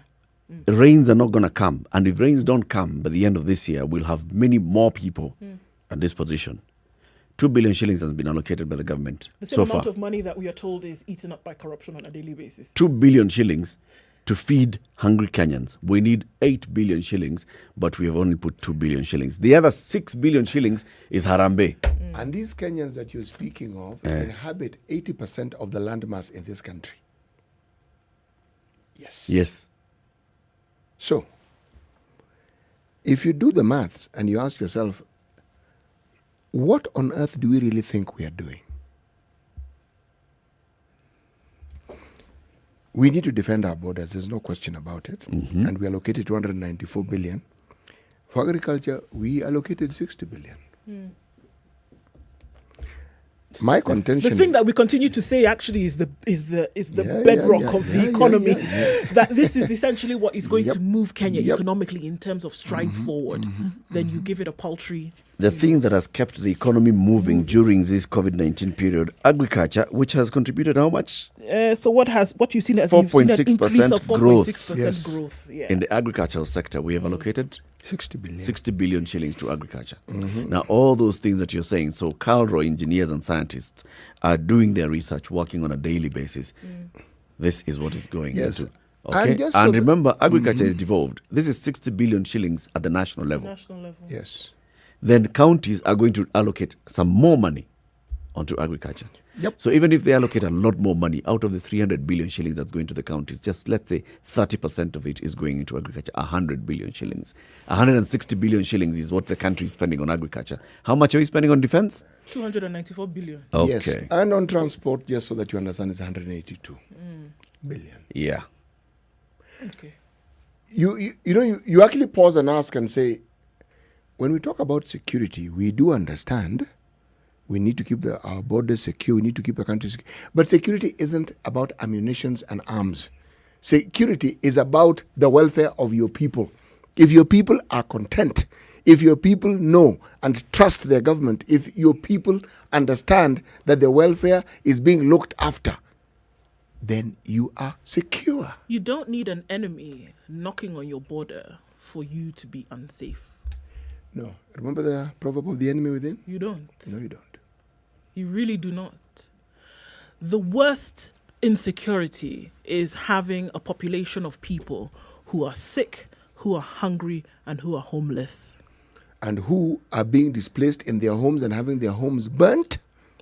rains are not going to come. And if rains don't come by the end of this year, we'll have many more people at this position. 2 billion shillings has been allocated by the government The same so amount far. of money that we are told is eaten up by corruption on a daily basis. 2 billion shillings to feed hungry Kenyans. We need 8 billion shillings, but we have only put 2 billion shillings. The other 6 billion shillings is Harambe. And these Kenyans that you're speaking of inhabit 80% of the landmass in this country. Yes. So, if you do the maths and you ask yourself, what on earth do we really think we are doing? We need to defend our borders, there's no question about it. And we allocated 294 billion. For agriculture, we allocated 60 billion. My contention. The thing that we continue to say actually is the bedrock of the economy. That this is essentially what is going to move Kenya economically in terms of strides forward. Then you give it a paltry. The thing that has kept the economy moving during this COVID-19 period, agriculture, which has contributed how much? So what you've seen as 4.6% growth. 4.6% growth. Yeah. In the agricultural sector, we have allocated 60 billion. 60 billion shillings to agriculture. Now, all those things that you're saying, so Calro engineers and scientists are doing their research, working on a daily basis. This is what is going into. Okay, and remember, agriculture is devolved. This is 60 billion shillings at the national level. Yes. Then counties are going to allocate some more money onto agriculture. So even if they allocate a lot more money out of the 300 billion shillings that's going to the counties, just let's say 30% of it is going into agriculture, 100 billion shillings. 160 billion shillings is what the country is spending on agriculture. How much are we spending on defense? 294 billion. Okay. Yes. And on transport, just so that you understand, it's 182 billion. Yeah. Okay. You actually pause and ask and say, when we talk about security, we do understand we need to keep our borders secure, we need to keep our country secure. But security isn't about ammunitions and arms. Security is about the welfare of your people. If your people are content, if your people know and trust their government, if your people understand that their welfare is being looked after, then you are secure. You don't need an enemy knocking on your border for you to be unsafe. No. Remember the proverb of the enemy within? You don't. No, you don't. You really do not. The worst insecurity is having a population of people who are sick, who are hungry, and who are homeless. And who are being displaced in their homes and having their homes burnt.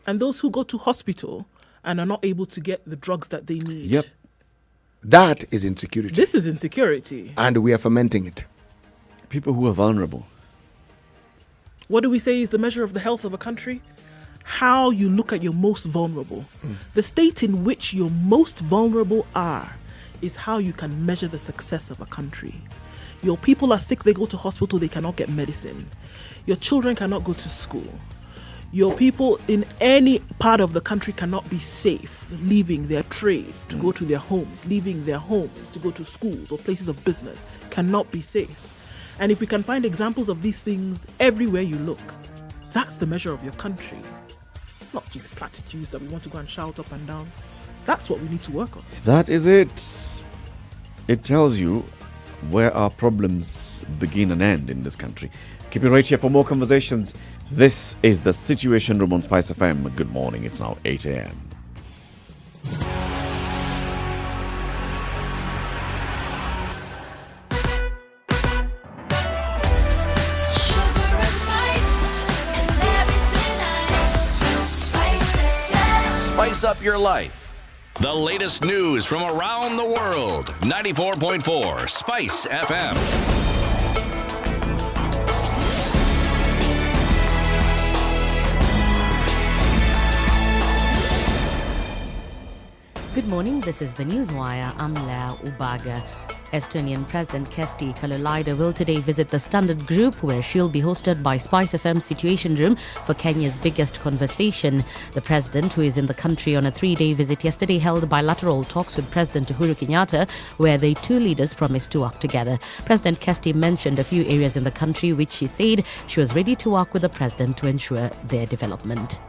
And those who go to hospital and are not able to get the drugs that they need. Yep. That is insecurity. This is insecurity. And we are fermenting it. People who are vulnerable. What do we say is the measure of the health of a country? How you look at your most vulnerable. The state in which your most vulnerable are is how you can measure the success of a country. Your people are sick, they go to hospital, they cannot get medicine. Your children cannot go to school. Your people in any part of the country cannot be safe, leaving their trade to go to their homes, leaving their homes to go to schools or places of business, cannot be safe. And if we can find examples of these things everywhere you look, that's the measure of your country. Not just platitudes that we want to go and shout up and down. That's what we need to work on. That is it. It tells you where our problems begin and end in this country. Keep it right here for more conversations. This is the Situation Room on SpiceFM. Good morning. It's now 8 a.m. Spice up your life The latest news from around the world. 94.4 Spice FM. Good morning, this is the Newswire. I'm Lea Ubaga. Estonian President Kersti Kaljulaid will today visit the Standard Group, where she'll be hosted by SpiceFM Situation Room for Kenya's biggest conversation. The president, who is in the country on a 3-day visit yesterday, held bilateral talks with President Uhuru Kenyatta, where the two leaders promised to work together. President Kersti mentioned a few areas in the country which she said she was ready to work with the president to ensure their development.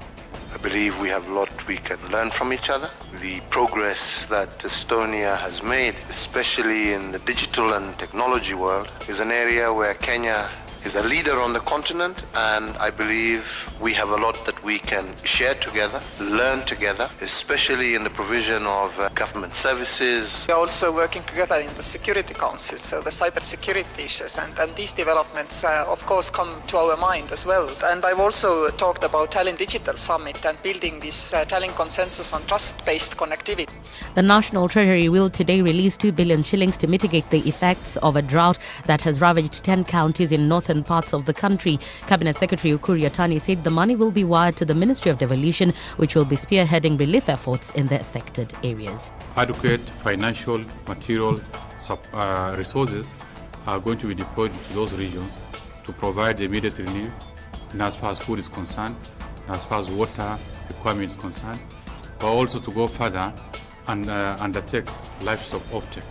I believe we have a lot we can learn from each other. The progress that Estonia has made, especially in the digital and technology world, is an area where Kenya is a leader on the continent, and I believe we have a lot that we can share together, learn together, especially in the provision of government services. We are also working together in the Security Council, so the cybersecurity issues, and these developments of course come to our mind as well. And I've also talked about Tallinn Digital Summit and building this Tallinn consensus on trust-based connectivity. The National Treasury will today release 2 billion shillings to mitigate the effects of a drought that has ravaged 10 counties in northern parts of the country. Cabinet Secretary Ukur Yatani said the money will be wired to the Ministry of Devolution, which will be spearheading relief efforts in the affected areas. Adequate financial, material resources are going to be deployed to those regions to provide immediate relief, and as far as food is concerned, as far as water requirement is concerned, but also to go further and undertake livestock offtake.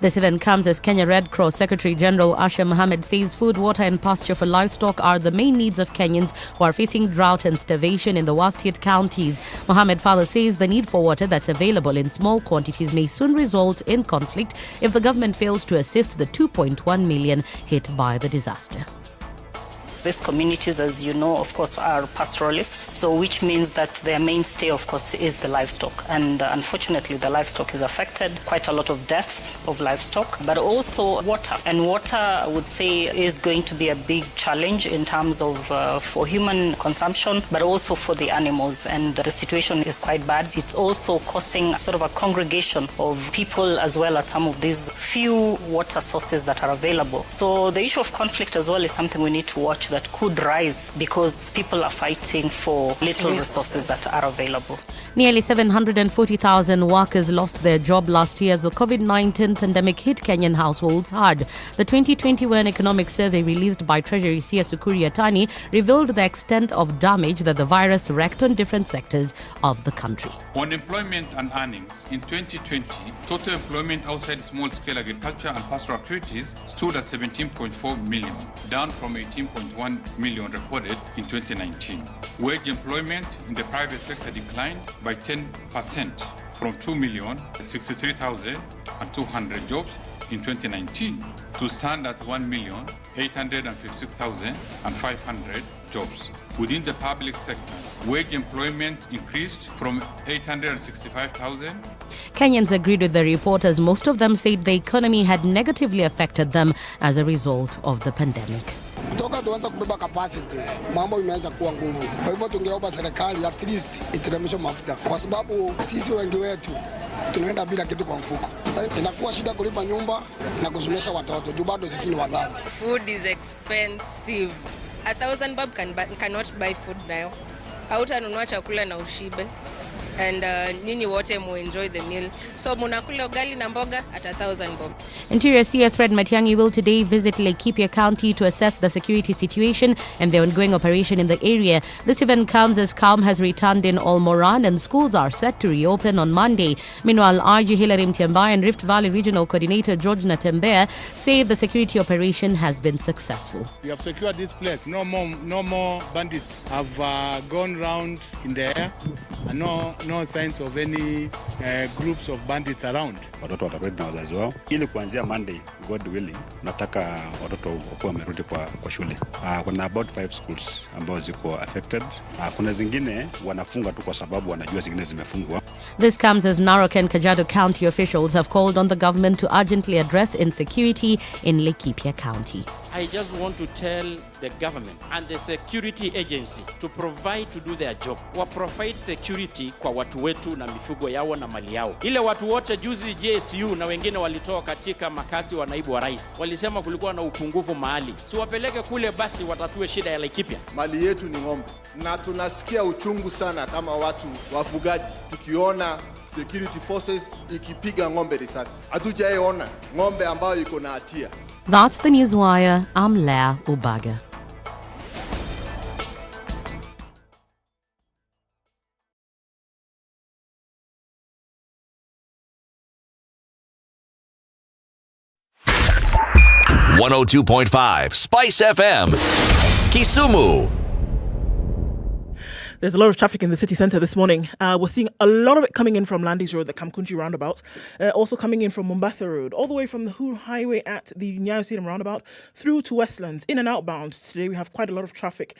This event comes as Kenya Red Cross Secretary General Asha Mohammed says food, water and pasture for livestock are the main needs of Kenyans who are facing drought and starvation in the worst-hit counties. Mohammed further says the need for water that's available in small quantities may soon result in conflict if the government fails to assist the 2.1 million hit by the disaster. These communities, as you know, of course, are pastoralists, so which means that their mainstay, of course, is the livestock. And unfortunately, the livestock is affected. Quite a lot of deaths of livestock, but also water. And water, I would say, is going to be a big challenge in terms of for human consumption, but also for the animals. And the situation is quite bad. It's also causing sort of a congregation of people as well at some of these few water sources that are available. So the issue of conflict as well is something we need to watch, that could rise because people are fighting for little resources that are available. Nearly 740,000 workers lost their job last year as the COVID-19 pandemic hit Kenyan households hard. The 2021 economic survey released by Treasury CS Ukur Yatani revealed the extent of damage that the virus wreaked on different sectors of the country. On employment and earnings, in 2020, total employment outside small-scale agriculture and pastoral activities stood at 17.4 million, down from 18.1 million recorded in 2019. Wage employment in the private sector declined by 10% from 2,063,200 jobs in 2019 to stand at 1,856,500 jobs. Within the public sector, wage employment increased from 865,000. Kenyans agreed with the report as most of them said the economy had negatively affected them as a result of the pandemic. Toka tuanza kubeba capacity, mambo imeanza kuwa ngumu. Kwa hivyo tungeomba serikali at least iteremshe mafuta, kwa sababu sisi wengi wetu tunaenda bila kitu kwa mfuko. Sasa inakuwa shida kulipa nyumba na kusomesha watoto, juu bado sisi ni wazazi. Food is expensive. 1,000 bob cannot buy food now. Hautanunua chakula na ushibe. And nyinyi wote mu enjoy the meal. So munakula ugali na mboga at 1,000 bob. Interior CS Fred Matiang'i will today visit Laikipia County to assess the security situation and the ongoing operation in the area. This event comes as calm has returned in Olmoran and schools are set to reopen on Monday. Meanwhile, RG Hilary Mtiambai and Rift Valley Regional Coordinator George Natembea say the security operation has been successful. We have secured this place. No more bandits have gone round in the air, and no signs of any groups of bandits around. Watoto watarudi na wazazi wao ili kuanzia Monday, God willing, nataka watoto wakuwa wamerudi kwa shule. Kuna about 5 schools ambazo ziko affected. Kuna zingine wanafunga tu kwa sababu wanajua zingine zimefungwa. This comes as Narok and Kajiado County officials have called on the government to urgently address insecurity in Laikipia County. I just want to tell the government and the security agency to provide to do their job. Wa provide security kwa watu wetu na mifugo yao na mali yao. Ile watu wote juzi JSU na wengine walitoa katika makazi wa naibu wa rais, walisema kulikuwa na upungufu mahali, si wapeleke kule basi watatue shida ya Laikipia. Mali yetu ni ng'ombe, na tunasikia uchungu sana kama watu wafugaji tukiona security forces ikipiga ng'ombe risasi. Hatujaona ng'ombe ambayo iko na hatia. That's the Newswire. I'm Leah Ubaga. .5 Spice FM, Kisumu. There's a lot of traffic in the city centre this morning. We're seeing a lot of it coming in from Landis Road, the Kamkunji roundabout. Also coming in from Mombasa Road, all the way from the Hur Highway at the Nyeri roundabout through to Westlands, in and outbound. Today we have quite a lot of traffic.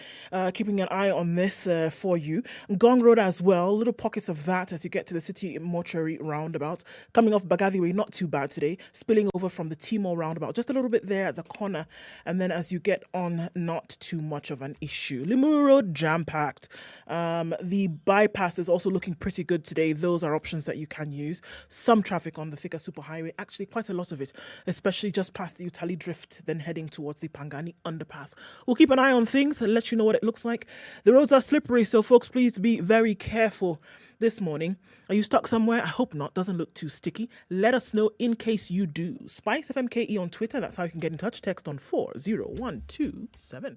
Keeping an eye on this for you. Ngong Road as well, little pockets of that as you get to the city mortuary roundabout. Coming off Bagathi Way, not too bad today. Spilling over from the Timor roundabout, just a little bit there at the corner. And then as you get on, not too much of an issue. Limuru Road, jam-packed. The bypass is also looking pretty good today. Those are options that you can use. Some traffic on the Thika Superhighway, actually quite a lot of it, especially just past the Utali Drift, then heading towards the Pangani Underpass. We'll keep an eye on things and let you know what it looks like. The roads are slippery, so folks, please be very careful this morning. Are you stuck somewhere? I hope not. Doesn't look too sticky. Let us know in case you do. SpiceFMKE on Twitter. That's how you can get in touch. Text on 40127.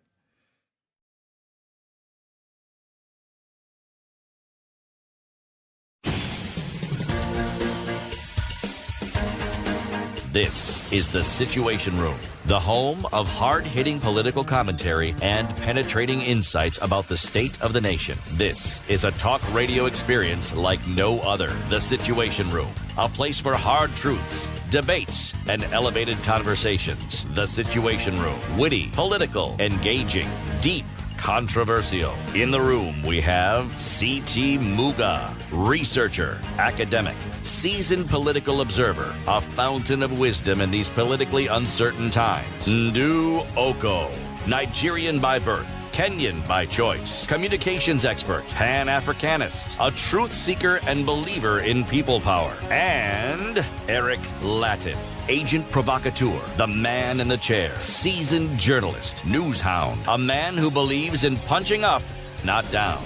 This is the Situation Room, the home of hard-hitting political commentary and penetrating insights about the state of the nation. This is a talk radio experience like no other. The Situation Room, a place for hard truths, debates, and elevated conversations. The Situation Room, witty, political, engaging, deep, controversial. In the room, we have C.T. Muga, researcher, academic, seasoned political observer, a fountain of wisdom in these politically uncertain times. Ndu Oko, Nigerian by birth, Kenyan by choice, communications expert, Pan-Africanist, a truth seeker and believer in people power, and Eric Latif, agent provocateur, the man in the chair, seasoned journalist, news hound, a man who believes in punching up, not down.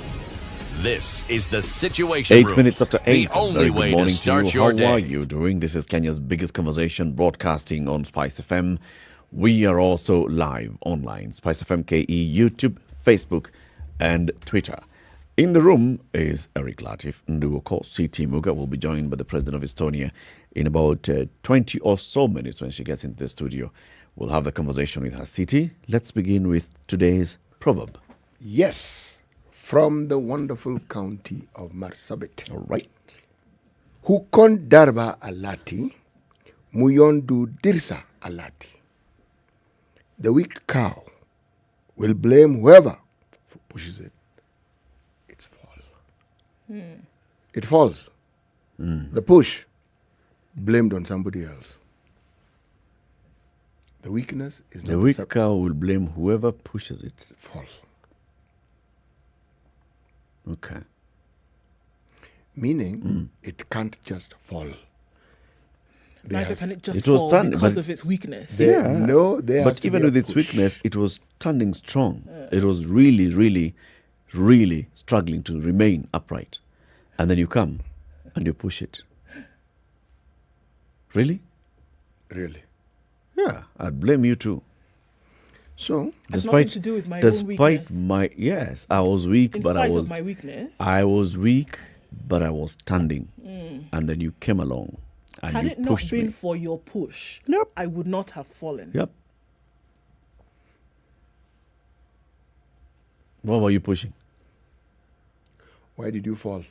This is the Situation Room. 8 minutes after 8. The only way to start your day. How are you doing? This is Kenya's biggest conversation, broadcasting on Spice FM. We are also live online, SpiceFM KE, YouTube, Facebook, and Twitter. In the room is Eric Latif. Nduoko CT Muga will be joined by the President of Estonia in about 20 or so minutes when she gets into the studio. We'll have a conversation with her. CT, let's begin with today's proverb. Yes, from the wonderful county of Marsabit. All right. Hukon darba alati, muyondu dirsa alati. The weak cow will blame whoever pushes it. It's fall. It falls. The push, blamed on somebody else. The weakness is not the weak cow will blame whoever pushes it. Fall. Okay. Meaning, it can't just fall. Neither can it just fall because of its weakness. But even with its weakness, it was standing strong. It was really, really, really struggling to remain upright. And then you come and you push it. Really? Really. Yeah, I'd blame you too. So, it's nothing to do with my own weakness. Yes, I was weak, In but spite of my weakness. I was weak, but I was standing. And then you came along. And had you it not been me. for your push, I would not have fallen. Yep. What were you pushing? Why did you fall?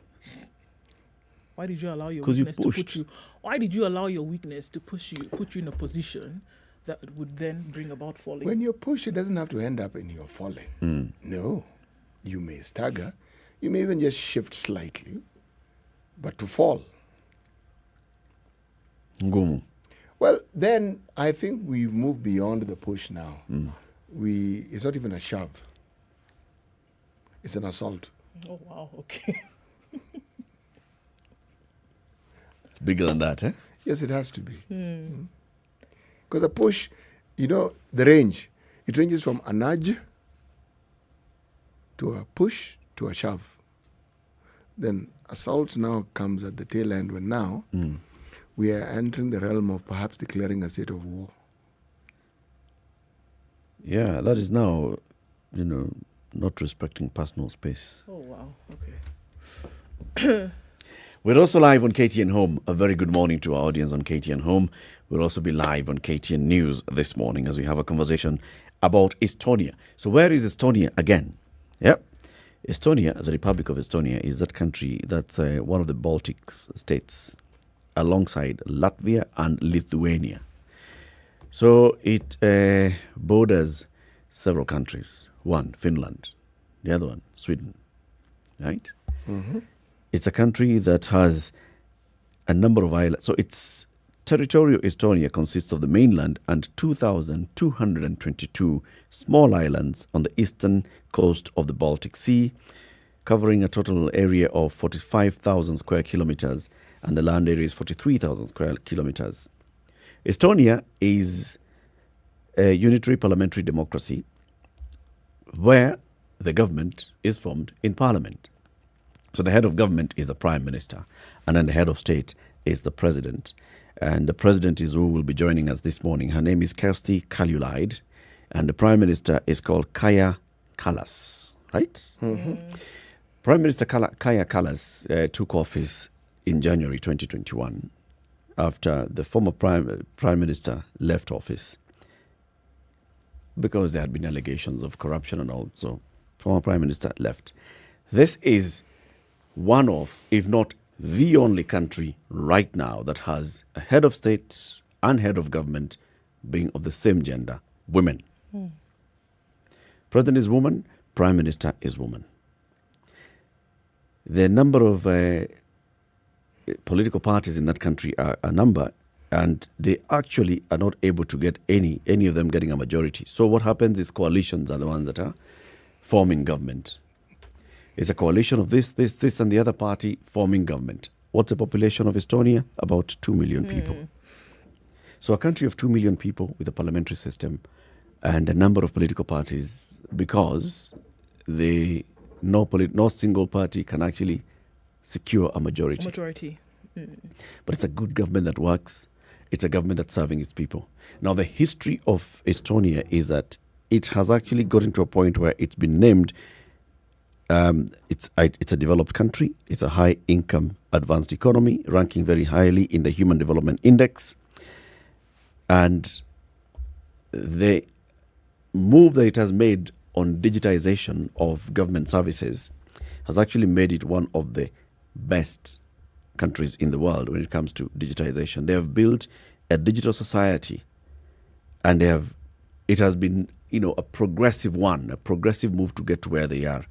Why did you allow your weakness to put you? Why did you allow your weakness to put you in a position that would then bring about falling? When you push, it doesn't have to end up in your falling. No. You may stagger. You may even just shift slightly. But to fall. Ngumu. Well, then I think we've moved beyond the push now. It's not even a shove. It's an assault. Oh, wow. Okay. It's bigger than that, eh? Yes, it has to be. Because a push, the range, it ranges from a nudge to a push to a shove. Then assault now comes at the tail end when now we are entering the realm of perhaps declaring a state of war. Yeah, that is now, not respecting personal space. Oh, wow. Okay. We're also live on KTN Home. A very good morning to our audience on KTN Home. We'll also be live on KTN News this morning as we have a conversation about Estonia. So where is Estonia again? Yep. Estonia, the Republic of Estonia, is that country that's one of the Baltic states alongside Latvia and Lithuania. So it borders several countries. One, Finland. The other one, Sweden. Right? Mm-hmm. It's a country that has a number of islands. So its territorial Estonia consists of the mainland and 2,222 small islands on the eastern coast of the Baltic Sea, covering a total area of 45,000 square kilometers, and the land area is 43,000 square kilometers. Estonia is a unitary parliamentary democracy where the government is formed in parliament. So the head of government is the prime minister, and then the head of state is the president. And the president is who will be joining us this morning. Her name is Kersti Kaljulaid, and the prime minister is called Kaja Kallas, right? Mm-hmm. Prime Minister Kaja Kallas took office in January 2021 after the former prime minister left office because there had been allegations of corruption and all. So former prime minister left. This is one of, if not the only country right now that has a head of state and head of government being of the same gender, women. President is woman, prime minister is woman. The number of political parties in that country are a number, and they actually are not able to get any of them getting a majority. So what happens is coalitions are the ones that are forming government. It's a coalition of this, and the other party forming government. What's the population of Estonia? About 2 million people. So a country of 2 million people with a parliamentary system and a number of political parties, because no single party can actually secure a majority. But it's a good government that works. It's a government that's serving its people. Now, the history of Estonia is that it has actually gotten to a point where it's been named it's a developed country. It's a high-income, advanced economy, ranking very highly in the Human Development Index. And the move that it has made on digitization of government services has actually made it one of the best countries in the world when it comes to digitization. They have built a digital society, and it has been, a progressive move to get to where they are.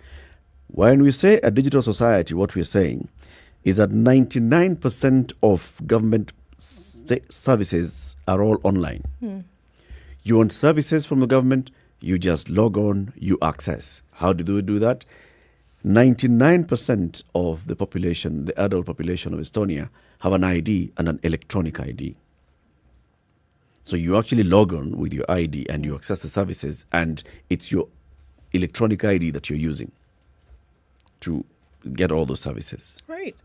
When we say a digital society, what we're saying is that 99% of government services are all online. You want services from the government, you just log on, you access. How do we do that? 99% of the population, the adult population of Estonia, have an ID and an electronic ID. So you actually log on with your ID and you access the services, and it's your electronic ID that you're using to get all those services. Right.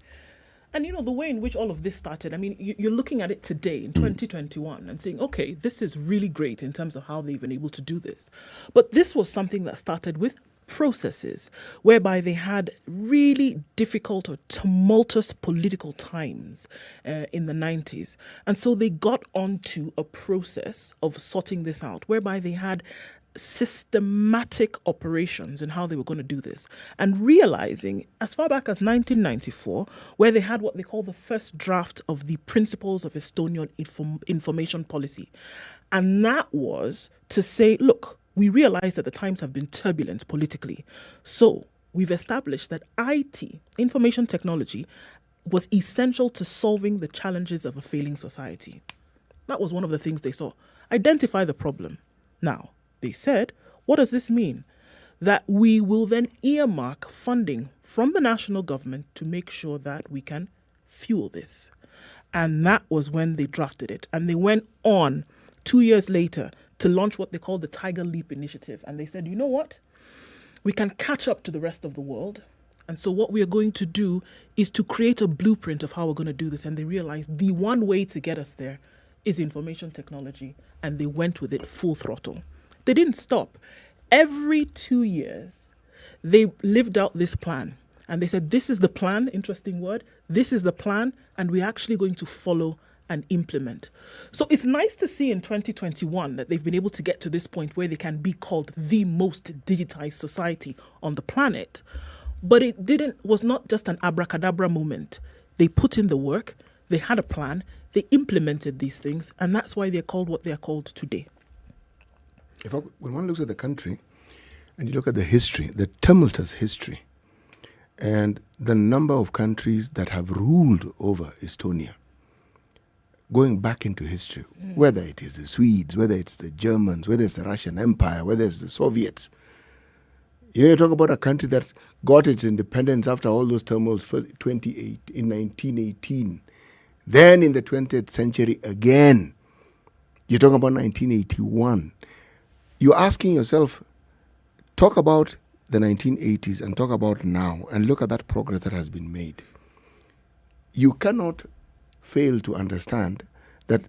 And the way in which all of this started, you're looking at it today in 2021 and saying, okay, this is really great in terms of how they've been able to do this. But this was something that started with processes whereby they had really difficult or tumultuous political times in the 90s. And so they got onto a process of sorting this out, whereby they had systematic operations in how they were going to do this, and realizing as far back as 1994, where they had what they call the first draft of the Principles of Estonian Information Policy. And that was to say, look, we realize that the times have been turbulent politically. So we've established that IT, information technology, was essential to solving the challenges of a failing society. That was one of the things they saw. Identify the problem. Now, they said, what does this mean? That we will then earmark funding from the national government to make sure that we can fuel this. And that was when they drafted it. And they went on 2 years later to launch what they call the Tiger Leap Initiative. And they said, you know what? We can catch up to the rest of the world. And so what we are going to do is to create a blueprint of how we're going to do this. And they realized the one way to get us there is information technology. And they went with it full throttle. They didn't stop. Every 2 years, they lived out this plan. And they said, this is the plan, interesting word, this is the plan, and we're actually going to follow and implement. So it's nice to see in 2021 that they've been able to get to this point where they can be called the most digitized society on the planet. But it was not just an abracadabra moment. They put in the work, they had a plan, they implemented these things, and that's why they're called what they're called today. When one looks at the country and you look at the history, the tumultuous history, and the number of countries that have ruled over Estonia, going back into history, whether it is the Swedes, whether it's the Germans, whether it's the Russian Empire, whether it's the Soviets. You talk about a country that got its independence after all those turmoils in 1918. Then in the 20th century again, you're talking about 1981. You're asking yourself, talk about the 1980s and talk about now and look at that progress that has been made. You cannot fail to understand that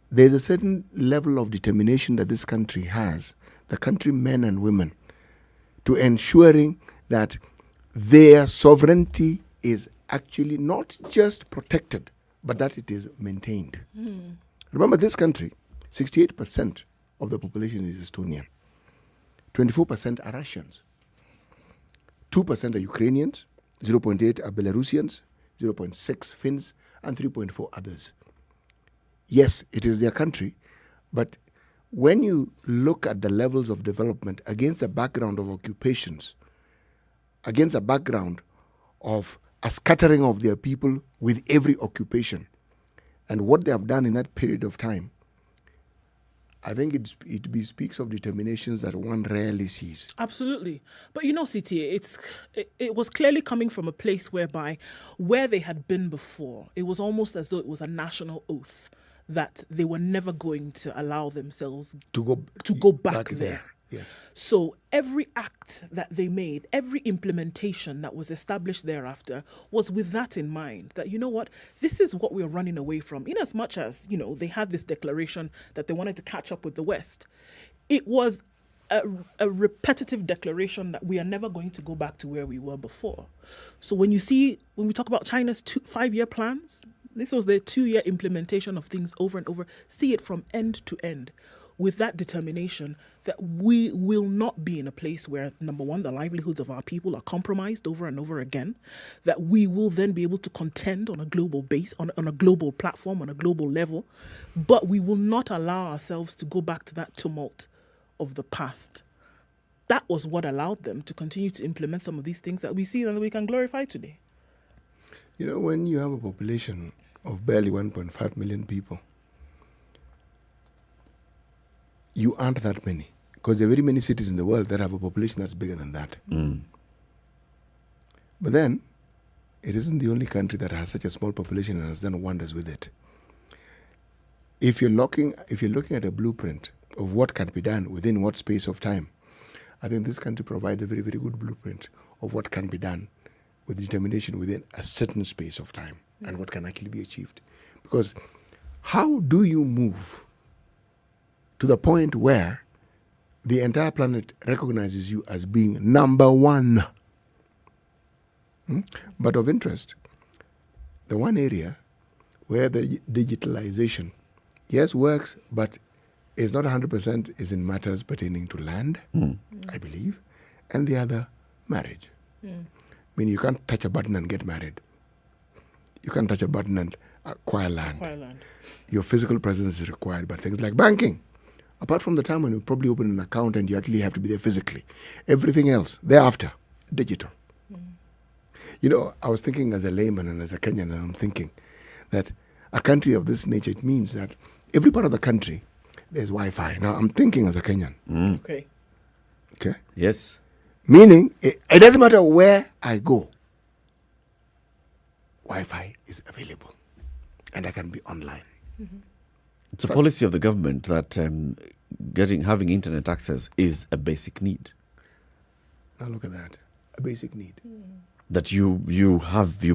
there's a certain level of determination that this country has, the country men and women, to ensuring that their sovereignty is actually not just protected, but that it is maintained. Remember, this country, 68% of the population is Estonian. 24% are Russians. 2% are Ukrainians, 0.8 are Belarusians, 0.6 Finns, and 3.4 others. Yes, it is their country, but when you look at the levels of development against a background of occupations, against a background of a scattering of their people with every occupation, and what they have done in that period of time, I think it speaks of determinations that one rarely sees. Absolutely. But CT, it was clearly coming from a place whereby where they had been before, it was almost as though it was a national oath that they were never going to allow themselves to go back there. Yes. So every act that they made, every implementation that was established thereafter was with that in mind, that, this is what we're running away from. In as much as, they had this declaration that they wanted to catch up with the West, it was a repetitive declaration that we are never going to go back to where we were before. So when we talk about China's 5-year plans, this was their 2-year implementation of things over and over. See it from end to end, with that determination that we will not be in a place where, number one, the livelihoods of our people are compromised over and over again, that we will then be able to contend on a global base, on a global platform, on a global level, but we will not allow ourselves to go back to that tumult of the past. That was what allowed them to continue to implement some of these things that we see and that we can glorify today. When you have a population of barely 1.5 million people, you aren't that many, because there are very many cities in the world that have a population that's bigger than that. But then, it isn't the only country that has such a small population and has done wonders with it. If you're looking at a blueprint of what can be done within what space of time, I think this country provides a very, very good blueprint of what can be done with determination within a certain space of time and what can actually be achieved. Because how do you move to the point where the entire planet recognizes you as being number one? But of interest, the one area where the digitalization, yes, works, but is not 100% is in matters pertaining to land, I believe, and the other, marriage. I mean, you can't touch a button and get married. You can't touch a button and acquire land. Your physical presence is required, but things like banking, apart from the time when you probably open an account and you actually have to be there physically, everything else thereafter, digital. I was thinking as a layman and as a Kenyan, and I'm thinking that a country of this nature, it means that every part of the country, there's Wi-Fi. Now, I'm thinking as a Kenyan. Okay. Yes. Meaning, it doesn't matter where I go, Wi-Fi is available. and I can be online. It's a policy of the government that having internet access is a basic need. Now look at that, a basic need. That you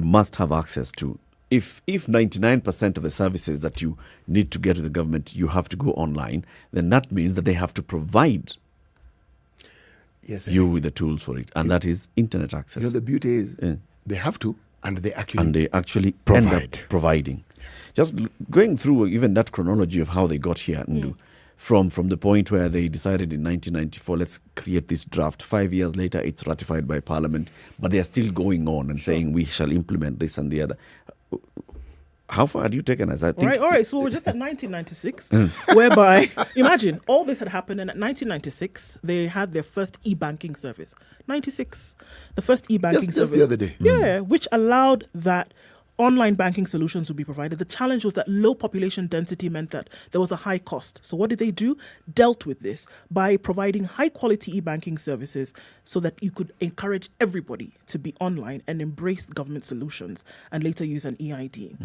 must have access to. If 99% of the services that you need to get to the government, you have to go online, then that means that they have to provide you with the tools for it, and that is internet access. You know, the beauty is they have to, and they actually provide. end up providing. Just going through even that chronology of how they got here, and from the point where they decided in 1994, let's create this draft. 5 years later, it's ratified by Parliament, but they are still going on and saying we shall implement this and the other. How far had you taken us? I think. All right. So we're just at 1996, whereby, imagine, all this had happened, and at 1996, they had their first e-banking service. 96, the first e-banking service. Just the other day. Yeah, which allowed that online banking solutions would be provided. The challenge was that low population density meant that there was a high cost. So what did they do? Dealt with this by providing high quality e-banking services so that you could encourage everybody to be online and embrace government solutions and later use an EID.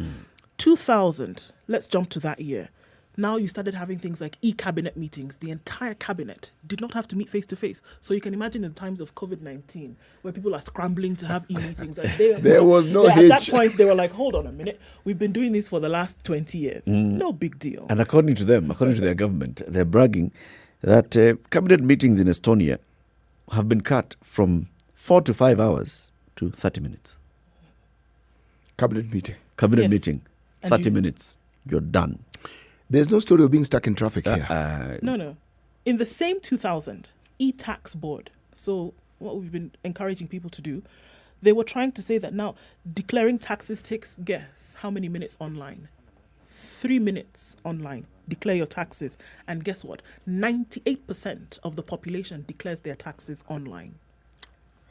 2000, let's jump to that year. Now you started having things like e-cabinet meetings. The entire cabinet did not have to meet face-to-face. So you can imagine in times of COVID-19 where people are scrambling to have e-meetings. There was no hitch. At that point, they were like, hold on a minute. We've been doing this for the last 20 years. No big deal. And according to them, according to their government, they're bragging that cabinet meetings in Estonia have been cut from 4 to 5 hours to 30 minutes. Cabinet meeting. Cabinet meeting, 30 minutes. You're done. There's no story of being stuck in traffic here. No. In the same 2000, e-tax board, so what we've been encouraging people to do, they were trying to say that now declaring taxes takes, guess, how many minutes online? 3 minutes online. Declare your taxes. And guess what? 98% of the population declares their taxes online.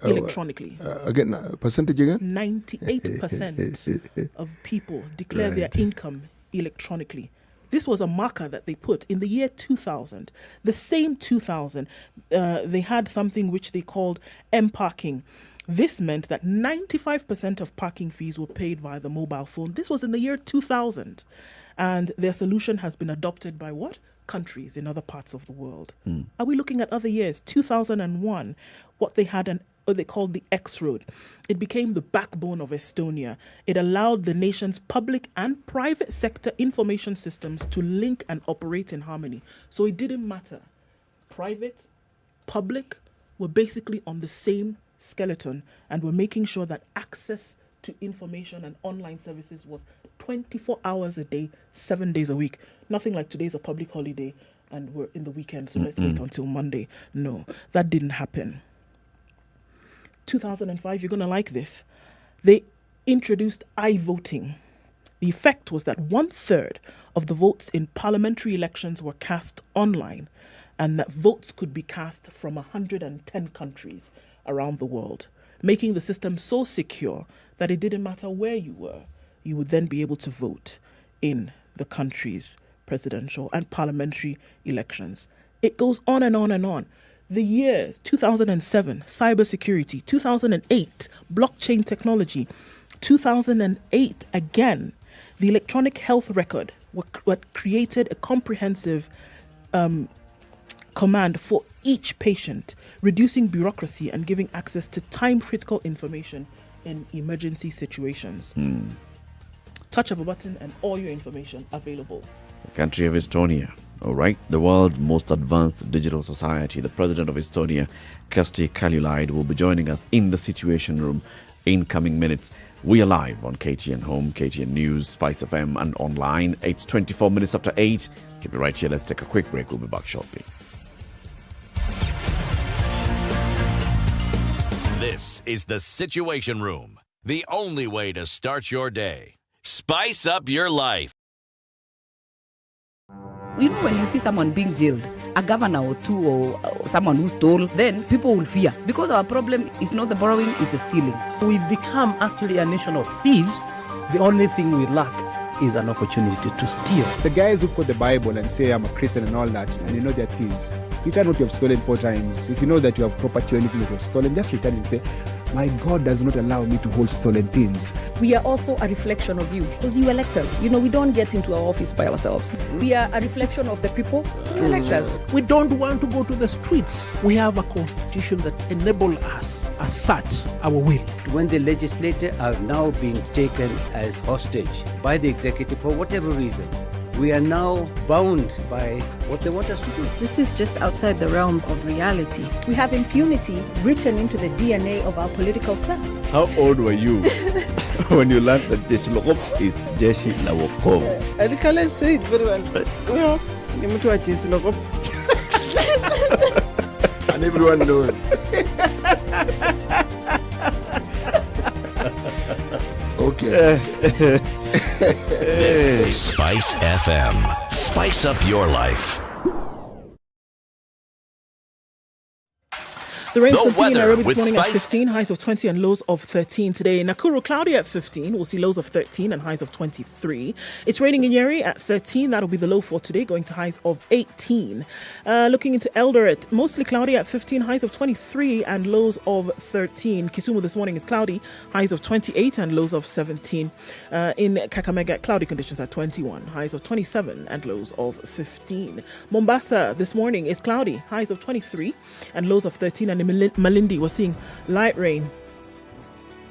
Electronically. Again, percentage again? 98% of people declare their income electronically. This was a marker that they put in the year 2000. The same 2000, they had something which they called M-parking. This meant that 95% of parking fees were paid via the mobile phone. This was in the year 2000. And their solution has been adopted by what? Countries in other parts of the world. Are we looking at other years? 2001, what they had they called the X Road. It became the backbone of Estonia. It allowed the nation's public and private sector information systems to link and operate in harmony. So it didn't matter. Private, public were basically on the same skeleton and were making sure that access to information and online services was 24 hours a day, 7 days a week. Nothing like today's a public holiday and we're in the weekend, so let's wait until Monday. No, that didn't happen. 2005, you're going to like this. They introduced i-voting. The effect was that 1/3 of the votes in parliamentary elections were cast online, and that votes could be cast from 110 countries around the world, making the system so secure that it didn't matter where you were. You would then be able to vote in the country's presidential and parliamentary elections. It goes on and on and on. The years, 2007, cybersecurity, 2008, blockchain technology, 2008, again, the electronic health record, what created a comprehensive command for each patient, reducing bureaucracy and giving access to time-critical information in emergency situations. Touch of a button and all your information available. The country of Estonia. All right, the world's most advanced digital society. The president of Estonia, Kersti Kaljulaid, will be joining us in the Situation Room in coming minutes. We are live on KTN Home, KTN News, SpiceFM, and online. It's 24 minutes after 8. Keep it right here. Let's take a quick break. We'll be back shortly. This is the Situation Room, the only way to start your day. Spice up your life. You know, when you see someone being jailed, a governor or two or someone who stole, then people will fear. Because our problem is not the borrowing, it's the stealing. We've become actually a nation of thieves. The only thing we lack is an opportunity to steal. The guys who quote the Bible and say, I'm a Christian and all that, and you know they're thieves. Return what you have stolen 4 times. If you know that you have property or anything that you have stolen, just return and say, My God does not allow me to hold stolen things. We are also a reflection of you, because you elect us. You know, we don't get into our office by ourselves. We are a reflection of the people who elect us. We don't want to go to the streets. We have a constitution that enables us, assert our will. When the legislators are now being taken as hostage by the executive for whatever reason, we are now bound by what they want us to do. This is just outside the realms of reality. We have impunity written into the DNA of our political class. How old were you when you learned that Jeshi Lokop is Jeshi la Wokovu? I can't say it very well. Well, And everyone knows. Okay. This is Spice FM. Spice up your life. The rains The continue in weather Nairobi this with morning at Spice- 15, highs of 20 and lows of 13 today. Nakuru, cloudy at 15. We'll see lows of 13 and highs of 23. It's raining in Nyeri at 13. That'll be the low for today, going to highs of 18. Looking into Eldoret, mostly cloudy at 15, highs of 23 and lows of 13. Kisumu this morning is cloudy, highs of 28 and lows of 17. In Kakamega, cloudy conditions at 21, highs of 27 and lows of 15. Mombasa this morning is cloudy, highs of 23 and lows of 13. And in Malindi, we're seeing light rain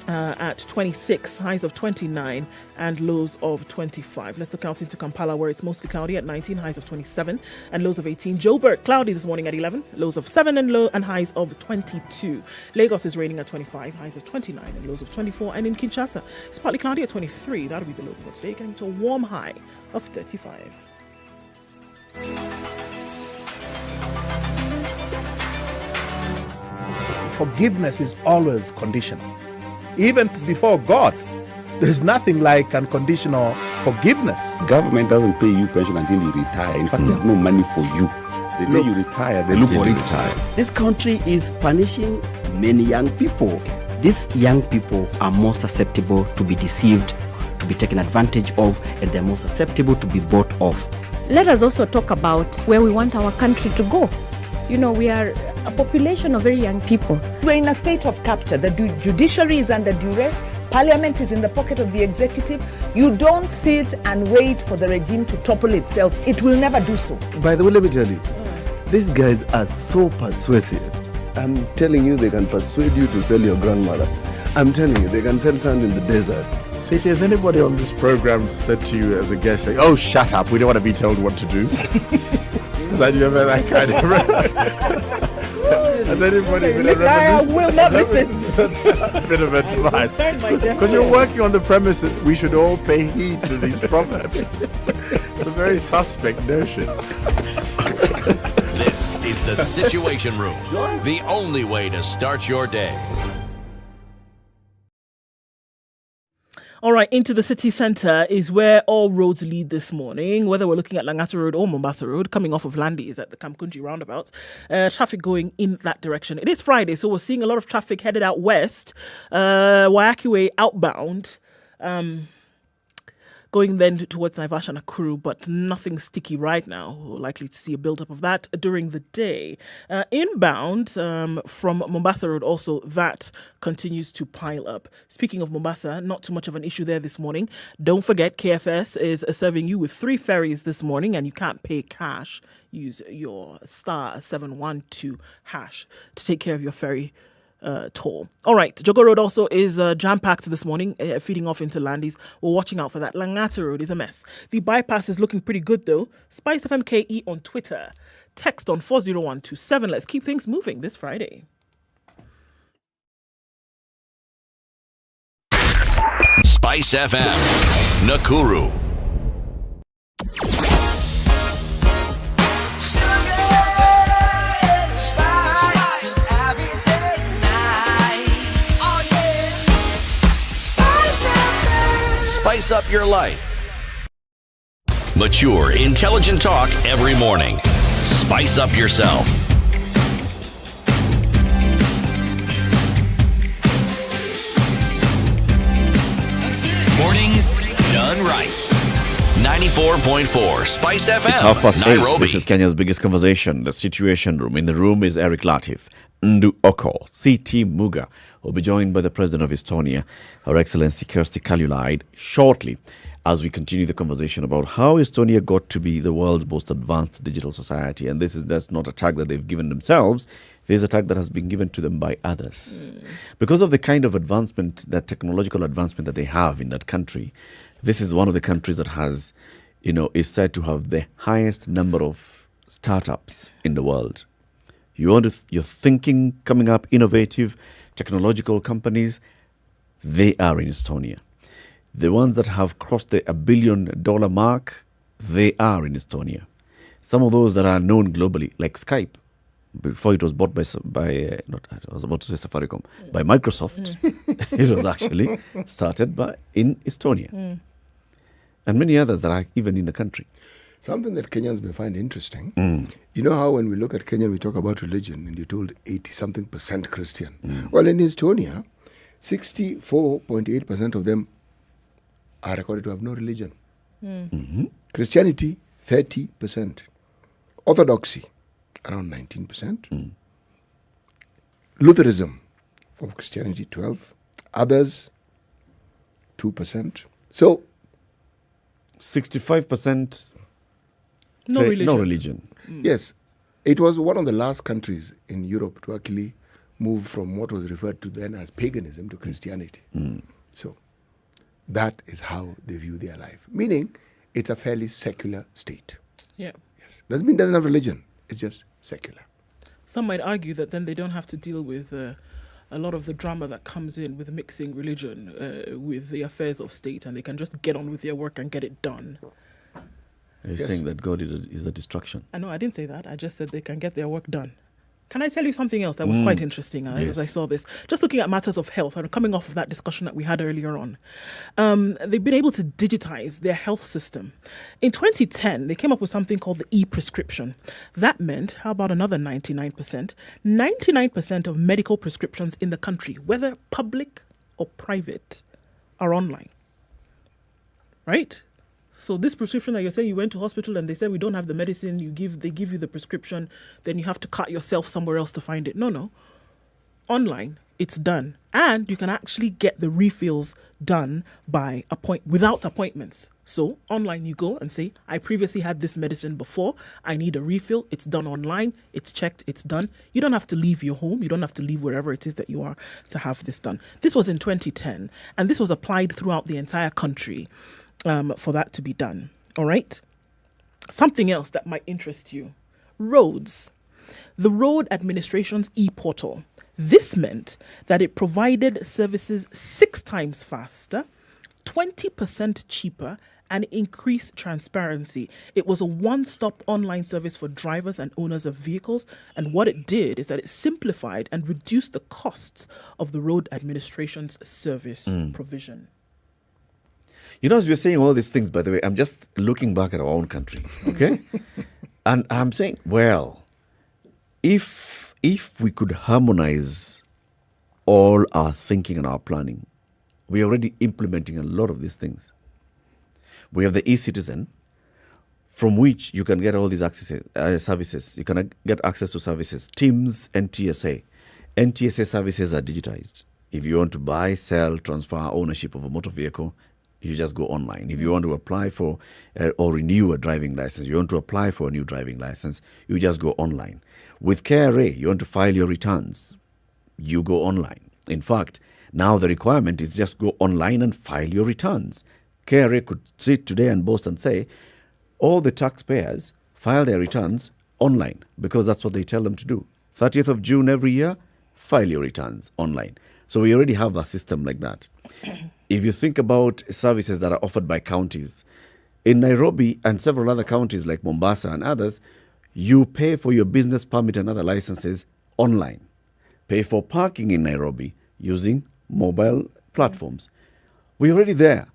at 26, highs of 29 and lows of 25. Let's look out into Kampala, where it's mostly cloudy at 19, highs of 27 and lows of 18. Joburg, cloudy this morning at 11, lows of 7 and highs of 22. Lagos is raining at 25, highs of 29 and lows of 24. And in Kinshasa, it's partly cloudy at 23. That'll be the low for today, getting to a warm high of 35. Forgiveness is always conditional. Even before God, there's nothing like unconditional forgiveness. Government doesn't pay you pension until you retire. In fact, they have no money for you. The day you retire, they look for it. This country is punishing many young people. These young people are more susceptible to be deceived, to be taken advantage of, and they're more susceptible to be bought off. Let us also talk about where we want our country to go. You know, we are a population of very young people. We're in a state of capture. The judiciary is under duress. Parliament is in the pocket of the executive. You don't sit and wait for the regime to topple itself. It will never do so. By the way, let me tell you, these guys are so persuasive. I'm telling you, they can persuade you to sell your grandmother. I'm telling you, they can sell sand in the desert. Ceci, has anybody on this program said to you as a guest, saying, "Oh, shut up, we don't want to be told what to do"? Has you ever that kind of? Has anybody been Listen, I will not listen. A bit of advice, because you're working on the premise that we should all pay heed to these proverbs. It's a very suspect notion. This is the Situation Room, the only way to start your day. All right, into the city centre is where all roads lead this morning, whether we're looking at Langata Road or Mombasa Road, coming off of Landis at the Kamkunji roundabout. Traffic going in that direction. It is Friday, so we're seeing a lot of traffic headed out west. Waiaki Way outbound, going then towards Naivasha, Nakuru, but nothing sticky right now. We're likely to see a build-up of that during the day. Inbound from Mombasa Road also, that continues to pile up. Speaking of Mombasa, not too much of an issue there this morning. Don't forget, KFS is serving you with 3 ferries this morning, and you can't pay cash. Use your *712# to take care of your ferry toll. All right, Jogo Road also is jam-packed this morning, feeding off into Landis. We're watching out for that. Langata Road is a mess. The bypass is looking pretty good, though. SpiceFM KE on Twitter. Text on 40127. Let's keep things moving this Friday. Spice FM, Nakuru. Spice up your life. Mature, intelligent talk every morning. Spice up yourself. Mornings done right. 94.4 Spice FM, It's 8:30. Nairobi. This is Kenya's biggest conversation, the Situation Room. In the room is Eric Latif. Nduoko, CT Muga, will be joined by the President of Estonia, Her Excellency Kersti Kaljulaid, shortly as we continue the conversation about how Estonia got to be the world's most advanced digital society. And this is just not a tag that they've given themselves. This is a tag that has been given to them by others. Because of the kind of advancement, that technological advancement that they have in that country, this is one of the countries that has, is said to have the highest number of startups in the world. You're thinking, coming up, innovative, technological companies, they are in Estonia. The ones that have crossed the $1 billion mark, they are in Estonia. Some of those that are known globally, like Skype, before it was bought by Safaricom, by Microsoft, it was actually started in Estonia. And many others that are even in the country. Something that Kenyans may find interesting. You know how when we look at Kenya, we talk about religion, and you're told 80-something% Christian. Well, in Estonia, 64.8% of them are recorded to have no religion. Christianity, 30%. Orthodoxy, around 19%. Lutheranism, for Christianity, 12%. Others, 2%. So, 65%. No religion. No religion. Yes. It was one of the last countries in Europe to actually move from what was referred to then as paganism to Christianity. So that is how they view their life. Meaning, it's a fairly secular state. Yeah. Yes. Doesn't mean it doesn't have religion. It's just secular. Some might argue that then they don't have to deal with a lot of the drama that comes in with mixing religion with the affairs of state, and they can just get on with their work and get it done. Are you saying that God is a distraction? I know, I didn't say that. I just said they can get their work done. Can I tell you something else that was quite interesting as I saw this? Just looking at matters of health and coming off of that discussion that we had earlier on. They've been able to digitize their health system. In 2010, they came up with something called the e-prescription. That meant, how about another 99%? 99% of medical prescriptions in the country, whether public or private, are online. Right? So this prescription that you're saying, you went to hospital and they said we don't have the medicine, they give you the prescription, then you have to cut yourself somewhere else to find it. No. Online, it's done. And you can actually get the refills done without appointments. So online you go and say, I previously had this medicine before, I need a refill. It's done online, it's checked, it's done. You don't have to leave your home, you don't have to leave wherever it is that you are to have this done. This was in 2010, and this was applied throughout the entire country. For that to be done. All right. Something else that might interest you. Roads. The road administration's e-portal. This meant that it provided services 6 times faster, 20% cheaper, and increased transparency. It was a one-stop online service for drivers and owners of vehicles. And what it did is that it simplified and reduced the costs of the road administration's service provision. As we're saying all these things, by the way, I'm just looking back at our own country, okay? And I'm saying, well, if we could harmonize all our thinking and our planning, we're already implementing a lot of these things. We have the e-citizen, from which you can get all these services. You can get access to services. TIMS, NTSA. NTSA services are digitized. If you want to buy, sell, transfer ownership of a motor vehicle, you just go online. If you want to apply for or renew a driving license, you want to apply for a new driving license, you just go online. With KRA, you want to file your returns, you go online. In fact, now the requirement is just go online and file your returns. KRA could sit today and boast and say, all the taxpayers file their returns online because that's what they tell them to do. 30th of June every year, file your returns online. So we already have a system like that. If you think about services that are offered by counties, in Nairobi and several other counties like Mombasa and others, you pay for your business permit and other licenses online. Pay for parking in Nairobi using mobile platforms. We're already there,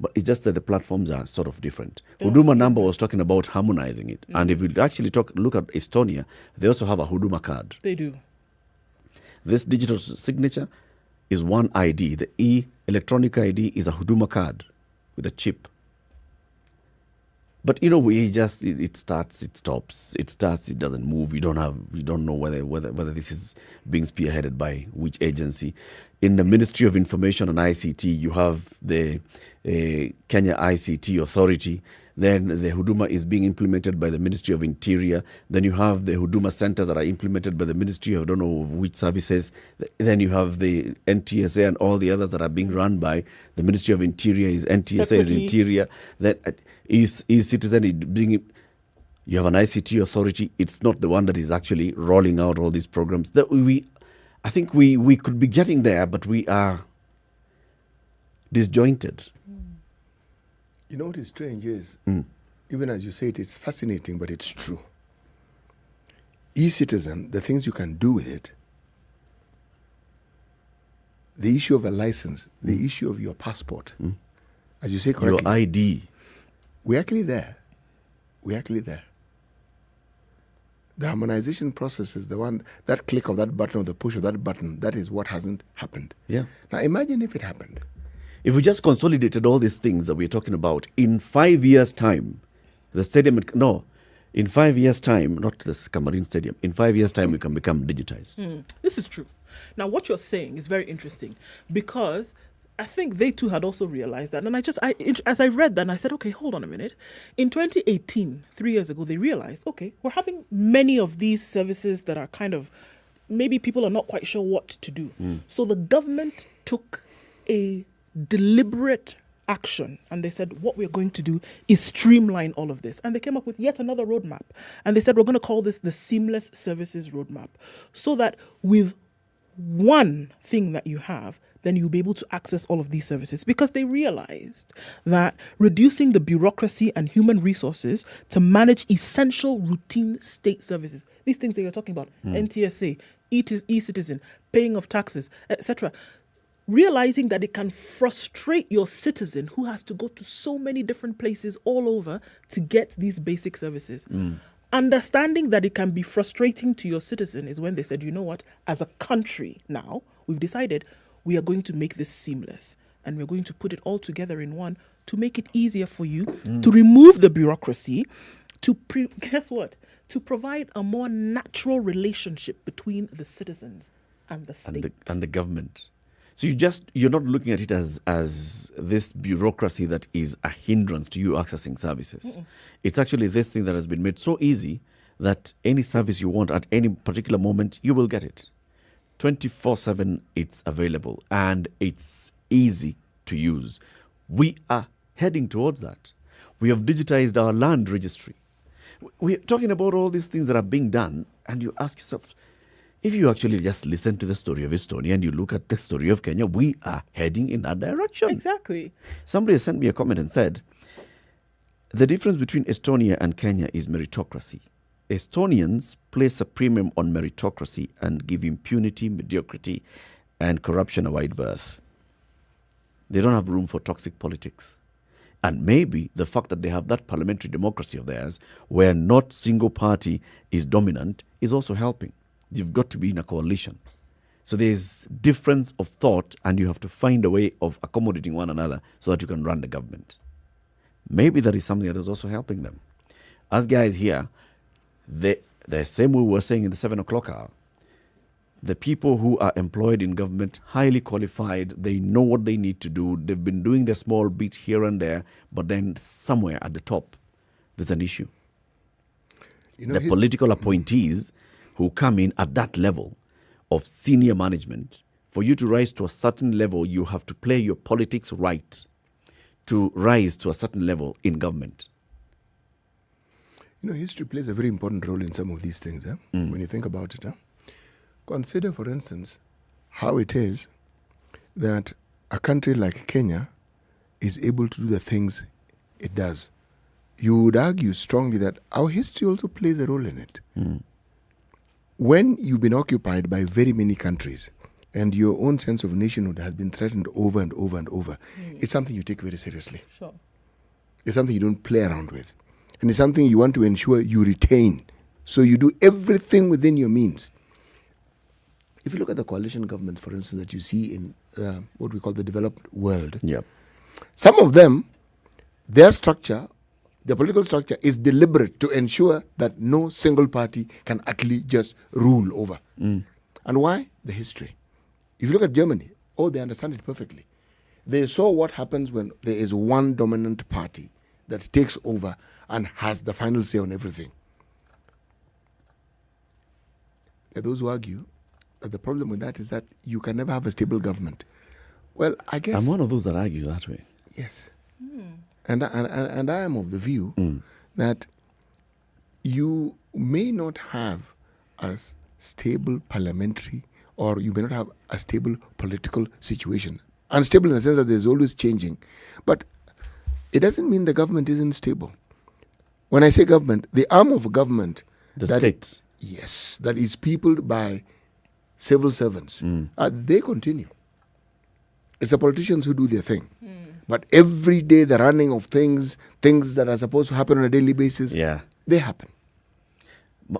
but it's just that the platforms are sort of different. Huduma Number was talking about harmonizing it. And if you actually look at Estonia, they also have a Huduma card. They do. This digital signature is one ID. The electronic ID is a Huduma card with a chip. But we just it starts, it stops, it starts, it doesn't move. We don't know whether this is being spearheaded by which agency. In the Ministry of Information and ICT, you have the Kenya ICT Authority. Then the Huduma is being implemented by the Ministry of Interior. Then you have the Huduma centers that are implemented by the Ministry of I don't know which services. Then you have the NTSA and all the others that are being run by the Ministry of Interior. Is NTSA separately. Is Interior. That is Citizen being. You have an ICT authority. It's not the one that is actually rolling out all these programs. I think we could be getting there, but we are disjointed. You know what is strange is, even as you say it, it's fascinating, but it's true. E-citizen, the things you can do with it, the issue of a license, the issue of your passport, as you say correctly. Your ID. We're actually there. The harmonization process is the one, that click of that button or the push of that button, that is what hasn't happened. Yeah. Now imagine if it happened. If we just consolidated all these things that we're talking about, in 5 years' time, the stadium, in 5 years' time, not the Cameroon Stadium, in 5 years' time, we can become digitized. This is true. Now, what you're saying is very interesting because I think they too had also realized that. And as I read that, and I said, okay, hold on a minute. In 2018, 3 years ago, they realized, okay, we're having many of these services that are kind of, maybe people are not quite sure what to do. So the government took a deliberate action and they said what we're going to do is streamline all of this, and they came up with yet another roadmap, and they said we're going to call this the Seamless Services Roadmap, so that with one thing that you have, then you'll be able to access all of these services, because they realized that reducing the bureaucracy and human resources to manage essential routine state services, these things that you're talking about, NTSA, e-citizen, paying of taxes, etc., realizing that it can frustrate your citizen who has to go to so many different places all over to get these basic services. Understanding that it can be frustrating to your citizen is when they said, you know what, as a country now, we've decided we are going to make this seamless, and we're going to put it all together in one to make it easier for you, to remove the bureaucracy, guess what? To provide a more natural relationship between the citizens and the state. And the government. So you're not looking at it as this bureaucracy that is a hindrance to you accessing services. It's actually this thing that has been made so easy that any service you want at any particular moment, you will get it. 24/7, it's available and it's easy to use. We are heading towards that. We have digitized our land registry. We're talking about all these things that are being done, and you ask yourself, if you actually just listen to the story of Estonia and you look at the story of Kenya, we are heading in that direction. Exactly. Somebody sent me a comment and said, the difference between Estonia and Kenya is meritocracy. Estonians place a premium on meritocracy and give impunity, mediocrity, and corruption a wide berth. They don't have room for toxic politics. And maybe the fact that they have that parliamentary democracy of theirs, where not single party is dominant, is also helping. You've got to be in a coalition. So there's difference of thought, and you have to find a way of accommodating one another so that you can run the government. Maybe that is something that is also helping them. As guys here, the same way we were saying in the 7 o'clock hour, the people who are employed in government, highly qualified, they know what they need to do. They've been doing their small bit here and there, but then somewhere at the top, there's an issue. The political appointees who come in at that level of senior management, for you to rise to a certain level, you have to play your politics right to rise to a certain level in government. You know, history plays a very important role in some of these things, when you think about it. Consider, for instance, how it is that a country like Kenya is able to do the things it does. You would argue strongly that our history also plays a role in it. When you've been occupied by very many countries and your own sense of nationhood has been threatened over and over and over, it's something you take very seriously. Sure. It's something you don't play around with. And it's something you want to ensure you retain. So you do everything within your means. If you look at the coalition governments, for instance, that you see in what we call the developed world, some of them, their structure The political structure is deliberate to ensure that no single party can actually just rule over. And why? The history. If you look at Germany, they understand it perfectly. They saw what happens when there is one dominant party that takes over and has the final say on everything. There are those who argue that the problem with that is that you can never have a stable government. Well, I guess... I'm one of those that argue that way. Yes. And I am of the view that you may not have a stable parliamentary, or you may not have a stable political situation. Unstable in the sense that there's always changing. But it doesn't mean the government isn't stable. When I say government, the arm of government... The state. Yes, that is peopled by civil servants. They continue. It's the politicians who do their thing. But every day the running of things that are supposed to happen on a daily basis, they happen.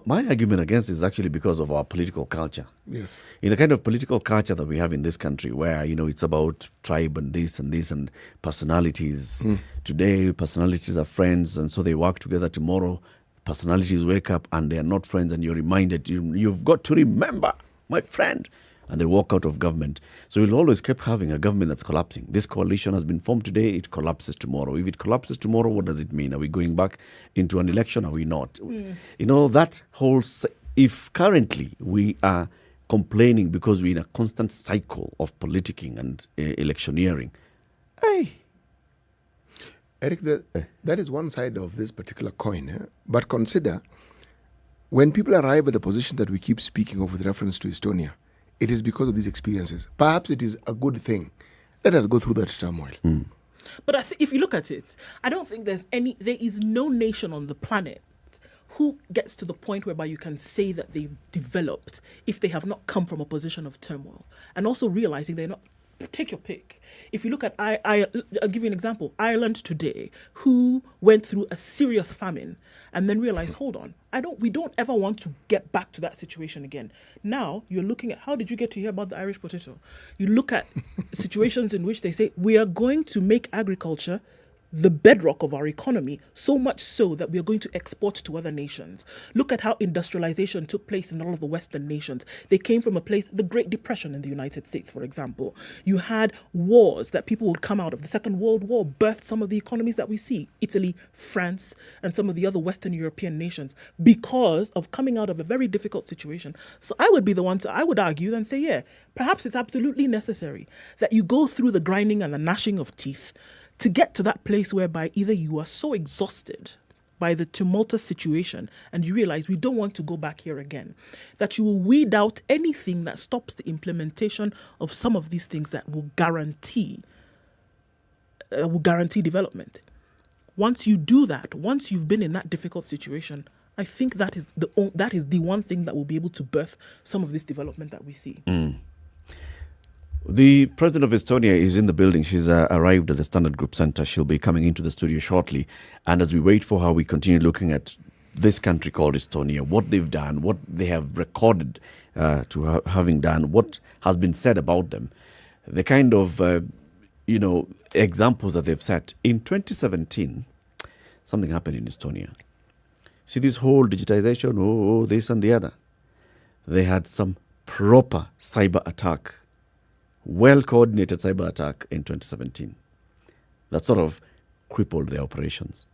My argument against it is actually because of our political culture. Yes. In the kind of political culture that we have in this country where, it's about tribe and this and personalities. Today, personalities are friends and so they work together. Tomorrow, personalities wake up and they are not friends and you're reminded, you've got to remember, my friend. And they walk out of government. So we'll always keep having a government that's collapsing. This coalition has been formed today, it collapses tomorrow. If it collapses tomorrow, what does it mean? Are we going back into an election? Are we not? That whole... If currently we are complaining because we're in a constant cycle of politicking and electioneering, Eric, that is one side of this particular coin. But consider, when people arrive at the position that we keep speaking of with reference to Estonia, it is because of these experiences. Perhaps it is a good thing. Let us go through that turmoil. But if you look at it, I don't think there is no nation on the planet who gets to the point whereby you can say that they've developed if they have not come from a position of turmoil. And also realizing they're not... Take your pick. If you look at, I'll give you an example. Ireland today, who went through a serious famine and then realized, hold on, we don't ever want to get back to that situation again. Now you're looking at, how did you get to hear about the Irish potato? You look at situations in which they say, we are going to make agriculture the bedrock of our economy, so much so that we are going to export to other nations. Look at how industrialization took place in all of the Western nations. They came from a place, the Great Depression in the United States, for example. You had wars that people would come out of. The Second World War birthed some of the economies that we see, Italy, France, and some of the other Western European nations, because of coming out of a very difficult situation. So I would be the one I would argue and say, perhaps it's absolutely necessary that you go through the grinding and the gnashing of teeth to get to that place whereby either you are so exhausted by the tumultuous situation and you realize we don't want to go back here again, that you will weed out anything that stops the implementation of some of these things that will guarantee development. Once you do that, once you've been in that difficult situation, I think that is the one thing that will be able to birth some of this development that we see. The president of Estonia is in the building. She's arrived at the Standard Group Center. She'll be coming into the studio shortly. And as we wait for her, we continue looking at this country called Estonia, what they've done, what they have recorded having done, what has been said about them, the kind of, examples that they've set. In 2017, something happened in Estonia. See this whole digitization, this and the other. They had some proper cyber attack, well-coordinated cyber attack in 2017 that sort of crippled their operations.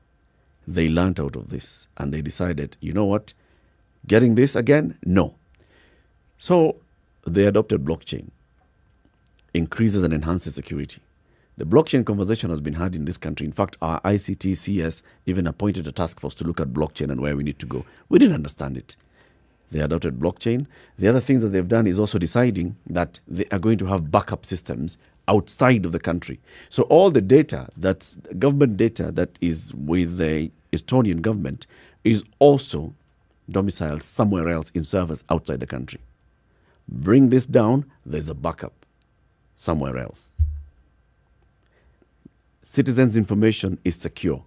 They learned out of this and they decided, you know what, getting this again? No. So they adopted blockchain, increases and enhances security. The blockchain conversation has been had in this country. In fact, our ICT CS even appointed a task force to look at blockchain and where we need to go. We didn't understand it. They adopted blockchain. The other things that they've done is also deciding that they are going to have backup systems outside of the country. So all the data, that's government data that is with the Estonian government, is also domiciled somewhere else in servers outside the country. Bring this down, there's a backup somewhere else. Citizens' information is secure.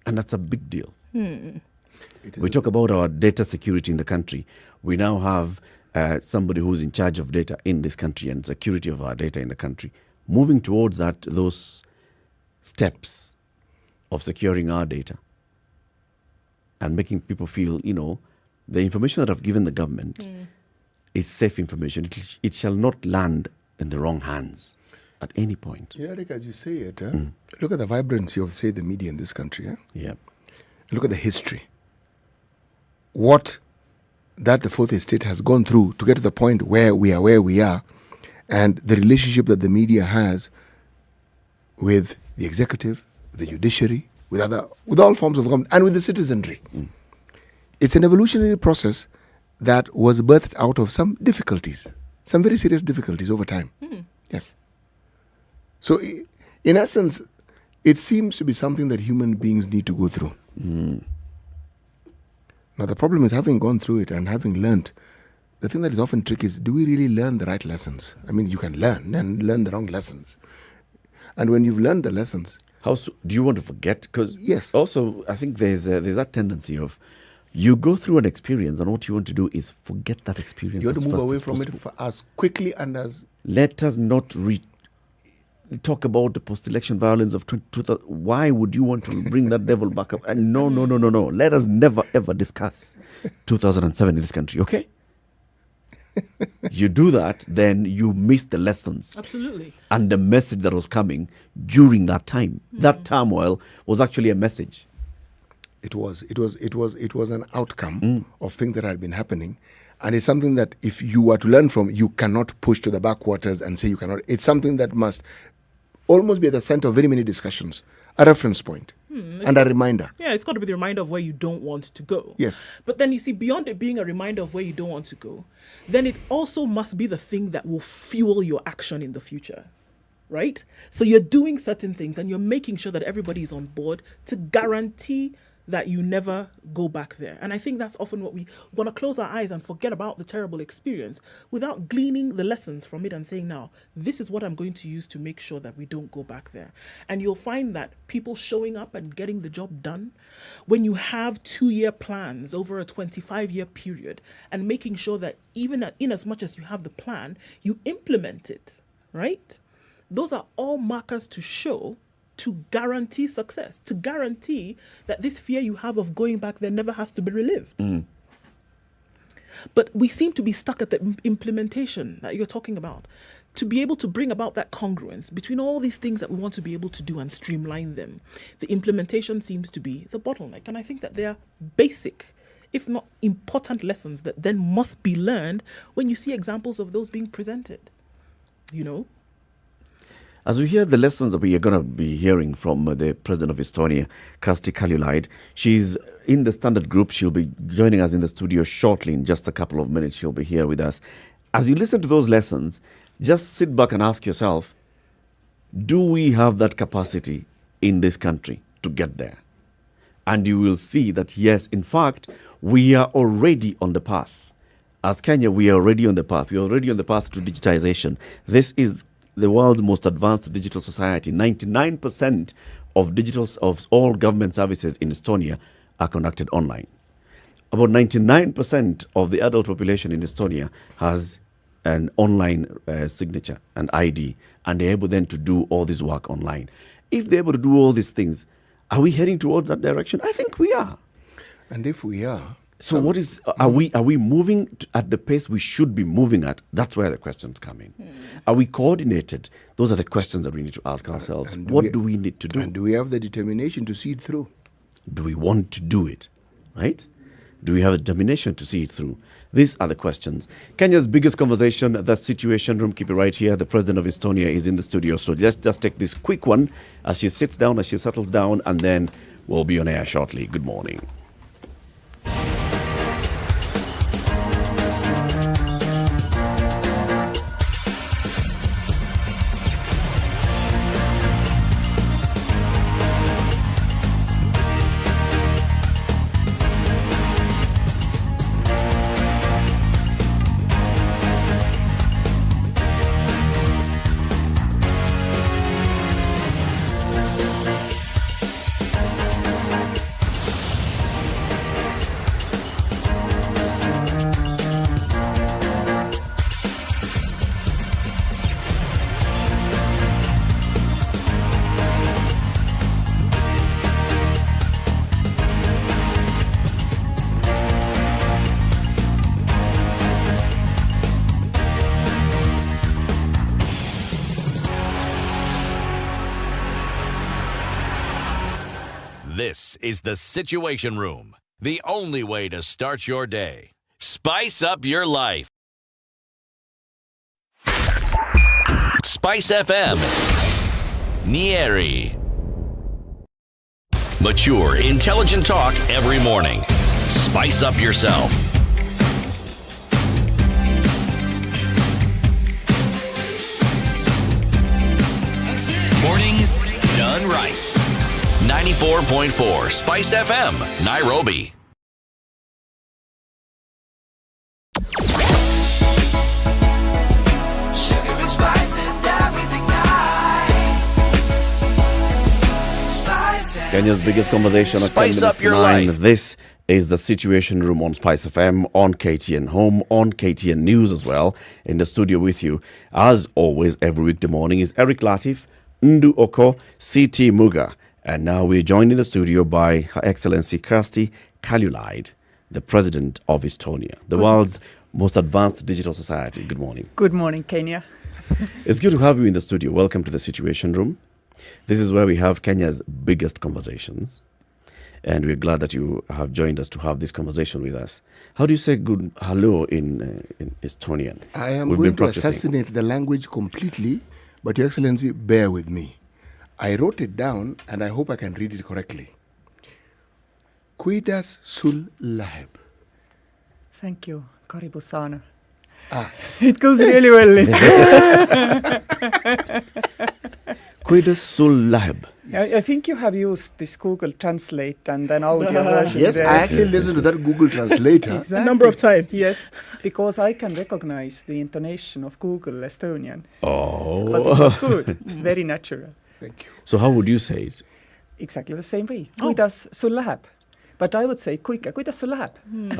And that's a big deal. We talk about our data security in the country. We now have somebody who's in charge of data in this country and security of our data in the country. Moving towards those steps of securing our data and making people feel, the information that I've given the government is safe information. It shall not land in the wrong hands at any point. Eric, as you say it, look at the vibrancy of, say, the media in this country. Yeah. Look at the history. What that the fourth estate has gone through to get to the point where we are, and the relationship that the media has with the executive, with the judiciary, with all forms of government, and with the citizenry. It's an evolutionary process that was birthed out of some difficulties, some very serious difficulties over time. Yes. So, in essence, it seems to be something that human beings need to go through. Now, the problem is, having gone through it and having learned, the thing that is often tricky is, do we really learn the right lessons? I mean, you can learn and learn the wrong lessons. And when you've learned the lessons... do you want to forget? Because yes. Also, I think there's that tendency of, you go through an experience and what you want to do is forget that experience. You want to move away from it as quickly and as... Let us not talk about the post-election violence of 2000. Why would you want to bring that devil back up? And no. Let us never, ever discuss 2007 in this country, okay? You do that, then you miss the lessons. Absolutely. And the message that was coming during that time. That turmoil was actually a message. It was an outcome of things that had been happening. And it's something that if you were to learn from, you cannot push to the backwaters and say you cannot. It's something that must almost be at the center of very many discussions, a reference point and a reminder. Yeah, it's got to be the reminder of where you don't want to go. Yes. But then you see, beyond it being a reminder of where you don't want to go, then it also must be the thing that will fuel your action in the future, right? So you're doing certain things and you're making sure that everybody is on board to guarantee that you never go back there. And I think that's often what we want to close our eyes and forget about the terrible experience without gleaning the lessons from it and saying, now, this is what I'm going to use to make sure that we don't go back there. And you'll find that people showing up and getting the job done, when you have 2-year plans over a 25-year period and making sure that even in as much as you have the plan, you implement it, right? Those are all markers to show, to guarantee success, to guarantee that this fear you have of going back there never has to be relived. But we seem to be stuck at the implementation that you're talking about. To be able to bring about that congruence between all these things that we want to be able to do and streamline them, the implementation seems to be the bottleneck. And I think that they are basic, if not important, lessons that then must be learned when you see examples of those being presented, As we hear the lessons that we are going to be hearing from the President of Estonia, Kersti Kaljulaid, she's in the Standard Group. She'll be joining us in the studio shortly. In just a couple of minutes, she'll be here with us. As you listen to those lessons, just sit back and ask yourself, do we have that capacity in this country to get there? And you will see that, yes, in fact, we are already on the path. As Kenya, we are already on the path. We are already on the path to digitization. This is the world's most advanced digital society. 99% of all government services in Estonia are conducted online. About 99% of the adult population in Estonia has an online signature, an ID, and they're able then to do all this work online. If they're able to do all these things, are we heading towards that direction? I think we are. And if we are... So what is, are we moving at the pace we should be moving at? That's where the questions come in. Are we coordinated? Those are the questions that we need to ask ourselves. What do we need to do? And do we have the determination to see it through? Do we want to do it? Right? Do we have the determination to see it through? These are the questions. Kenya's biggest conversation, the Situation Room. Keep it right here. The President of Estonia is in the studio. So let's just take this quick one as she sits down, as she settles down, and then we'll be on air shortly. Good morning. This is the Situation Room, the only way to start your day. Spice up your life. SpiceFM. Nyeri. Mature, intelligent talk every morning. Spice up yourself. Mornings done right. 94.4 Spice FM, Nairobi. Sugar and spice and everything nice. Spice and Kenya's biggest conversation at 10 Spice minutes up to your 9. life. This is the Situation Room on Spice FM, on KTN Home, on KTN News as well. In the studio with you, as always, every weekday morning is Eric Latif, Ndu Oko, CT Muga. And now we're joined in the studio by Her Excellency Kirsty Kaljulaid, the President of Estonia, the world's most advanced digital society. Good morning. Good morning, Kenya. It's good to have you in the studio. Welcome to the Situation Room. This is where we have Kenya's biggest conversations. And we're glad that you have joined us to have this conversation with us. How do you say good hello in Estonian? I am going to assassinate the language completely, but Your Excellency, bear with me. I wrote it down, and I hope I can read it correctly. Kuidas sul läheb? Thank you, Karibu sana. It goes really well. Kuidas sul läheb? I think you have used this Google Translate and an audio version. Yes, I actually listened to that Google Translator Exactly. A number of times. Yes, because I can recognize the intonation of Google Estonian. Oh. But it was good, very natural. Thank you. So how would you say it? Exactly the same way. Kuidas sul läheb? But I would say kuidas sul läheb?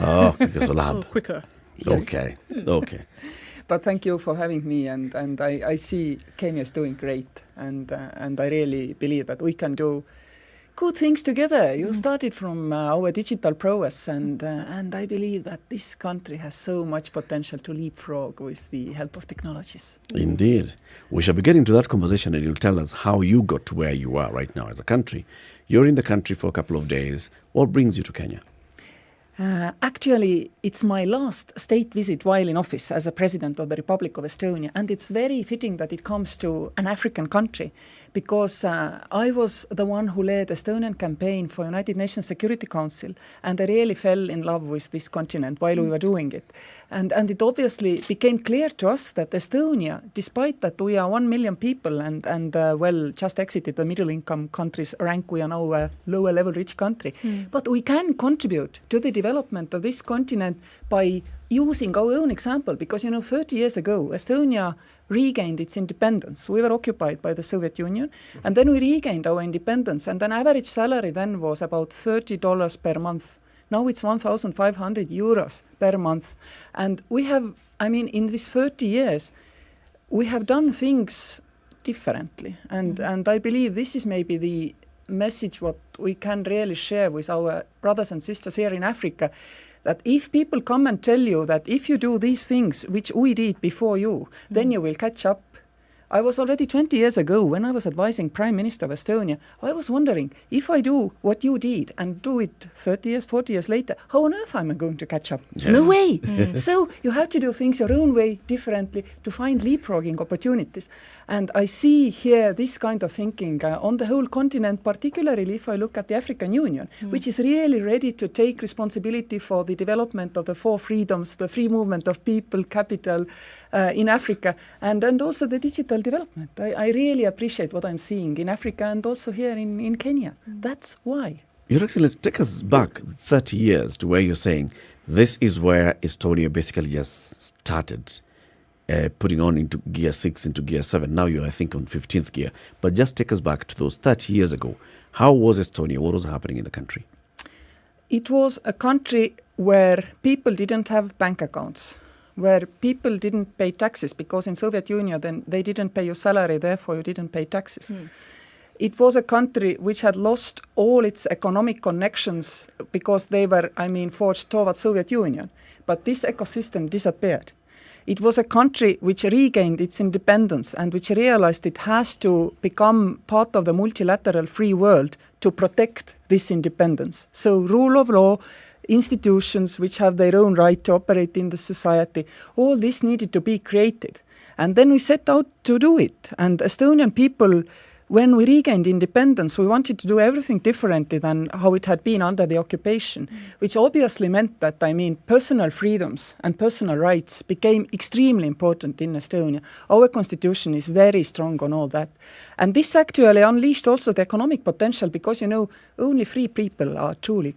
Oh, kuidas sul läheb? Quicker. Yes. Okay. But thank you for having me, and I see Kenya is doing great, and I really believe that we can do good things together. You started from our digital prowess, and I believe that this country has so much potential to leapfrog with the help of technologies. Indeed. We shall be getting to that conversation, and you'll tell us how you got to where you are right now as a country. You're in the country for a couple of days. What brings you to Kenya? Actually, it's my last state visit while in office as a President of the Republic of Estonia, and it's very fitting that it comes to an African country, because I was the one who led Estonian campaign for United Nations Security Council, and I really fell in love with this continent while we were doing it. And it obviously became clear to us that Estonia, despite that we are 1 million people and just exited the middle income countries rank, we are now a lower level rich country, but we can contribute to the development of this continent by using our own example, because 30 years ago Estonia regained its independence. We were occupied by the Soviet Union, and then we regained our independence, and an average salary then was about $30 per month. Now it's 1,500 euros per month. And we have, in these 30 years, we have done things differently. And I believe this is maybe the message what we can really share with our brothers and sisters here in Africa, that if people come and tell you that if you do these things which we did before you, then you will catch up. I was already 20 years ago, when I was advising Prime Minister of Estonia, I was wondering, if I do what you did and do it 30 years, 40 years later, how on earth am I going to catch up? Yeah. No way! So you have to do things your own way, differently, to find leapfrogging opportunities. And I see here this kind of thinking on the whole continent, particularly if I look at the African Union, which is really ready to take responsibility for the development of the 4 freedoms, the free movement of people, capital in Africa, and also the digital development. I really appreciate what I'm seeing in Africa and also here in Kenya. That's why. Your Excellency, take us back 30 years to where you're saying this is where Estonia basically just started putting on into gear 6, into gear 7. Now you're, I think, on 15th gear. But just take us back to those 30 years ago. How was Estonia? What was happening in the country? It was a country where people didn't have bank accounts, where people didn't pay taxes, because in Soviet Union then they didn't pay your salary, therefore you didn't pay taxes. It was a country which had lost all its economic connections because they were, forged towards Soviet Union. But this ecosystem disappeared. It was a country which regained its independence and which realized it has to become part of the multilateral free world to protect this independence. So rule of law, institutions which have their own right to operate in the society, all this needed to be created. And then we set out to do it. And Estonian people, when we regained independence, we wanted to do everything differently than how it had been under the occupation, which obviously meant that, personal freedoms and personal rights became extremely important in Estonia. Our constitution is very strong on all that. And this actually unleashed also the economic potential because, only free people are truly,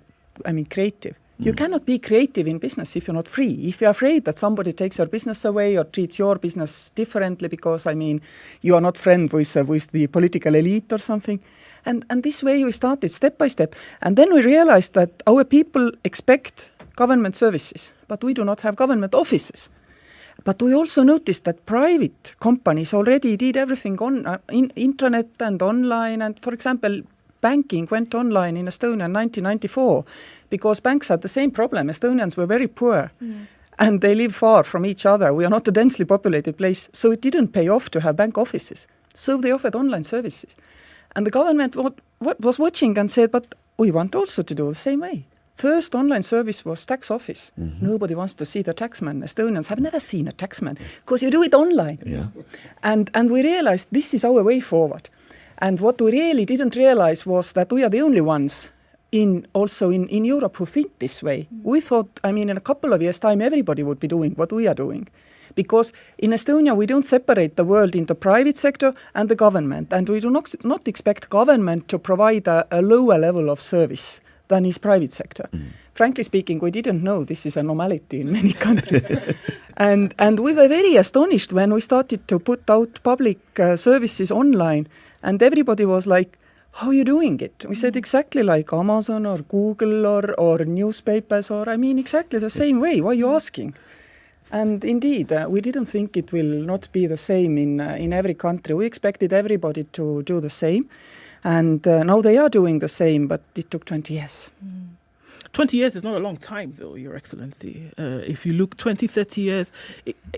creative. You cannot be creative in business if you're not free. If you're afraid that somebody takes your business away or treats your business differently because, you are not friends with the political elite or something. And this way we started step by step. And then we realized that our people expect government services, but we do not have government offices. But we also noticed that private companies already did everything on internet and online. And for example, banking went online in Estonia in 1994 because banks had the same problem. Estonians were very poor and they live far from each other. We are not a densely populated place, so it didn't pay off to have bank offices. So they offered online services. And the government was watching and said, but we want also to do the same way. First online service was tax office. Nobody wants to see the taxman. Estonians have never seen a taxman because you do it online. Yeah. And we realized this is our way forward. And what we really didn't realize was that we are the only ones in Europe who think this way. We thought, in a couple of years' time, everybody would be doing what we are doing. Because in Estonia, we don't separate the world into private sector and the government. And we do not expect government to provide a lower level of service than is private sector. Frankly speaking, we didn't know this is a normality in many countries. And we were very astonished when we started to put out public services online. And everybody was like, how are you doing it? We said exactly like Amazon or Google or newspapers or, exactly the same way. Why are you asking? And indeed, we didn't think it will not be the same in every country. We expected everybody to do the same. And now they are doing the same, but it took 20 years. 20 years is not a long time, though, Your Excellency. If you look 20, 30 years,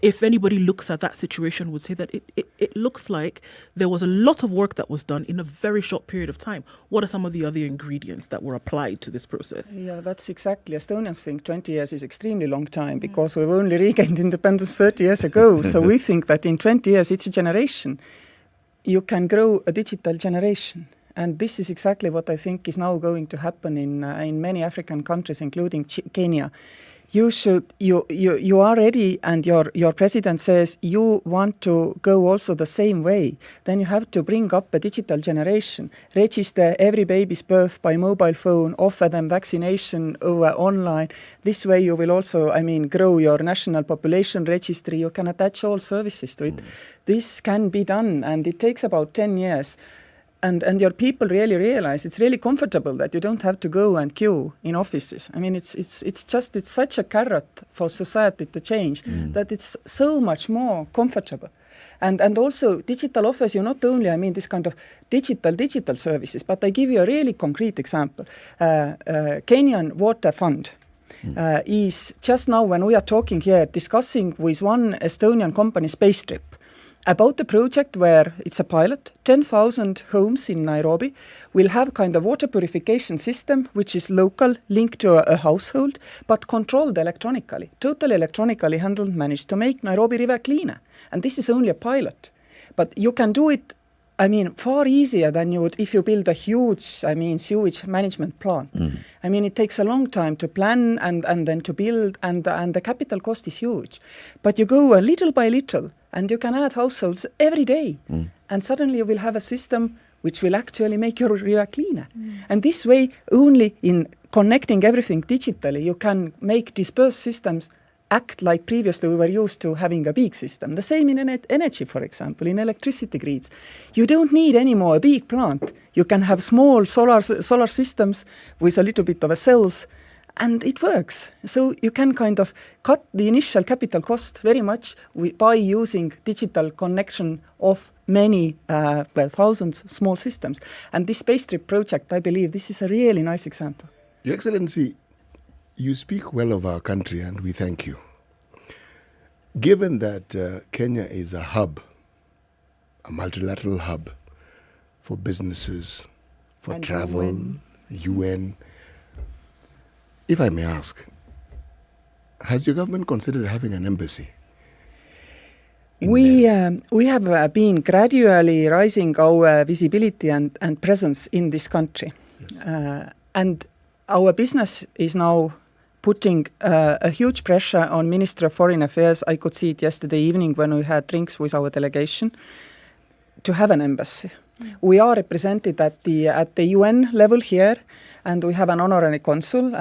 if anybody looks at that situation, would say that it looks like there was a lot of work that was done in a very short period of time. What are some of the other ingredients that were applied to this process? Yeah, that's exactly. Estonians think 20 years is extremely long time because we've only regained independence 30 years ago. So we think that in 20 years, it's a generation. You can grow a digital generation. And this is exactly what I think is now going to happen in many African countries, including Kenya. You are ready, and your president says you want to go also the same way. Then you have to bring up a digital generation, register every baby's birth by mobile phone, offer them vaccination over online. This way you will also, grow your national population registry. You can attach all services to it. This can be done, and it takes about 10 years. And your people really realize it's really comfortable that you don't have to go and queue in offices. It's such a carrot for society to change that it's so much more comfortable. And also digital offers you not only, this kind of digital services, but I give you a really concrete example. Kenyan Water Fund is just now when we are talking here discussing with one Estonian company, SpaceTrip, about a project where it's a pilot. 10,000 homes in Nairobi will have kind of water purification system, which is local, linked to a household, but controlled electronically, totally electronically handled, managed to make Nairobi River cleaner. And this is only a pilot. But you can do it, far easier than you would if you build a huge, sewage management plant. It takes a long time to plan and then to build, and the capital cost is huge. But you go little by little, and you can add households every day. And suddenly you will have a system which will actually make your river cleaner. And this way, only in connecting everything digitally, you can make dispersed systems act like previously we were used to having a big system. The same in energy, for example, in electricity grids. You don't need anymore a big plant. You can have small solar systems with a little bit of a cells, and it works. So you can kind of cut the initial capital cost very much by using digital connection of many, thousands small systems. And this SpaceTrip project, I believe, this is a really nice example. Your Excellency, you speak well of our country, and we thank you. Given that Kenya is a hub, a multilateral hub for businesses, for And travel, UN, if I may ask, has your government considered having an embassy? We have been gradually rising our visibility and presence in this country. And our business is now putting a huge pressure on Minister of Foreign Affairs. I could see it yesterday evening when we had drinks with our delegation, to have an embassy. We are represented at the UN level here, and we have an honorary consul.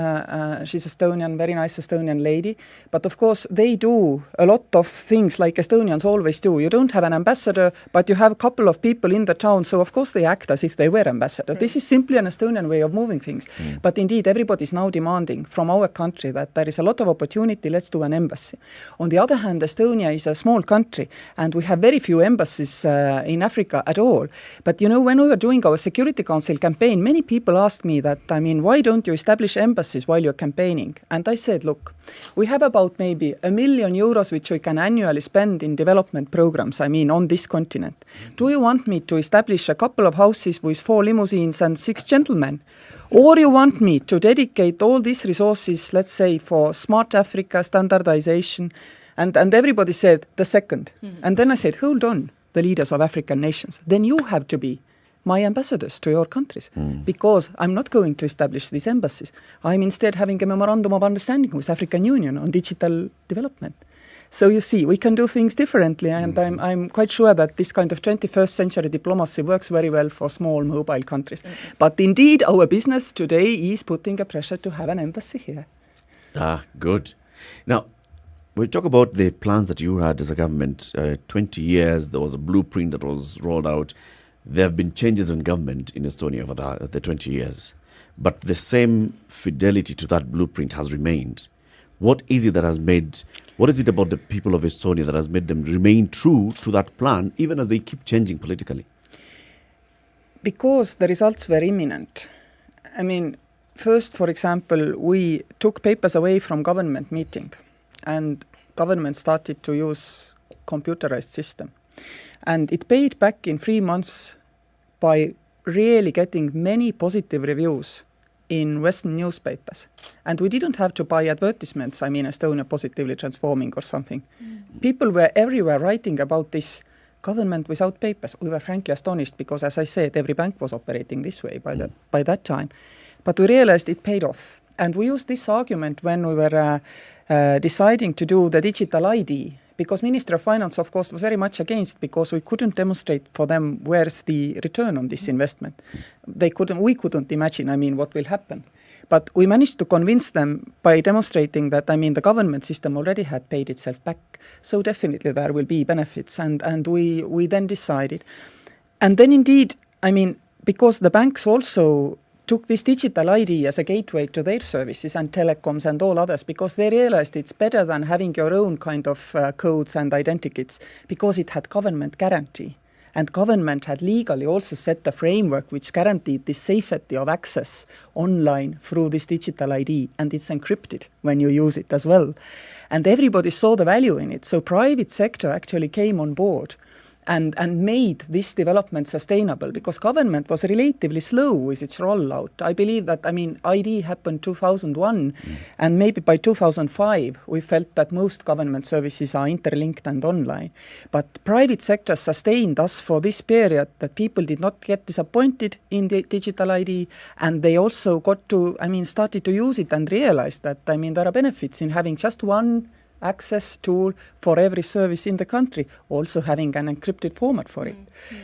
She's Estonian, very nice Estonian lady. But of course, they do a lot of things like Estonians always do. You don't have an ambassador, but you have a couple of people in the town, so of course they act as if they were ambassadors. Right. This is simply an Estonian way of moving things. But indeed, everybody is now demanding from our country that there is a lot of opportunity, let's do an embassy. On the other hand, Estonia is a small country, and we have very few embassies in Africa at all. But you know, when we were doing our Security Council campaign, many people asked me that, why don't you establish embassies while you're campaigning? And I said, look, we have about maybe €1 million which we can annually spend in development programs, on this continent. Do you want me to establish a couple of houses with 4 limousines and 6 gentlemen? Or you want me to dedicate all these resources, let's say, for Smart Africa, standardization? And everybody said the second. And then I said, hold on, the leaders of African nations. Then you have to be my ambassadors to your countries, because I'm not going to establish these embassies. I'm instead having a memorandum of understanding with African Union on digital development. So you see, we can do things differently, and I'm quite sure that this kind of 21st century diplomacy works very well for small mobile countries. But indeed, our business today is putting a pressure to have an embassy here. Good. Now, we talk about the plans that you had as a government. 20 years, there was a blueprint that was rolled out. There have been changes in government in Estonia over the 20 years, but the same fidelity to that blueprint has remained. What is it about the people of Estonia that has made them remain true to that plan, even as they keep changing politically? Because the results were imminent. First, for example, we took papers away from government meeting, and government started to use computerized system. And it paid back in 3 months by really getting many positive reviews in Western newspapers. And we didn't have to buy advertisements, Estonia positively transforming or something. People were everywhere writing about this government without papers. We were frankly astonished because, as I said, every bank was operating this way by that time. But we realized it paid off. And we used this argument when we were deciding to do the digital ID, because Minister of Finance, of course, was very much against, because we couldn't demonstrate for them where's the return on this investment. We couldn't imagine, what will happen. But we managed to convince them by demonstrating that, the government system already had paid itself back. So definitely there will be benefits. And we then decided. And then indeed, because the banks also took this digital ID as a gateway to their services and telecoms and all others, because they realized it's better than having your own kind of codes and identikits, because it had government guarantee. And government had legally also set a framework which guaranteed the safety of access online through this digital ID, and it's encrypted when you use it as well. And everybody saw the value in it. So private sector actually came on board and made this development sustainable, because government was relatively slow with its rollout. I believe that, ID happened 2001, and maybe by 2005 we felt that most government services are interlinked and online. But private sector sustained us for this period, that people did not get disappointed in the digital ID, and they also got to, started to use it and realized that, there are benefits in having just one access tool for every service in the country, also having an encrypted format for it.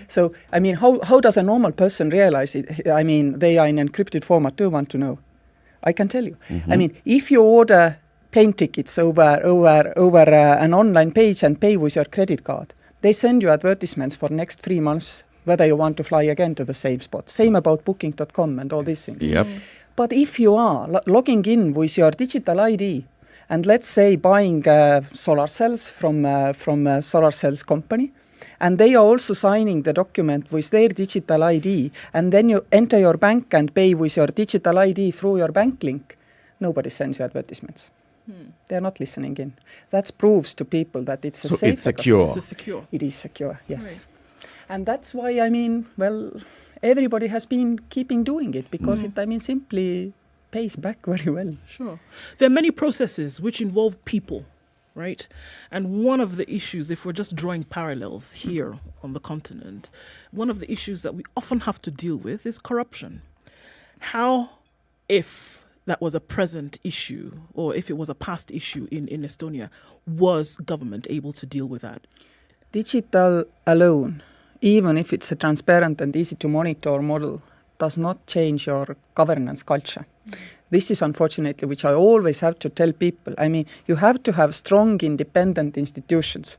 So, how does a normal person realize it? They are in encrypted format. Do you want to know? I can tell you. If you order plane tickets over an online page and pay with your credit card, they send you advertisements for next 3 months whether you want to fly again to the same spot. Same about booking.com and all these things. Yep. But if you are logging in with your digital ID, and let's say buying solar cells from a solar cells company, and they are also signing the document with their digital ID, and then you enter your bank and pay with your digital ID through your bank link, nobody sends you advertisements. They are not listening in. That proves to people that it's a So safe it's secure. It is secure, yes. Right. And that's why, I mean, well, everybody has been keeping doing it because it, I mean, simply pays back very well. Sure. There are many processes which involve people, right? And one of the issues, if we're just drawing parallels here on the continent, one of the issues that we often have to deal with is corruption. How, if that was a present issue or if it was a past issue in Estonia, was government able to deal with that? Digital alone, even if it's a transparent and easy to monitor model, does not change your governance culture. This is unfortunately, which I always have to tell people. I mean, you have to have strong, independent institutions.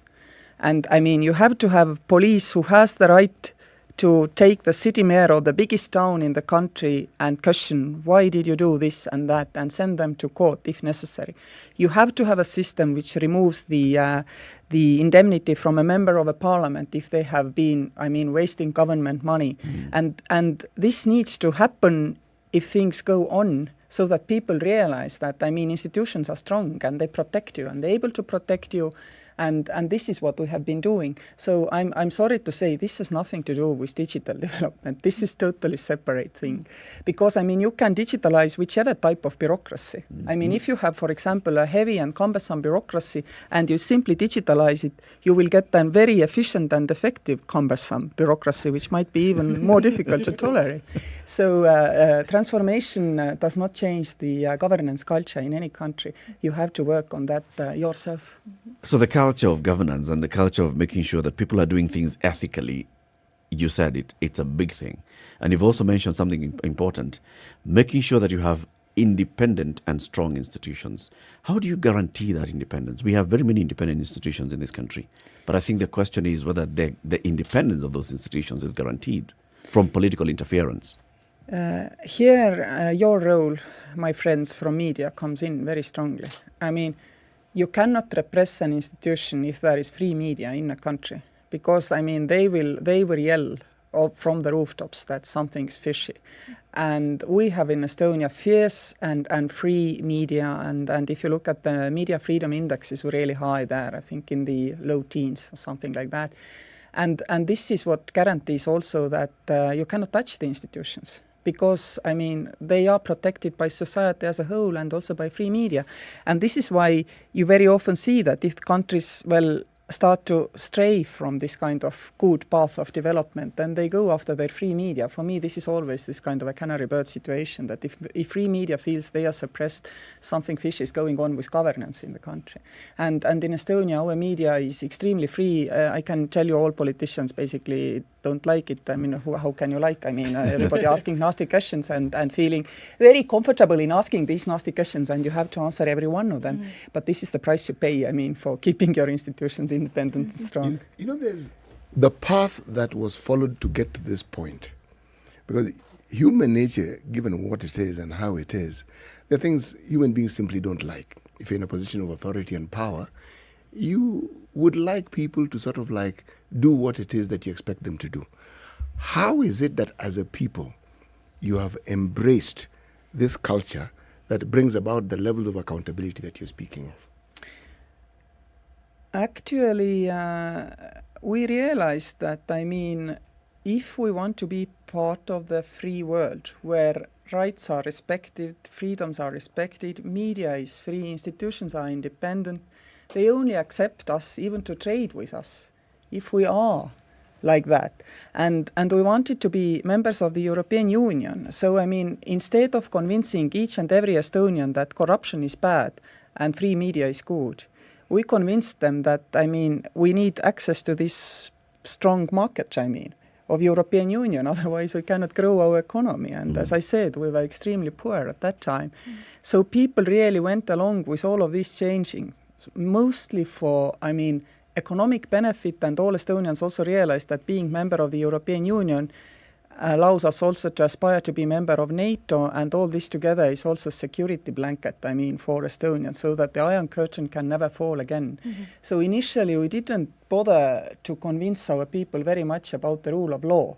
And I mean, you have to have police who has the right to take the city mayor of the biggest town in the country and question, why did you do this and that, and send them to court if necessary. You have to have a system which removes the indemnity from a member of a parliament if they have been, I mean, wasting government money. And this needs to happen if things go on, so that people realize that, I mean, institutions are strong and they protect you and they're able to protect you. And this is what we have been doing. So I'm sorry to say this has nothing to do with digital development. This is totally separate thing. Because, I mean, you can digitalize whichever type of bureaucracy. I mean, if you have, for example, a heavy and cumbersome bureaucracy and you simply digitalize it, you will get a very efficient and effective cumbersome bureaucracy, which might be even more difficult to tolerate. So transformation does not change the governance culture in any country. You have to work on that yourself. So the culture of governance and the culture of making sure that people are doing things ethically, you said it's a big thing. And you've also mentioned something important, making sure that you have independent and strong institutions. How do you guarantee that independence? We have very many independent institutions in this country, but I think the question is whether the independence of those institutions is guaranteed from political interference. Here, your role, my friends from media, comes in very strongly. I mean, you cannot repress an institution if there is free media in a country, because, I mean, they will yell from the rooftops that something's fishy. And we have in Estonia fierce and free media, and if you look at the media freedom index, is really high there, I think in the low teens or something like that. And this is what guarantees also that you cannot touch the institutions. Because, I mean, they are protected by society as a whole and also by free media. And this is why you very often see that if countries, well, start to stray from this kind of good path of development, then they go after their free media. For me, this is always this kind of a canary bird situation, that if free media feels they are suppressed, something fishy is going on with governance in the country. And in Estonia, our media is extremely free. I can tell you all politicians basically don't like it. I mean, how can you like? I mean, everybody asking nasty questions and feeling very comfortable in asking these nasty questions, and you have to answer every one of them. But this is the price you pay, I mean, for keeping your institutions independent and strong. You know, there's the path that was followed to get to this point. Because human nature, given what it is and how it is, there are things human beings simply don't like. If you're in a position of authority and power, you would like people to sort of like do what it is that you expect them to do. How is it that as a people you have embraced this culture that brings about the levels of accountability that you're speaking of? Actually, we realized that, I mean, if we want to be part of the free world where rights are respected, freedoms are respected, media is free, institutions are independent, they only accept us even to trade with us if we are like that. And we wanted to be members of the European Union. So, I mean, instead of convincing each and every Estonian that corruption is bad and free media is good, we convinced them that, I mean, we need access to this strong market, I mean, of European Union. Otherwise, we cannot grow our economy. And as I said, we were extremely poor at that time. So people really went along with all of this changing, mostly for, I mean, economic benefit, and all Estonians also realized that being member of the European Union allows us also to aspire to be member of NATO, and all this together is also a security blanket, I mean, for Estonians, so that the Iron Curtain can never fall again. So initially we didn't bother to convince our people very much about the rule of law.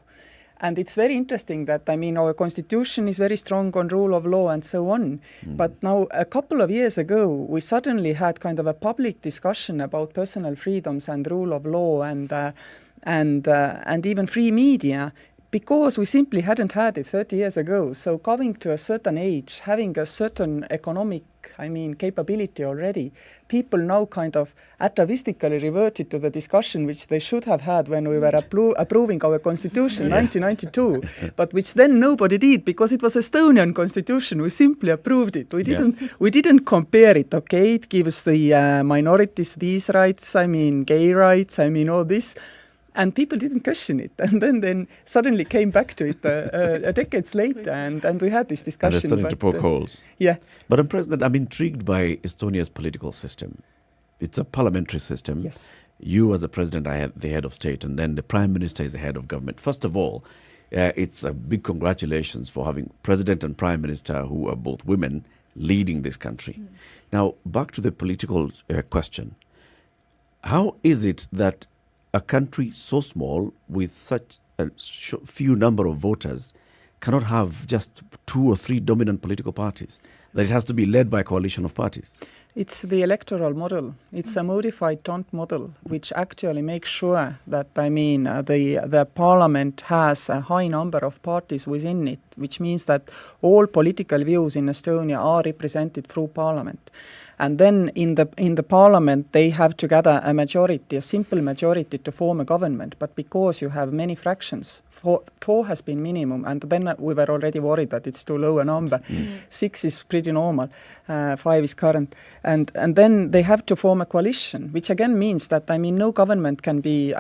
And it's very interesting that, I mean, our constitution is very strong on rule of law and so on. But now, a couple of years ago, we suddenly had kind of a public discussion about personal freedoms and rule of law and even free media, because we simply hadn't had it 30 years ago. So coming to a certain age, having a certain economic, capability already, people now kind of atavistically reverted to the discussion which they should have had when we were approving our constitution in 1992, but which then nobody did because it was Estonian constitution. We simply approved it. We didn't compare it. Okay, it gives the minorities these rights, gay rights, all this. And people didn't question it. And then suddenly came back to it a decades later, and we had this discussion. And they're starting to poke holes. Yeah. But President, I'm intrigued by Estonia's political system. It's a parliamentary system. Yes. You as the president are the head of state, and then the prime minister is the head of government. First of all, it's a big congratulations for having president and prime minister who are both women leading this country. Now, back to the political question. How is it that a country so small with such a few number of voters cannot have just 2 or 3 dominant political parties, that it has to be led by a coalition of parties? It's the electoral model. It's a modified Drought model, which actually makes sure that, the parliament has a high number of parties within it, which means that all political views in Estonia are represented through parliament. And then in the parliament, they have to gather a majority, a simple majority to form a government. But because you have many fractions, four has been minimum, and then we were already worried that it's too low a number. 6 is pretty normal, 5 is current. And then they have to form a coalition, which again means that, no government can be,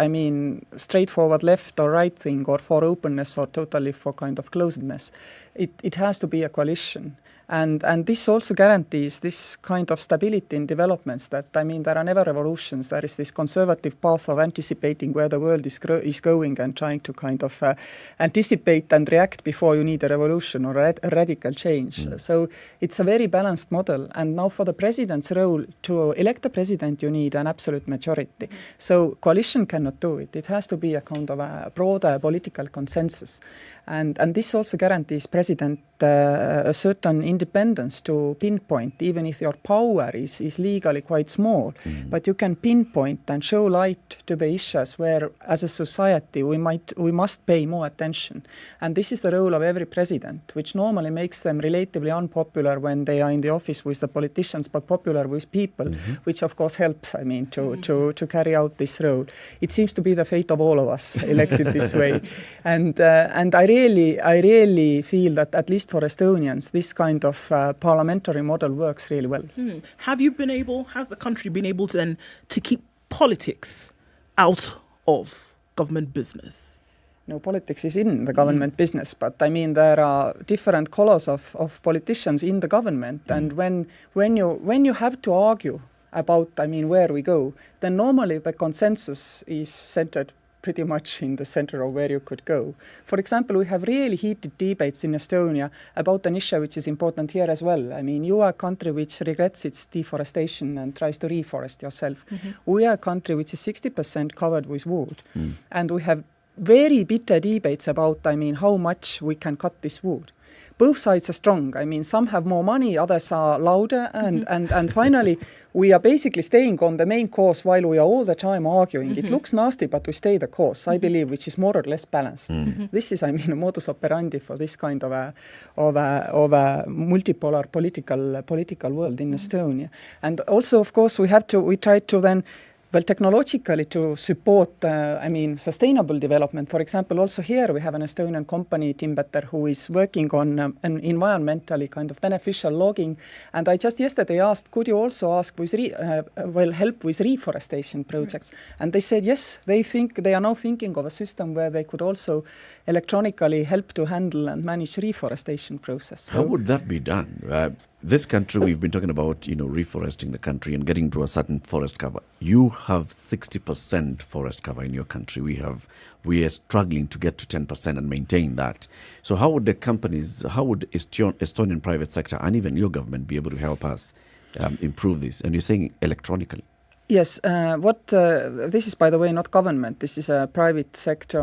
straightforward left or right thing, or for openness or totally for kind of closedness. It has to be a coalition. And this also guarantees this kind of stability in developments that, there are never revolutions. There is this conservative path of anticipating where the world is going and trying to kind of anticipate and react before you need a revolution or a radical change. So it's a very balanced model. And now for the president's role, to elect a president, you need an absolute majority. So coalition cannot do it. It has to be a kind of a broader political consensus. And this also guarantees president a certain independence to pinpoint, even if your power is legally quite small, but you can pinpoint and show light to the issues where, as a society, we must pay more attention. And this is the role of every president, which normally makes them relatively unpopular when they are in the office with the politicians, but popular with people, which of course helps, to carry out this role. It seems to be the fate of all of us elected this way. And I really feel that, at least for Estonians, this kind of parliamentary model works really well. Has the country been able to keep politics out of government business? No, politics is in the government business, but there are different colors of politicians in the government, and when you have to argue about where we go, then normally the consensus is centered pretty much in the center of where you could go. For example, we have really heated debates in Estonia about an issue which is important here as well. You are a country which regrets its deforestation and tries to reforest yourself. We are a country which is 60% covered with wood. And we have very bitter debates about, how much we can cut this wood. Both sides are strong. Some have more money, others are louder, and finally, we are basically staying on the main course while we are all the time arguing. It looks nasty, but we stay the course, I believe, which is more or less balanced. This is, a modus operandi for this kind of a multipolar political world in Estonia. And also, of course, we try to then technologically to support, sustainable development. For example, also here we have an Estonian company, Timbetter, who is working on an environmentally kind of beneficial logging. And I just yesterday asked, could you also ask help with reforestation projects? And they said yes. They are now thinking of a system where they could also electronically help to handle and manage reforestation process. How would that be done? This country, we've been talking about, reforesting the country and getting to a certain forest cover. You have 60% forest cover in your country. We are struggling to get to 10% and maintain that. So how would Estonian private sector and even your government be able to help us improve this? And you're saying electronically? Yes, this is, by the way, not government. This is a private sector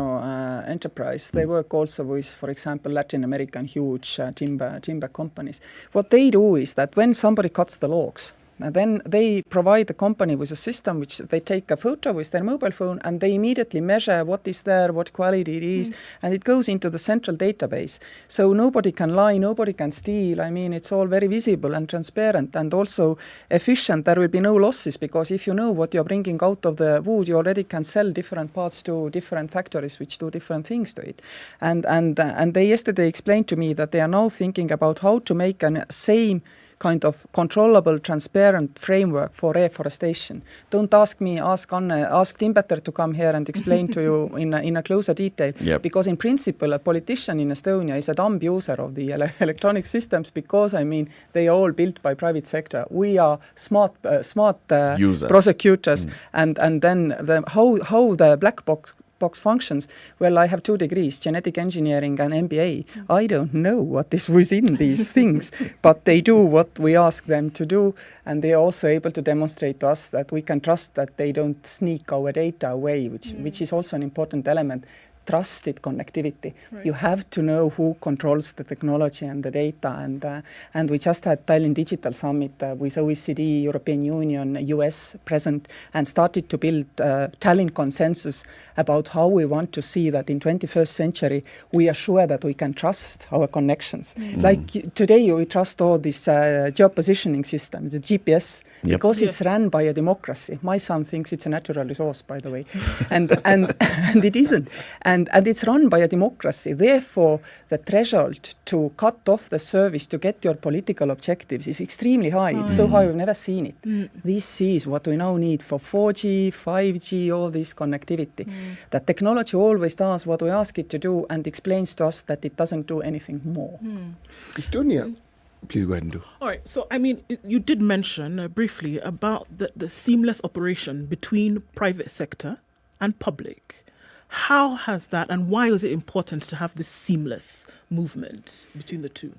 enterprise. They work also with, for example, Latin American huge timber companies. What they do is that when somebody cuts the logs, then they provide the company with a system which they take a photo with their mobile phone and they immediately measure what is there, what quality it is, and it goes into the central database. So nobody can lie, nobody can steal. I mean, it's all very visible and transparent and also efficient. There will be no losses because if you know what you're bringing out of the wood, you already can sell different parts to different factories which do different things to it. And they yesterday explained to me that they are now thinking about how to make a same kind of controllable, transparent framework for reforestation. Don't ask me, ask Timbeter to come here and explain to you in a closer detail. Yep. Because in principle, a politician in Estonia is a dumb user of the electronic systems because, I mean, they are all built by private sector. We are smart prosecutors. And then how the black box functions. Well, I have 2 degrees, genetic engineering and MBA. I don't know what is within these things, but they do what we ask them to do, and they are also able to demonstrate to us that we can trust that they don't sneak our data away, which is also an important element. Trusted connectivity. Right. You have to know who controls the technology and the data. And we just had Tallinn Digital Summit with OECD, European Union, US present, and started to build Tallinn consensus about how we want to see that in 21st century we are sure that we can trust our connections. Like today we trust all these geopositioning systems, the GPS, because it's run by a democracy. My son thinks it's a natural resource, by the way, and it isn't. And it's run by a democracy. Therefore, the threshold to cut off the service to get your political objectives is extremely high. It's so high, we've never seen it. This is what we now need for 4G, 5G, all this connectivity. That technology always does what we ask it to do and explains to us that it doesn't do anything more. Estonia, please go ahead and do. All right. So, I mean, you did mention briefly about the seamless operation between private sector and public. How has that, and why was it important to have this seamless movement between the two?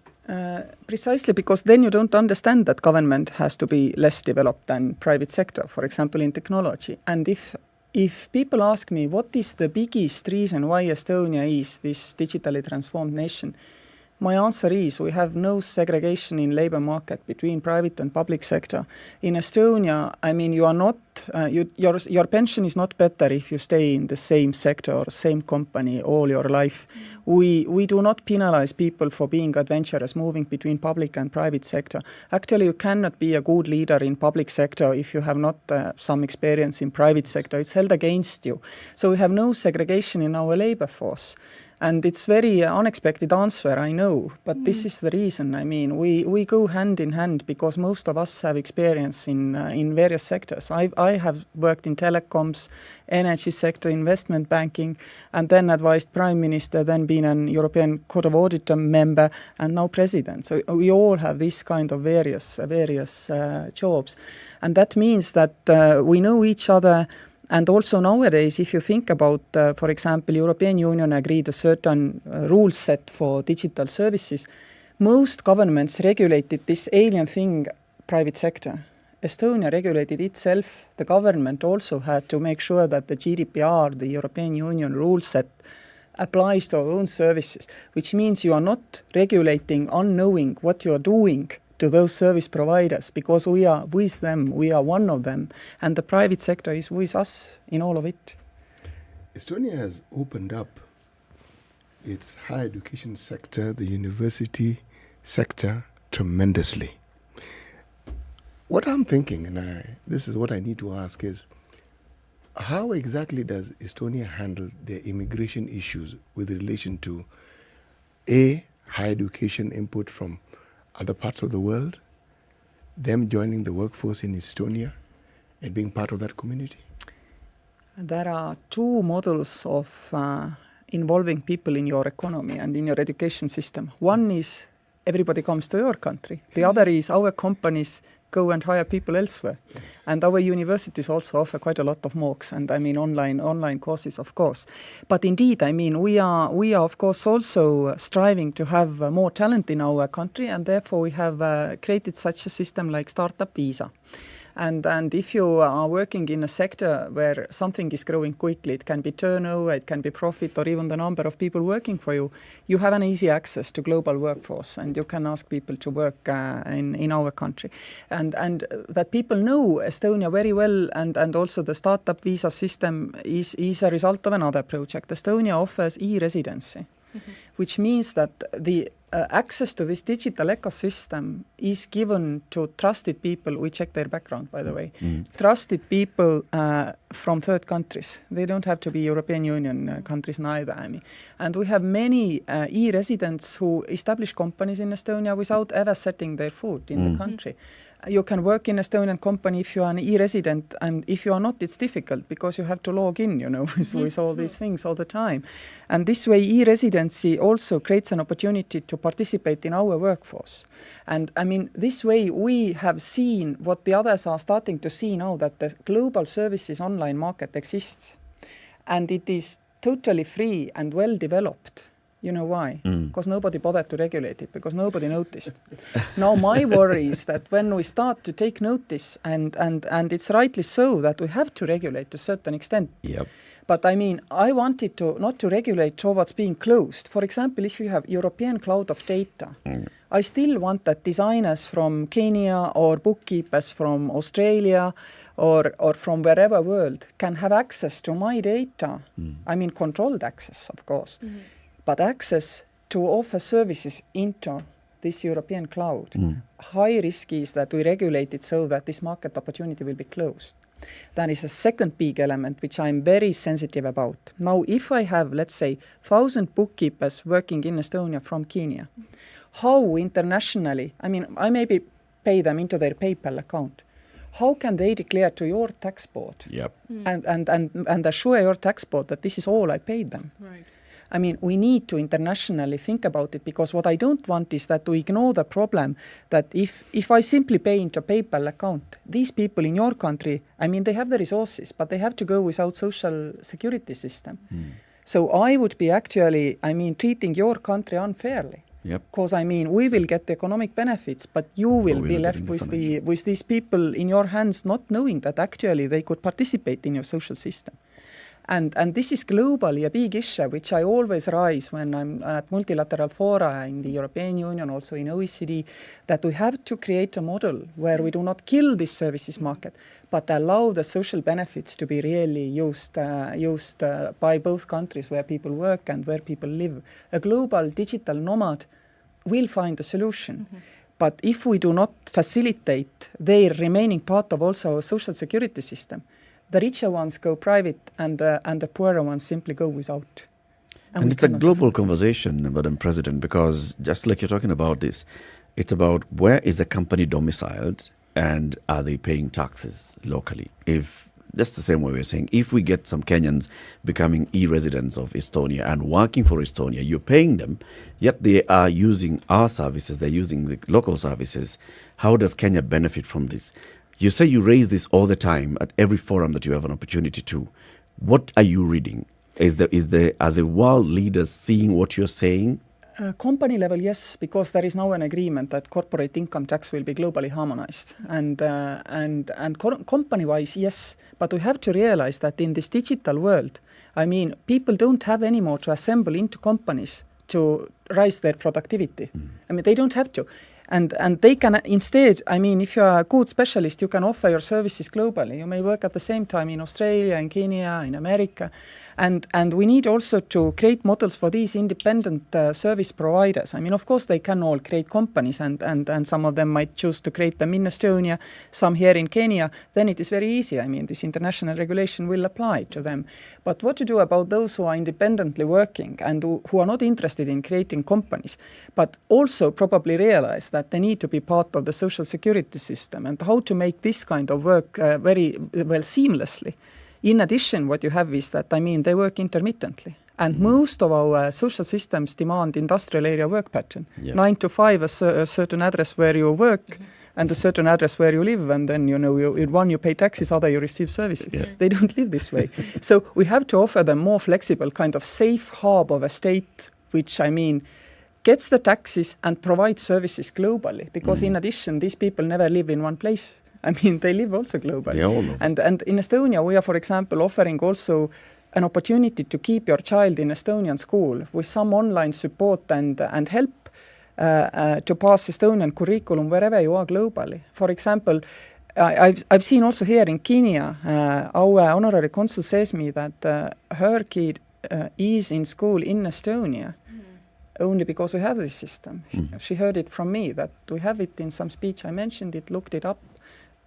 Precisely because then you don't understand that government has to be less developed than private sector, for example, in technology. And if people ask me what is the biggest reason why Estonia is this digitally transformed nation, my answer is we have no segregation in labor market between private and public sector. In Estonia, I mean, you are not your pension is not better if you stay in the same sector or same company all your life. We do not penalize people for being adventurous, moving between public and private sector. Actually, you cannot be a good leader in public sector if you have not some experience in private sector. It's held against you. So we have no segregation in our labor force. And it's very unexpected answer, I know, but this is the reason. I mean, we go hand in hand because most of us have experience in various sectors. I have worked in telecoms, energy sector, investment banking, and then advised Prime Minister, then been an European Court of Auditor member, and now President. So we all have this kind of various jobs. And that means that we know each other. And also nowadays, if you think about, for example, European Union agreed a certain rule set for digital services, most governments regulated this alien thing, private sector. Estonia regulated itself. The government also had to make sure that the GDPR, the European Union rule set, applies to our own services, which means you are not regulating unknowing what you are doing to those service providers, because we are with them, we are one of them, and the private sector is with us in all of it. Estonia has opened up its higher education sector, the university sector, tremendously. What I'm thinking, and this is what I need to ask, is how exactly does Estonia handle their immigration issues with relation to higher education input from other parts of the world, them joining the workforce in Estonia and being part of that community? There are 2 models of involving people in your economy and in your education system. One is everybody comes to your country. The other is our companies go and hire people elsewhere. Yes. And our universities also offer quite a lot of MOOCs and I mean online courses, of course. But indeed, I mean, we are of course also striving to have more talent in our country, and therefore we have created such a system like Startup Visa. And if you are working in a sector where something is growing quickly, it can be turnover, it can be profit, or even the number of people working for you, you have an easy access to global workforce, and you can ask people to work in our country. And that people know Estonia very well, and also the startup visa system is a result of another project. Estonia offers e-residency, which means that the access to this digital ecosystem is given to trusted people. We check their background, by the way. Trusted people from third countries. They don't have to be European Union countries neither. I mean. And we have many e-residents who establish companies in Estonia without ever setting their foot in the country. You can work in an Estonian company if you are an e-resident, and if you are not, it's difficult because you have to log in, with all these things all the time. And this way, e-residency also creates an opportunity to participate in our workforce. And I mean, this way we have seen what the others are starting to see now, that the global services online market exists. And it is totally free and well developed. You know why? Because nobody bothered to regulate it, because nobody noticed. Now my worry is that when we start to take notice, and it's rightly so that we have to regulate to a certain extent. Yep. But I mean, I wanted to not to regulate towards being closed. For example, if you have European cloud of data, I still want that designers from Kenya or bookkeepers from Australia or from wherever world can have access to my data. I mean, controlled access, of course. But access to offer services into this European cloud. High risk is that we regulate it so that this market opportunity will be closed. That is a second big element which I'm very sensitive about. Now, if I have, let's say, 1,000 bookkeepers working in Estonia from Kenya, how internationally, I mean, I maybe pay them into their PayPal account. How can they declare to your tax board and assure your tax board that this is all I paid them? Right. I mean, we need to internationally think about it, because what I don't want is that to ignore the problem that if I simply pay into a PayPal account, these people in your country, I mean, they have the resources, but they have to go without social security system. So I would be actually, I mean, treating your country unfairly. Because, I mean, we will get the economic benefits, but you will be left with these people in your hands not knowing that actually they could participate in your social system. And this is globally a big issue, which I always raise when I'm at multilateral fora in the European Union, also in OECD, that we have to create a model where we do not kill this services market, but allow the social benefits to be really used by both countries where people work and where people live. A global digital nomad will find a solution. But if we do not facilitate their remaining part of also a social security system, the richer ones go private and the poorer ones simply go without. And it's a global conversation, Madam President, because just like you're talking about this, it's about where is the company domiciled and are they paying taxes locally? If that's the same way we're saying, if we get some Kenyans becoming e-residents of Estonia and working for Estonia, you're paying them, yet they are using our services, they're using the local services. How does Kenya benefit from this? You say you raise this all the time at every forum that you have an opportunity to. What are you reading? Are the world leaders seeing what you're saying? Company level, yes, because there is now an agreement that corporate income tax will be globally harmonized. And company-wise, yes, but we have to realize that in this digital world, I mean, people don't have anymore to assemble into companies to raise their productivity. I mean, they don't have to. And they can instead, I mean, if you're a good specialist, you can offer your services globally. You may work at the same time in Australia, in Kenya, in America. And we need also to create models for these independent service providers. I mean, of course, they can all create companies, and some of them might choose to create them in Estonia, some here in Kenya. Then it is very easy. I mean, this international regulation will apply to them. But what to do about those who are independently working and who are not interested in creating companies, but also probably realize that they need to be part of the social security system, and how to make this kind of work very well seamlessly. In addition, what you have is that, I mean, they work intermittently. And most of our social systems demand industrial area work pattern. 9 to 5, a certain address where you work, and a certain address where you live. And then, in one you pay taxes, other you receive services. They don't live this way. So we have to offer them more flexible kind of safe hub of a state, which, I mean, gets the taxes and provides services globally. Because in addition, these people never live in one place. I mean, they live also globally. They all live. And in Estonia, we are, for example, offering also an opportunity to keep your child in Estonian school with some online support and help to pass Estonian curriculum wherever you are globally. For example, I've seen also here in Kenya, our honorary consul says me that her kid is in school in Estonia only because we have this system. She heard it from me that we have it in some speech. I mentioned it, looked it up.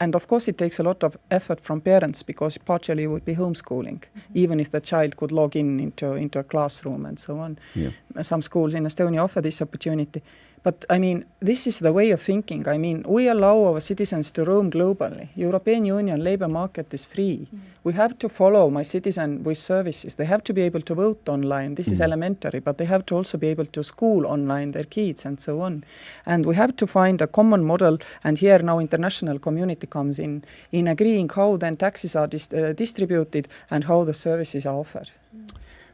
And of course, it takes a lot of effort from parents because partially it would be homeschooling, even if the child could log into a classroom and so on. Yeah. Some schools in Estonia offer this opportunity. But I mean, this is the way of thinking. I mean, we allow our citizens to roam globally. European Union labor market is free. We have to follow my citizen with services. They have to be able to vote online. This is elementary, but they have to also be able to school online their kids and so on. And we have to find a common model. And here now international community comes in agreeing how then taxes are distributed and how the services are offered.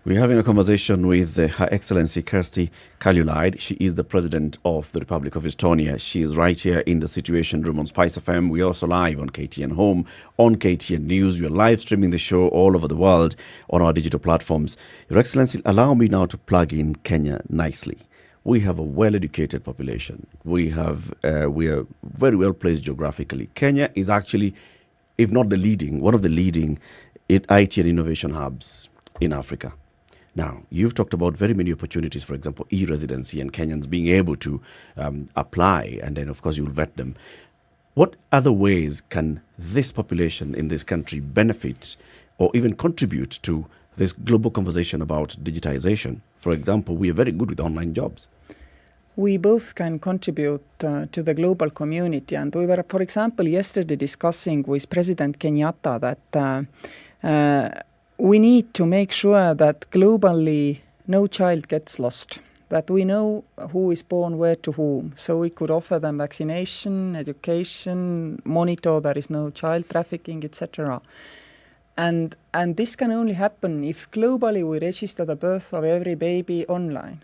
We're having a conversation with Her Excellency Kersti Kaljulaid. She is the President of the Republic of Estonia. She is right here in the Situation Room on SpiceFM. We're also live on KTN Home, on KTN News. We're live streaming the show all over the world on our digital platforms. Your Excellency, allow me now to plug in Kenya nicely. We have a well-educated population. We are very well placed geographically. Kenya is actually, if not the leading, one of the leading IT and innovation hubs in Africa. Now, you've talked about very many opportunities, for example, e-residency and Kenyans being able to apply, and then, of course, you'll vet them. What other ways can this population in this country benefit or even contribute to this global conversation about digitization? For example, we are very good with online jobs. We both can contribute to the global community. And we were, for example, yesterday discussing with President Kenyatta that we need to make sure that globally no child gets lost, that we know who is born where to whom, so we could offer them vaccination, education, monitor there is no child trafficking, etc. And this can only happen if globally we register the birth of every baby online.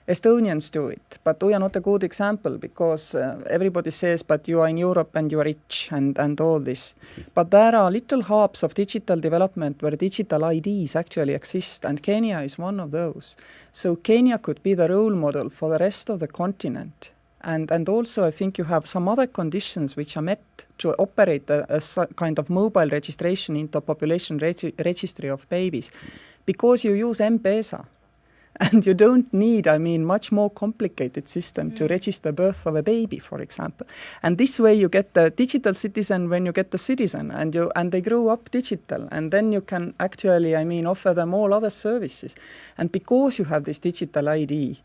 Estonians do it, but we are not a good example because everybody says, but you are in Europe and you are rich and all this. But there are little hubs of digital development where digital IDs actually exist, and Kenya is one of those. So Kenya could be the role model for the rest of the continent. And also I think you have some other conditions which are met to operate a kind of mobile registration into a population registry of babies, because you use M-Pesa. And you don't need, much more complicated system to register birth of a baby, for example. And this way you get the digital citizen when you get the citizen, and they grow up digital. And then you can actually, offer them all other services. And because you have this digital ID,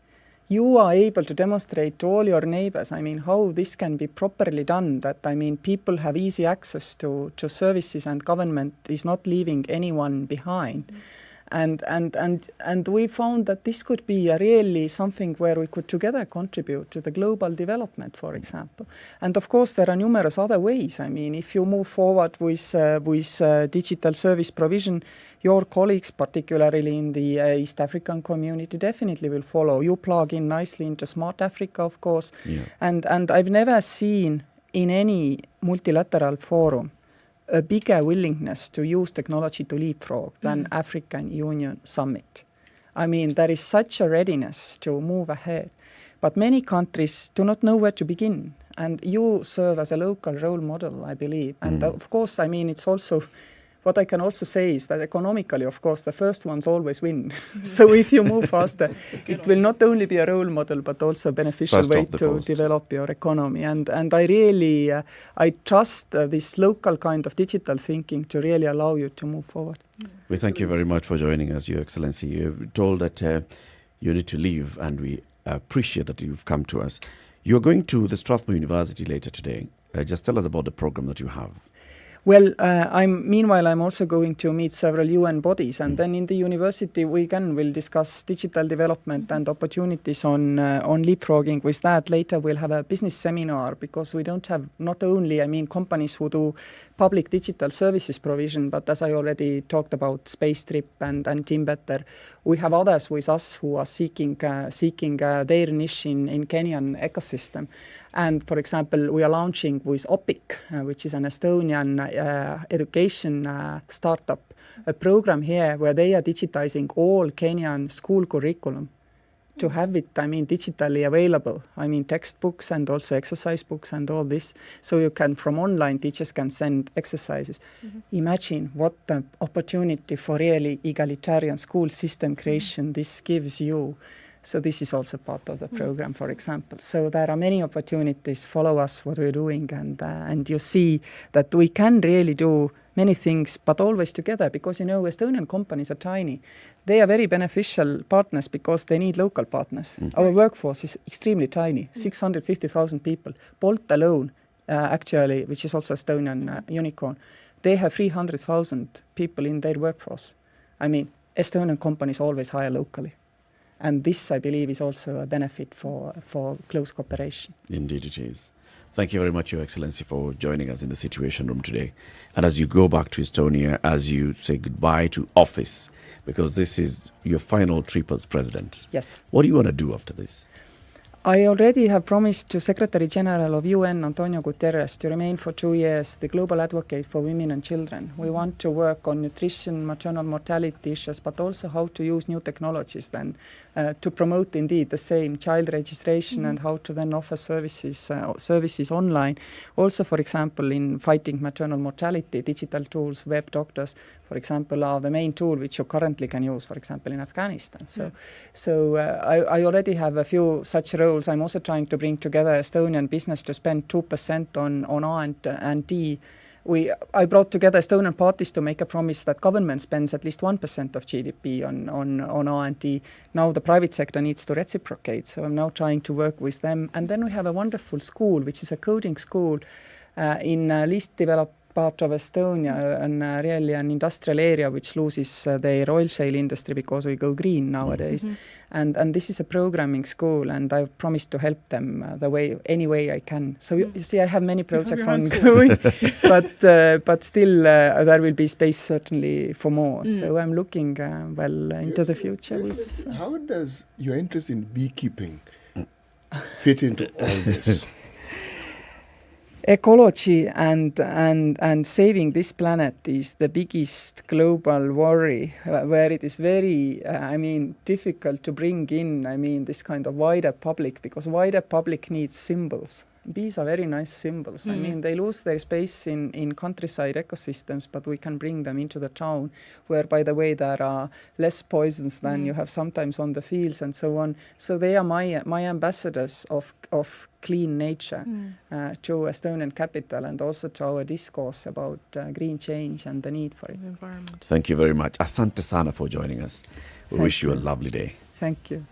you are able to demonstrate to all your neighbors, how this can be properly done, that, people have easy access to services and government is not leaving anyone behind. And we found that this could be really something where we could together contribute to the global development, for example. And of course, there are numerous other ways. If you move forward with digital service provision, your colleagues, particularly in the East African community, definitely will follow. You plug in nicely into Smart Africa, of course. Yeah. And I've never seen in any multilateral forum a bigger willingness to use technology to leapfrog than African Union Summit. There is such a readiness to move ahead, but many countries do not know where to begin. And you serve as a local role model, I believe. And of course, it's also, what I can also say is that economically, of course, the first ones always win. So if you move faster, it will not only be a role model, but also a beneficial First way to develop your economy. And I really, I trust this local kind of digital thinking to really allow you to move forward. We thank you very much for joining us, Your Excellency. You're told that you need to leave, and we appreciate that you've come to us. You're going to the Strathmore University later today. Just tell us about the program that you have. Well, meanwhile, I'm also going to meet several UN bodies, and then in the university we will discuss digital development and opportunities on leapfrogging with that. Later we'll have a business seminar, because we don't have not only, companies who do public digital services provision, but as I already talked about, Space Trip and Team Better, we have others with us who are seeking their niche in Kenyan ecosystem. And for example, we are launching with OPIC, which is an Estonian education startup, a program here where they are digitizing all Kenyan school curriculum to have it, digitally available. Textbooks and also exercise books and all this. So you can, from online, teachers can send exercises. Imagine what the opportunity for really egalitarian school system creation this gives you. So this is also part of the program, for example. So there are many opportunities. Follow us, what we're doing, and you see that we can really do many things, but always together, because, Estonian companies are tiny. They are very beneficial partners because they need local partners. Our workforce is extremely tiny, 650,000 people. Bolt alone, actually, which is also Estonian unicorn, they have 300,000 people in their workforce. Estonian companies always hire locally. And this, I believe, is also a benefit for close cooperation. Indeed it is. Thank you very much, Your Excellency, for joining us in the Situation Room today. And as you go back to Estonia, as you say goodbye to office, because this is your final trip as president. Yes. What do you want to do after this? I already have promised to Secretary General of UN, Antonio Guterres, to remain for 2 years the global advocate for women and children. We want to work on nutrition, maternal mortality issues, but also how to use new technologies then to promote indeed the same child registration and how to then offer services online. Also, for example, in fighting maternal mortality, digital tools, web doctors, for example, are the main tool which you currently can use, for example, in Afghanistan. So I already have a few such roles. I'm also trying to bring together Estonian business to spend 2% on R&D. I brought together Estonian parties to make a promise that government spends at least 1% of GDP on R&D. Now the private sector needs to reciprocate, so I'm now trying to work with them. And then we have a wonderful school, which is a coding school in least developed part of Estonia, and really an industrial area which loses their oil shale industry because we go green nowadays. And this is a programming school, and I've promised to help them any way I can. So you see, I have many projects ongoing, but still there will be space certainly for more. So I'm looking into the future. How does your interest in beekeeping fit into all this? Ecology and saving this planet is the biggest global worry, where it is very, difficult to bring in, this kind of wider public, because wider public needs symbols. Bees are very nice symbols. They lose their space in countryside ecosystems, but we can bring them into the town, where, by the way, there are less poisons than you have sometimes on the fields and so on. So they are my ambassadors of clean nature to Estonian capital, and also to our discourse about green change and the need for it. Thank you very much. Asante sana for joining us. We wish you a lovely day. Thank you.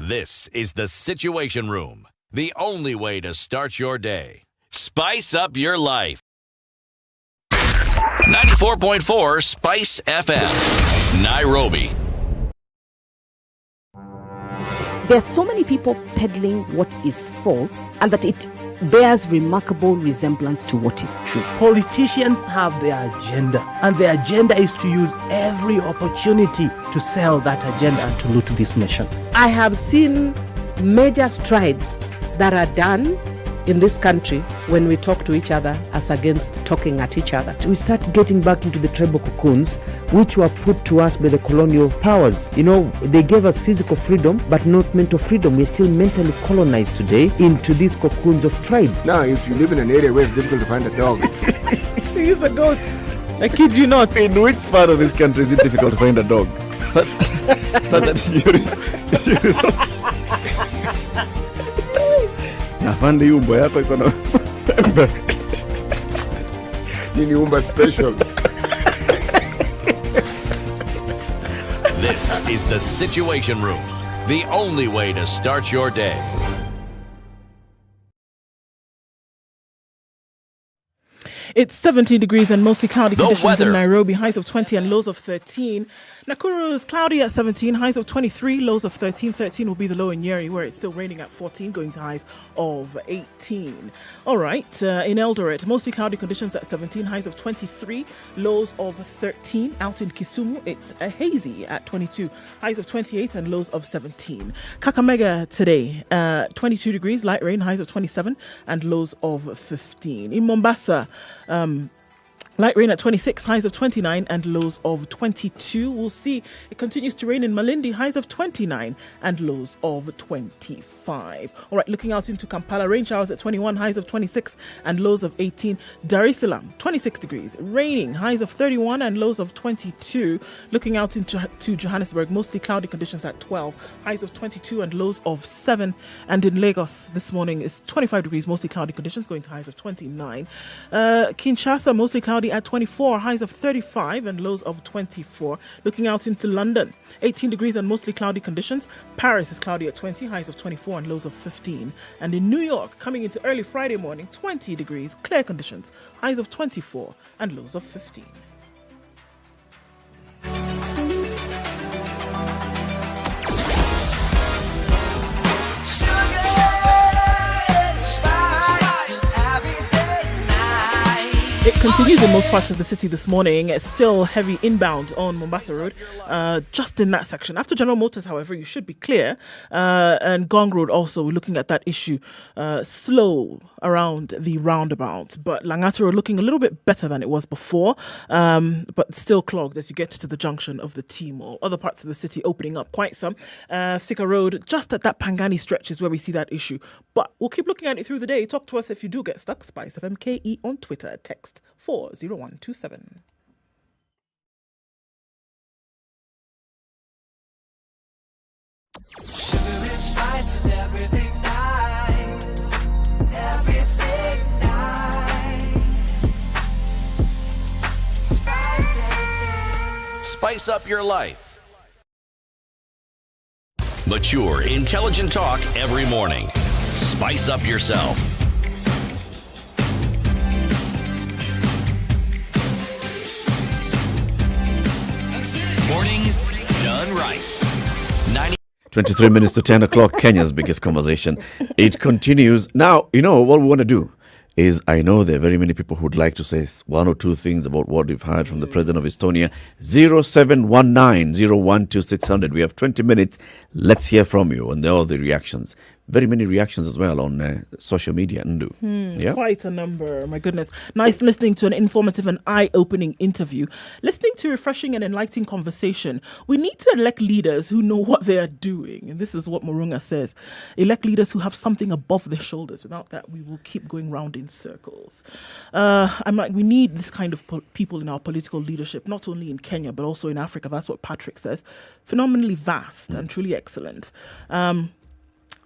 This is the Situation Room, the only way to start your day. Spice up your life. 94.4 Spice FM, Nairobi. There are so many people peddling what is false and that it bears remarkable resemblance to what is true. Politicians have their agenda, and their agenda is to use every opportunity to sell that agenda and to loot this nation. I have seen major strides that are done in this country when we talk to each other as against talking at each other. We start getting back into the tribal cocoons which were put to us by the colonial powers. You know, they gave us physical freedom but not mental freedom. We're still mentally colonized today into these cocoons of tribe. Now, if you live in an area where it's difficult to find a dog, he's a goat. I kid you not. In which part of this country is it difficult to find a dog? So that you resort. Afande umbo yako iko na pembe. Nini umba special. This is the Situation Room, the only way to start your day. It's 17 degrees and mostly cloudy conditions in Nairobi, highs of 20 and lows of 13. Nakuru is cloudy at 17, highs of 23, lows of 13. 13 will be the low in Nyeri, where it's still raining at 14, going to highs of 18. All right, in Eldoret, mostly cloudy conditions at 17, highs of 23, lows of 13. Out in Kisumu, it's hazy at 22, highs of 28 and lows of 17. Kakamega today, 22 degrees, light rain, highs of 27 and lows of 15. In Mombasa, light rain at 26, highs of 29 and lows of 22. We'll see. It continues to rain in Malindi, highs of 29 and lows of 25. All right, looking out into Kampala, rain showers at 21, highs of 26 and lows of 18. Dar es Salaam, 26 degrees, raining, highs of 31 and lows of 22. Looking out into Johannesburg, mostly cloudy conditions at 12, highs of 22 and lows of 7. And in Lagos this morning is 25 degrees, mostly cloudy conditions, going to highs of 29. Kinshasa, mostly cloudy at 24, highs of 35 and lows of 24. Looking out into London, 18 degrees and mostly cloudy conditions. Paris is cloudy at 20, highs of 24 and lows of 15. And in New York, coming into early Friday morning, 20 degrees, clear conditions, highs of 24 and lows of 15. It continues in most parts of the city this morning. It's still heavy inbound on Mombasa Road, just in that section. After General Motors, however, you should be clear. And Gong Road also, we're looking at that issue. Slow around the roundabout. But Langata Road looking a little bit better than it was before, but still clogged as you get to the junction of the T-Mall. Other parts of the city opening up quite some. Thika Road, just at that Pangani stretch is where we see that issue. But we'll keep looking at it through the day. Talk to us if you do get stuck. SpiceFM KE on Twitter. Text 40127. Sugar and spice and everything nice. Everything nice. Spice up your life. Mature, intelligent talk every morning. Spice up yourself. Mornings done right. 23 minutes to 10 o'clock, Kenya's biggest conversation. It continues. Now, you know, what we want to do is, I know there are very many people who would like to say one or two things about what we've heard from the President of Estonia. 0719-012-600. We have 20 minutes. Let's hear from you and all the reactions. Very many reactions as well on social media. Yeah? Quite a number, my goodness. Nice listening to an informative and eye-opening interview. Listening to refreshing and enlightening conversation. We need to elect leaders who know what they are doing. And this is what Murunga says. Elect leaders who have something above their shoulders. Without that, we will keep going round in circles. We need this kind of people in our political leadership, not only in Kenya, but also in Africa. That's what Patrick says. Phenomenally vast and truly excellent.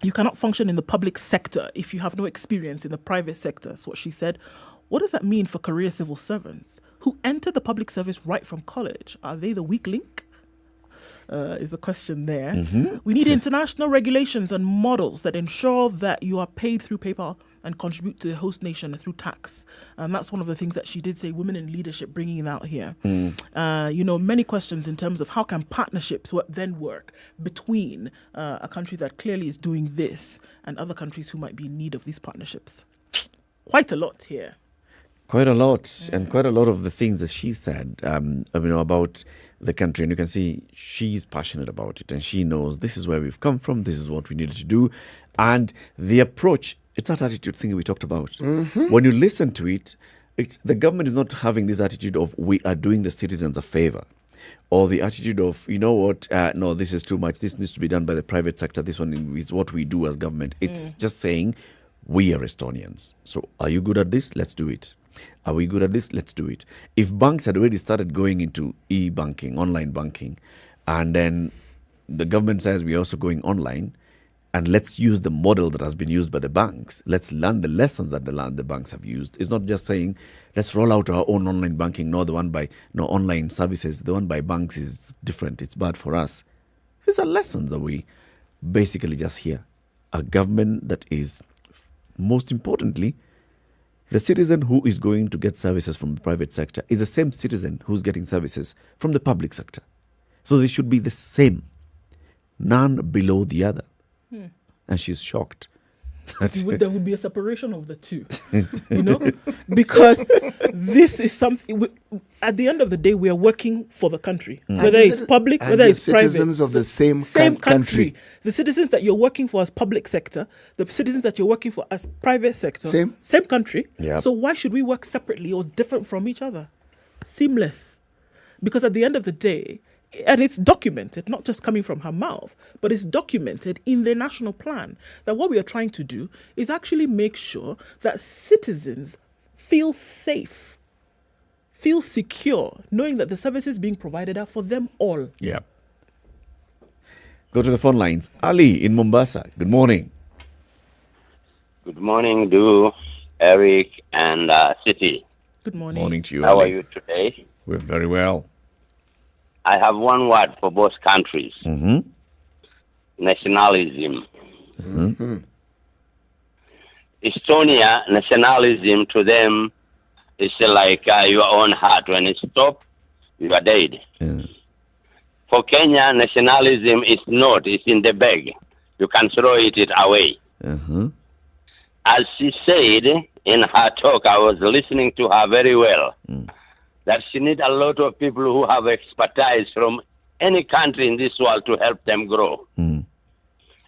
You cannot function in the public sector if you have no experience in the private sector. That's what she said. What does that mean for career civil servants who enter the public service right from college? Are they the weak link? is the question there. Mhm. We need international regulations and models that ensure that you are paid through PayPal and contribute to the host nation through tax. And that's one of the things that she did say, women in leadership, bringing it out here. Many questions in terms of how can partnerships then work between a country that clearly is doing this and other countries who might be in need of these partnerships. Quite a lot here. Quite a lot, and quite a lot of the things that she said, about the country. And you can see she's passionate about it, and she knows this is where we've come from, this is what we needed to do. And the approach, it's that attitude thing we talked about. When you listen to it, the government is not having this attitude of we are doing the citizens a favor, or the attitude of, no, this is too much, this needs to be done by the private sector, this one is what we do as government. It's just saying, we are Estonians. So are you good at this? Let's do it. Are we good at this? Let's do it. If banks had already started going into e-banking, online banking, and then the government says we're also going online, and let's use the model that has been used by the banks. Let's learn the lessons that the banks have used. It's not just saying, let's roll out our own online banking, the one by online services. The one by banks is different. It's bad for us. These are lessons that we basically just hear. A government that is, most importantly, the citizen who is going to get services from the private sector is the same citizen who's getting services from the public sector. So they should be the same, none below the other. And she's shocked. There would be a separation of the two, because this is something. At the end of the day, we are working for the country, whether it's public, whether it's private. Citizens of the same country. The citizens that you're working for as public sector, the citizens that you're working for as private sector, same country. Yep. So why should we work separately or different from each other? Seamless, because at the end of the day. And it's documented, not just coming from her mouth, but it's documented in the national plan that what we are trying to do is actually make sure that citizens feel safe, feel secure, knowing that the services being provided are for them all. Yeah. Go to the phone lines. Ali in Mombasa. Good morning. Good morning, Du, Eric, and City. Good morning. Morning to you, How Ali. are you today? We're very well. I have one word for both countries. Nationalism. Estonia, nationalism to them is like your own heart. When it stops, you are dead. For Kenya, nationalism is not. It's in the bag. You can throw it away. As she said in her talk, I was listening to her very well. That she needs a lot of people who have expertise from any country in this world to help them grow.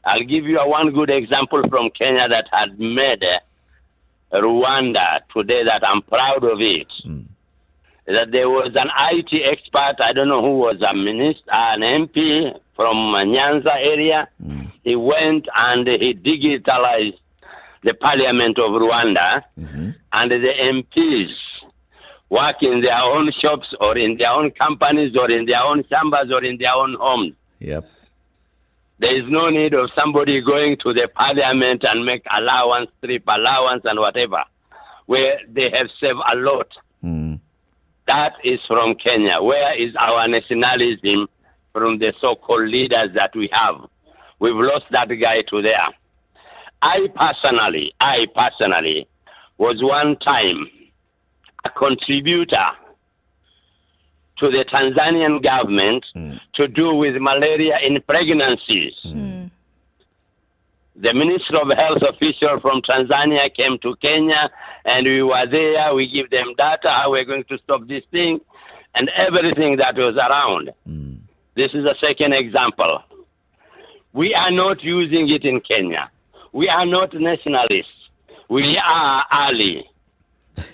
I'll give you one good example from Kenya that had made Rwanda today that I'm proud of it. That there was an IT expert, I don't know who was a minister, an MP from Nyanza area. He went and he digitalized the parliament of Rwanda, and the MPs work in their own shops or in their own companies or in their own chambers or in their own homes. Yep. There is no need of somebody going to the parliament and make allowance, trip allowance and whatever, where they have saved a lot. That is from Kenya. Where is our nationalism from the so-called leaders that we have? We've lost that guy to there. I personally was one time a contributor to the Tanzanian government to do with malaria in pregnancies. The Minister of Health official from Tanzania came to Kenya and we were there. We give them data, how we're going to stop this thing and everything that was around. This is a second example. We are not using it in Kenya. We are not nationalists. We are Ali.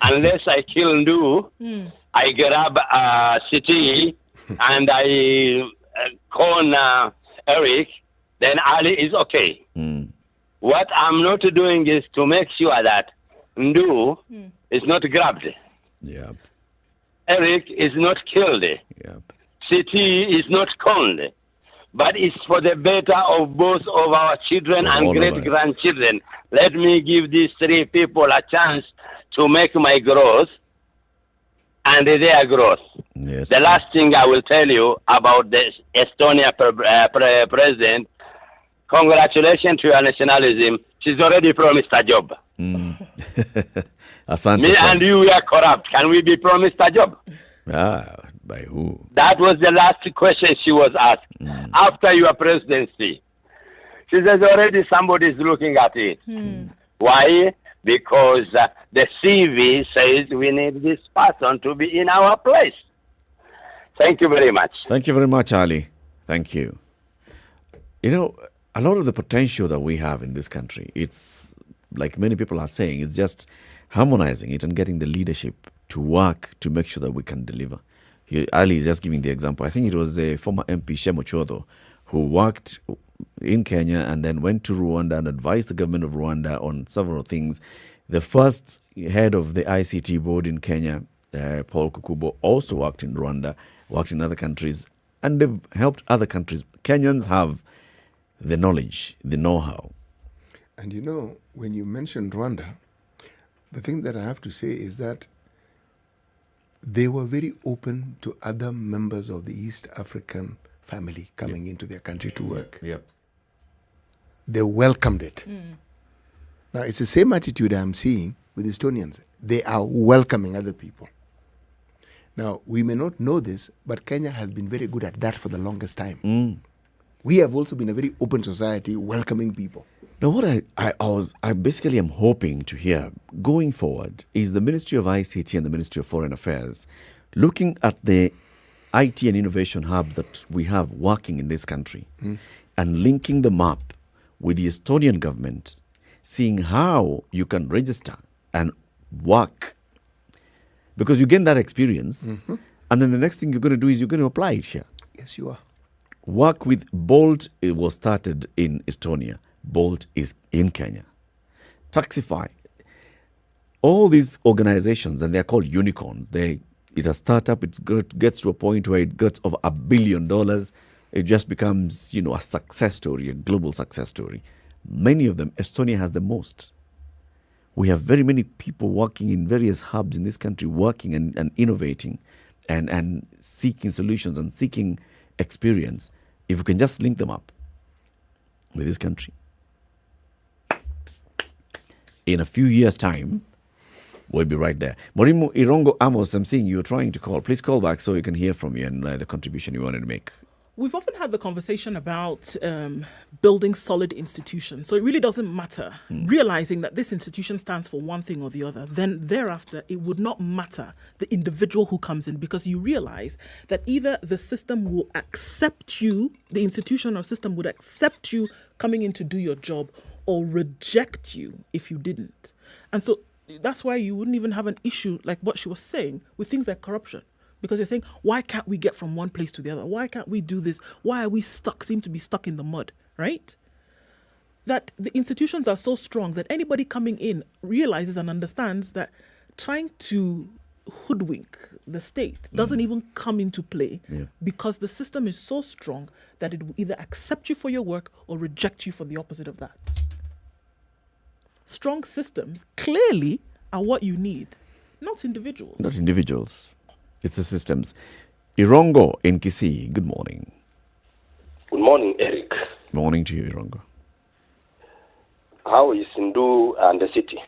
Unless I kill Ndu, I grab a city and I con Eric, then Ali is okay. What I'm not doing is to make sure that Ndu is not grabbed. Yep. Eric is not killed. Yep. City is not conned. But it's for the better of both of our children and great-grandchildren. Let me give these three people a chance to make my growth. and their growth. Yes. The last thing I will tell you about the Estonian president, congratulations to your nationalism. She's already promised a job. Asante Me sana. and you are corrupt. Can we be promised a job? By who? That was the last question she was asked after your presidency. She says already somebody is looking at it. Why? Because the CV says we need this person to be in our place. Thank you very much. Thank you very much, Ali. Thank you. You know, a lot of the potential that we have in this country, it's like many people are saying, it's just harmonizing it and getting the leadership to work to make sure that we can deliver. Ali is just giving the example. I think it was a former MP, Shemo Chodo, who worked in Kenya and then went to Rwanda and advised the government of Rwanda on several things. The first head of the ICT board in Kenya, Paul Kukubo, also worked in Rwanda, worked in other countries, and they've helped other countries. Kenyans have the knowledge, the know-how. And you know, when you mention Rwanda, the thing that I have to say is that they were very open to other members of the East African family coming into their country to work. They welcomed it. Now, it's the same attitude I'm seeing with Estonians. They are welcoming other people. Now, we may not know this, but Kenya has been very good at that for the longest time. We have also been a very open society, welcoming people. Now, what I basically am hoping to hear going forward is the Ministry of ICT and the Ministry of Foreign Affairs looking at the IT and innovation hubs that we have working in this country and linking them up with the Estonian government, seeing how you can register and work. Because you gain that experience, and then the next thing you're going to do is you're going to apply it here. Yes, you are. Work with Bolt. It was started in Estonia. Bolt is in Kenya. Taxify. All these organizations, and they're called unicorn. It's a startup. It gets to a point where it gets over $1 billion. It just becomes, a success story, a global success story. Many of them, Estonia has the most. We have very many people working in various hubs in this country, working and innovating and seeking solutions and seeking experience. If we can just link them up with this country, in a few years' time, we'll be right there. Morimo Irongo Amos, I'm seeing you're trying to call. Please call back so we can hear from you and the contribution you wanted to make. We've often had the conversation about building solid institutions. So it really doesn't matter, realizing that this institution stands for one thing or the other. Then thereafter, it would not matter the individual who comes in, because you realize that either the system will accept you, the institution or system would accept you coming in to do your job, or reject you if you didn't. And so that's why you wouldn't even have an issue like what she was saying with things like corruption. Because you're saying, why can't we get from one place to the other? Why can't we do this? Why are we seem to be stuck in the mud, right? That the institutions are so strong that anybody coming in realizes and understands that trying to hoodwink the state doesn't even come into play, because the system is so strong that it will either accept you for your work or reject you for the opposite of that. Strong systems clearly are what you need, not individuals. Not individuals. It's the systems. Irongo in Kisii, good morning. Good morning, Eric. Morning to you, Irongo. How is Ndu and the city?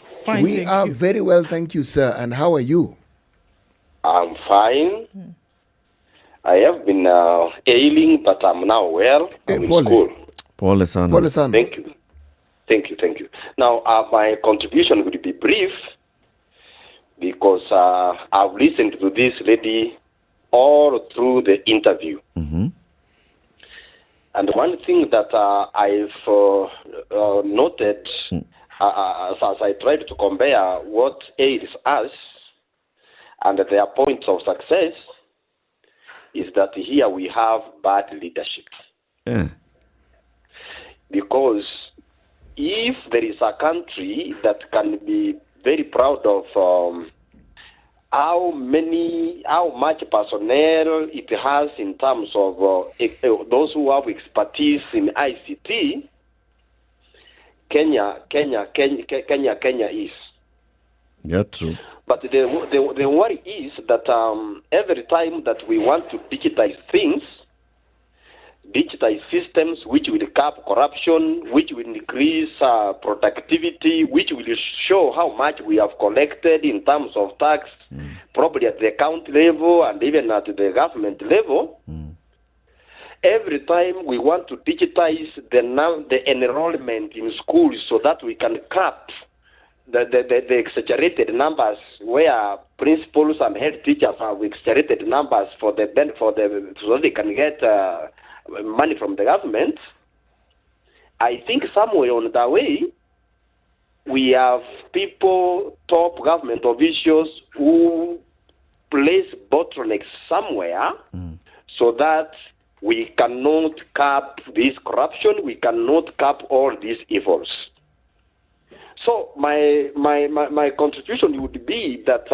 Fine, we are very well, thank you, sir. And how are you? I'm fine. I have been ailing, but I'm now well. I'm in school. Paul San. Thank you. Now, my contribution will be brief, because I've listened to this lady all through the interview. And one thing that I've noted as I tried to compare what ails us and their points of success is that here we have bad leadership. Because if there is a country that can be very proud of how much personnel it has in terms of those who have expertise in ICT, Kenya is. Yeah, true. But the worry is that every time that we want to digitize things, digitize systems which will cap corruption, which will increase productivity, which will show how much we have collected in terms of tax, probably at the county level and even at the government level. Every time we want to digitize the enrollment in schools so that we can cap the exaggerated numbers where principals and head teachers have exaggerated numbers so they can get money from the government. I think somewhere on the way we have people, top government officials, who place bottlenecks somewhere so that we cannot cap this corruption, we cannot cap all these evils. So my contribution would be that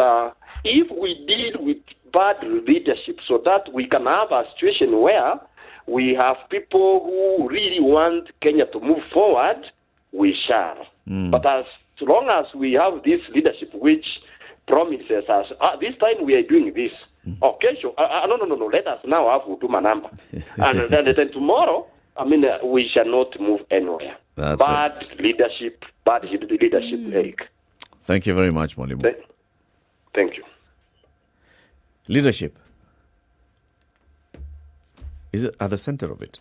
if we deal with bad leadership so that we can have a situation where we have people who really want Kenya to move forward, we shall. But as long as we have this leadership which promises us, this time we are doing this. Okay, sure. No. Let us now have Huduma number. And then tomorrow, we shall not move anywhere. That's bad leadership, Eric. Thank you very much, Mwalimu. Thank you. Leadership is at the center of it.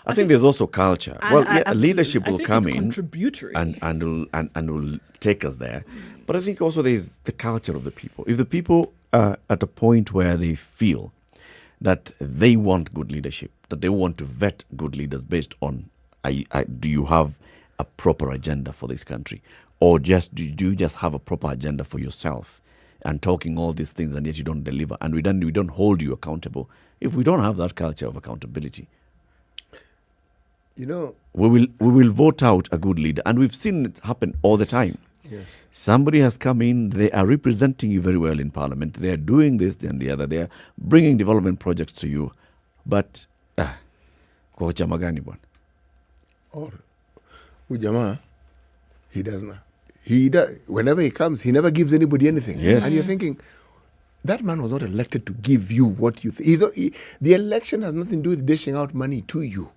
I think there's also culture. Leadership will come in and will take us there. But I think also there's the culture of the people. If the people are at a point where they feel that they want good leadership, that they want to vet good leaders based on do you have a proper agenda for this country, or do you just have a proper agenda for yourself and talking all these things and yet you don't deliver, and we don't hold you accountable. If we don't have that culture of accountability, we will vote out a good leader, and we've seen it happen all the time. Yes. Somebody has come in, they are representing you very well in parliament, they are doing this and the other, they are bringing development projects to you, but kwa chama gani bwana? Or Ujama, he does not. Whenever he comes, he never gives anybody anything. Yes. And you're thinking, that man was not elected to give you what you think. The election has nothing to do with dishing out money to you.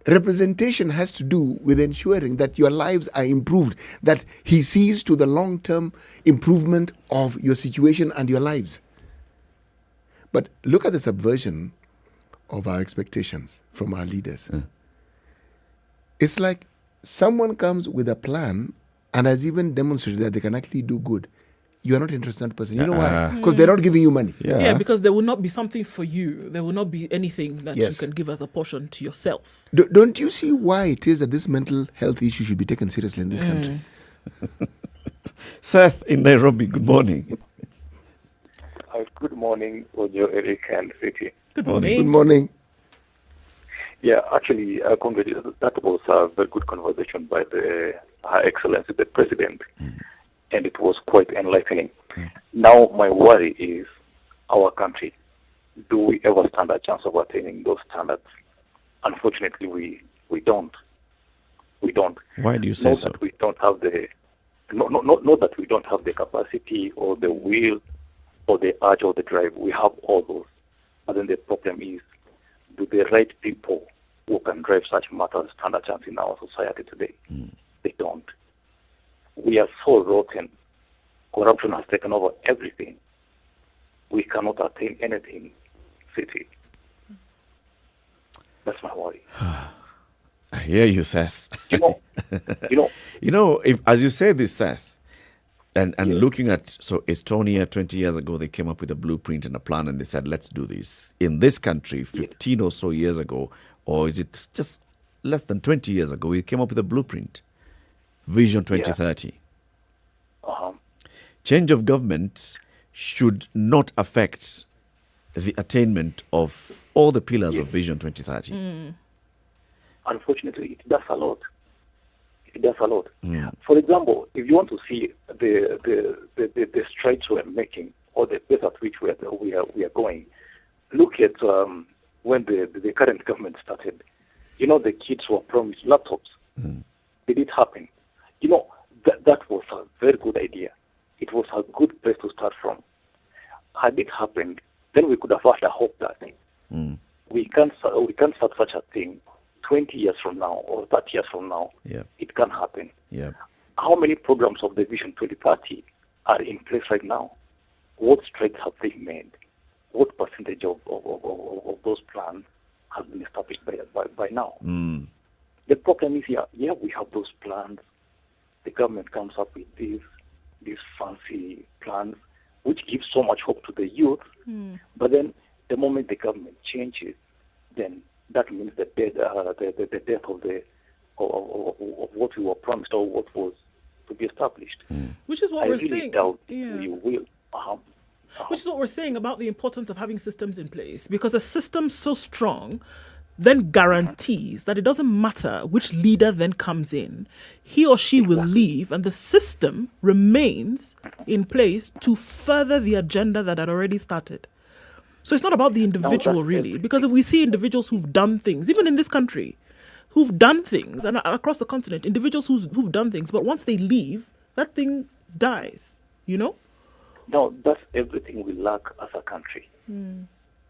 Representation has to do with ensuring that your lives are improved, that he sees to the long-term improvement of your situation and your lives. But look at the subversion of our expectations from our leaders. It's like someone comes with a plan and has even demonstrated that they can actually do good. You are not interested in that person. You know why? Because they're not giving you money. Yeah, because there will not be something for you. There will not be anything that you can give as a portion to yourself. Don't you see why it is that this mental health issue should be taken seriously in this country? Seth in Nairobi, good morning. Good morning, Ojo, Eric, and Vicky. Good morning. Good morning. Yeah, actually, that was a very good conversation by Her Excellency, the President, and it was quite enlightening. Now, my worry is our country. Do we ever stand a chance of attaining those standards? Unfortunately, we don't. We don't. Why do you say so? That we don't have not that we don't have the capacity or the will or the urge or the drive. We have all those. But then the problem is, do the right people who can drive such matters stand a chance in our society today? They don't. We are so rotten. Corruption has taken over everything. We cannot attain anything, city. That's my worry. I hear you, Seth. You know, if as you say this, Seth, and looking at Estonia 20 years ago, they came up with a blueprint and a plan, and they said, let's do this. In this country, 15 or so years ago, or is it just less than 20 years ago, we came up with a blueprint, Vision 2030. Change of government should not affect the attainment of all the pillars of Vision 2030. Unfortunately, it does a lot. It does a lot. For example, if you want to see the strides we're making or the pace at which we are going, look at when the current government started. You know, the kids were promised laptops. Did it happen? You know, that was a very good idea. it was a good place to start from. Had it happened, then we could have had a hope that we can start such a thing 20 years from now or 30 years from now. Yeah. It can happen. Yeah. How many programs of the Vision 2030 are in place right now? What strides have they made? What percentage of those plans has been established by now? The problem is we have those plans. The government comes up with these fancy plans, which gives so much hope to the youth. But then the moment the government changes, then that means the death of what we were promised or what was to be established. Which is what I we're really saying. doubt we will. Which is what we're saying about the importance of having systems in place, because a system so strong then guarantees that it doesn't matter which leader then comes in, he or she will leave and the system remains in place to further the agenda that had already started. So it's not about the individual really, because if we see individuals who've done things, even in this country, who've done things, and across the continent, individuals who've done things, but once they leave, that thing dies, you know? No, that's everything we lack as a country.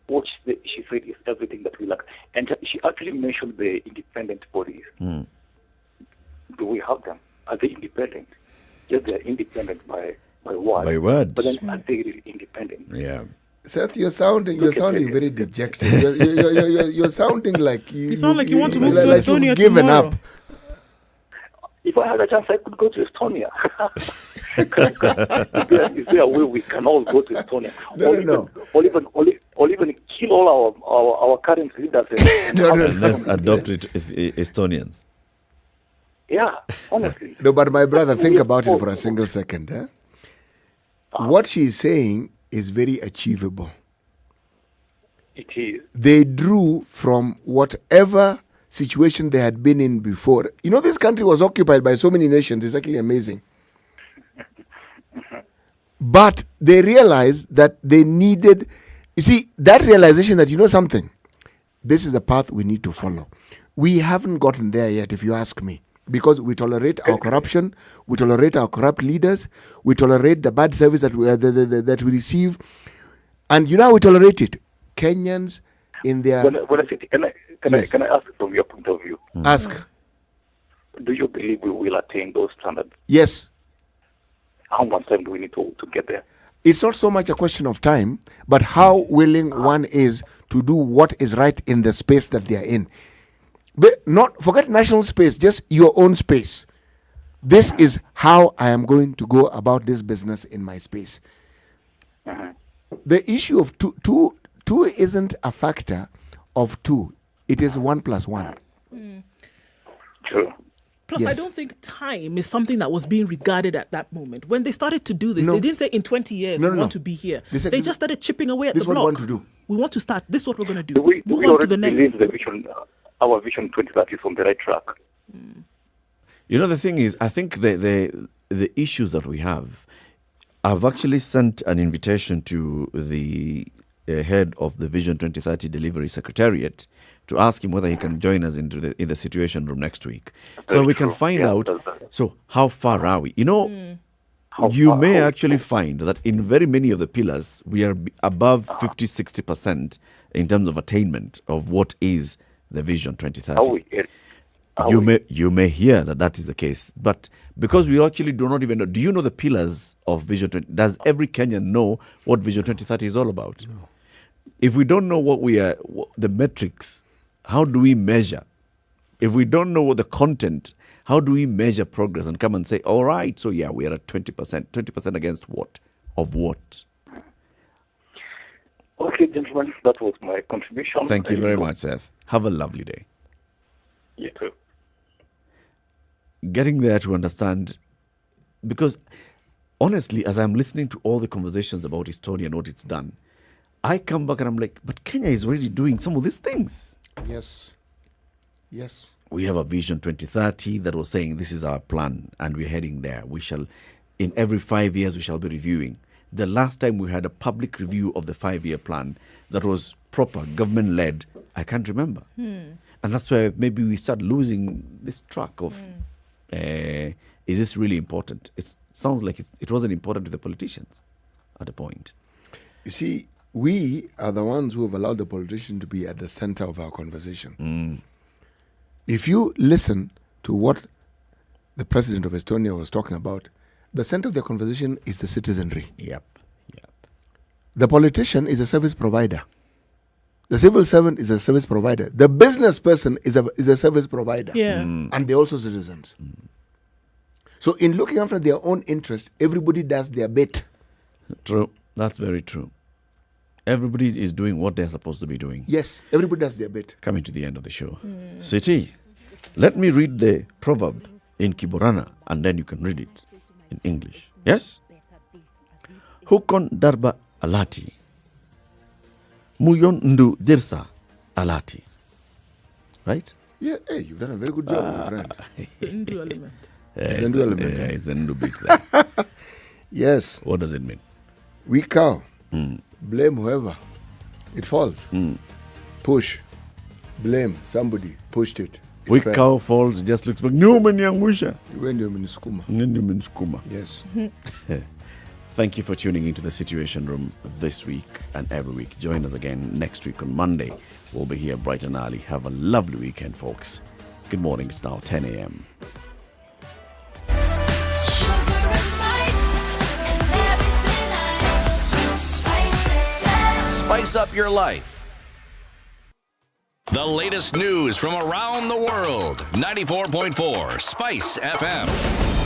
What she said is everything that we lack. And she actually mentioned the independent bodies. Do we have them? Are they independent? Yes, they're independent by words. By words. But then are they really independent? Yeah. Seth, you're sounding very dejected. You're sounding like you sound like you want to move to Estonia you've given tomorrow. up. If I had a chance, I could go to Estonia. Is there a way we can all go to Estonia? Or even kill all our current leaders? Let's adopt Estonians. Yeah, honestly. No, but my brother, think about it for a single second. Eh? What she's saying is very achievable. It is. They drew from whatever situation they had been in before. You know, this country was occupied by so many nations. It's actually amazing. But they realized that they needed, you see, that realization that, you know something, this is the path we need to follow. We haven't gotten there yet, if you ask me, because we tolerate our corruption, we tolerate our corrupt leaders, we tolerate the bad service that we receive, and you know how we tolerate it? Kenyans in their... When I say, can I ask from your point of view? Ask. Do you believe we will attain those standards? Yes. How much time do we need to get there? It's not so much a question of time, but how willing one is to do what is right in the space that they are in. But not forget national space, just your own space. This is how I am going to go about this business in my space. The issue of two isn't a factor of 2. It is 1 + 1. True. Plus, Yes. I don't think time is something that was being regarded at that moment. When they started to do this, they didn't say in 20 years we want to be here. They just started chipping away at the block. This is what we want to do. We want to start. This is what we're going to do. Do we Move on to the already next. believe the vision, our Vision 2030 is on the right track? You know, the thing is, I think the issues that we have, I've actually sent an invitation to the head of the Vision 2030 Delivery Secretariat to ask him whether he can join us in the situation room next week. So we can find out, so how far are we? You know, you may actually find that in very many of the pillars, we are above 50-60% in terms of attainment of what is the Vision 2030. You may hear that is the case, but because we actually do not even know, do you know the pillars of Vision 20? Does every Kenyan know what Vision 2030 is all about? No. If we don't know the metrics, how do we measure? If we don't know what the content, how do we measure progress and come and say, all right, so yeah, we are at 20%. 20% against what? Of what? Okay, gentlemen, that was my contribution. Thank you very much, Seth. Have a lovely day. You too. Getting there to understand, because honestly, as I'm listening to all the conversations about Estonia and what it's done, I come back and I'm like, but Kenya is already doing some of these things. Yes. Yes. We have a Vision 2030 that was saying this is our plan and we're heading there. We shall, in every 5 years, we shall be reviewing. The last time we had a public review of the 5-year plan that was proper, government-led, I can't remember. And that's why maybe we start losing this track of, is this really important? sounds like it wasn't important to the politicians at a point. You see, we are the ones who have allowed the politician to be at the center of our conversation. If you listen to what the president of Estonia was talking about, the center of the conversation is the citizenry. Yep. The politician is a service provider. The civil servant is a service provider. The business person is a service provider. Yeah. And they're also citizens. So in looking after their own interest, everybody does their bit. True. That's very true. Everybody is doing what they're supposed to be doing. Yes, everybody does their bit. Coming to the end of the show. City, let me read the proverb in Kiborana and then you can read it in English. Yes? Hukon darba alati. Muyon ndu dirsa alati. Right? Yeah, hey, you've done a very good job, my friend. It's the Ndu element. It's the Ndu element. It's the Ndu bit there. Yes. What does it mean? Weak cow. Blame whoever. It falls. Push. Blame somebody. Pushed it. Weak cow falls, just looks back. No man yangusha. Yes. Thank you for tuning into the Situation Room this week and every week. Join us again next week on Monday. We'll be here bright and early. Have a lovely weekend, folks. Good morning. It's now 10 a.m. Spice up your life. The latest news from around the world. 94.4 Spice FM.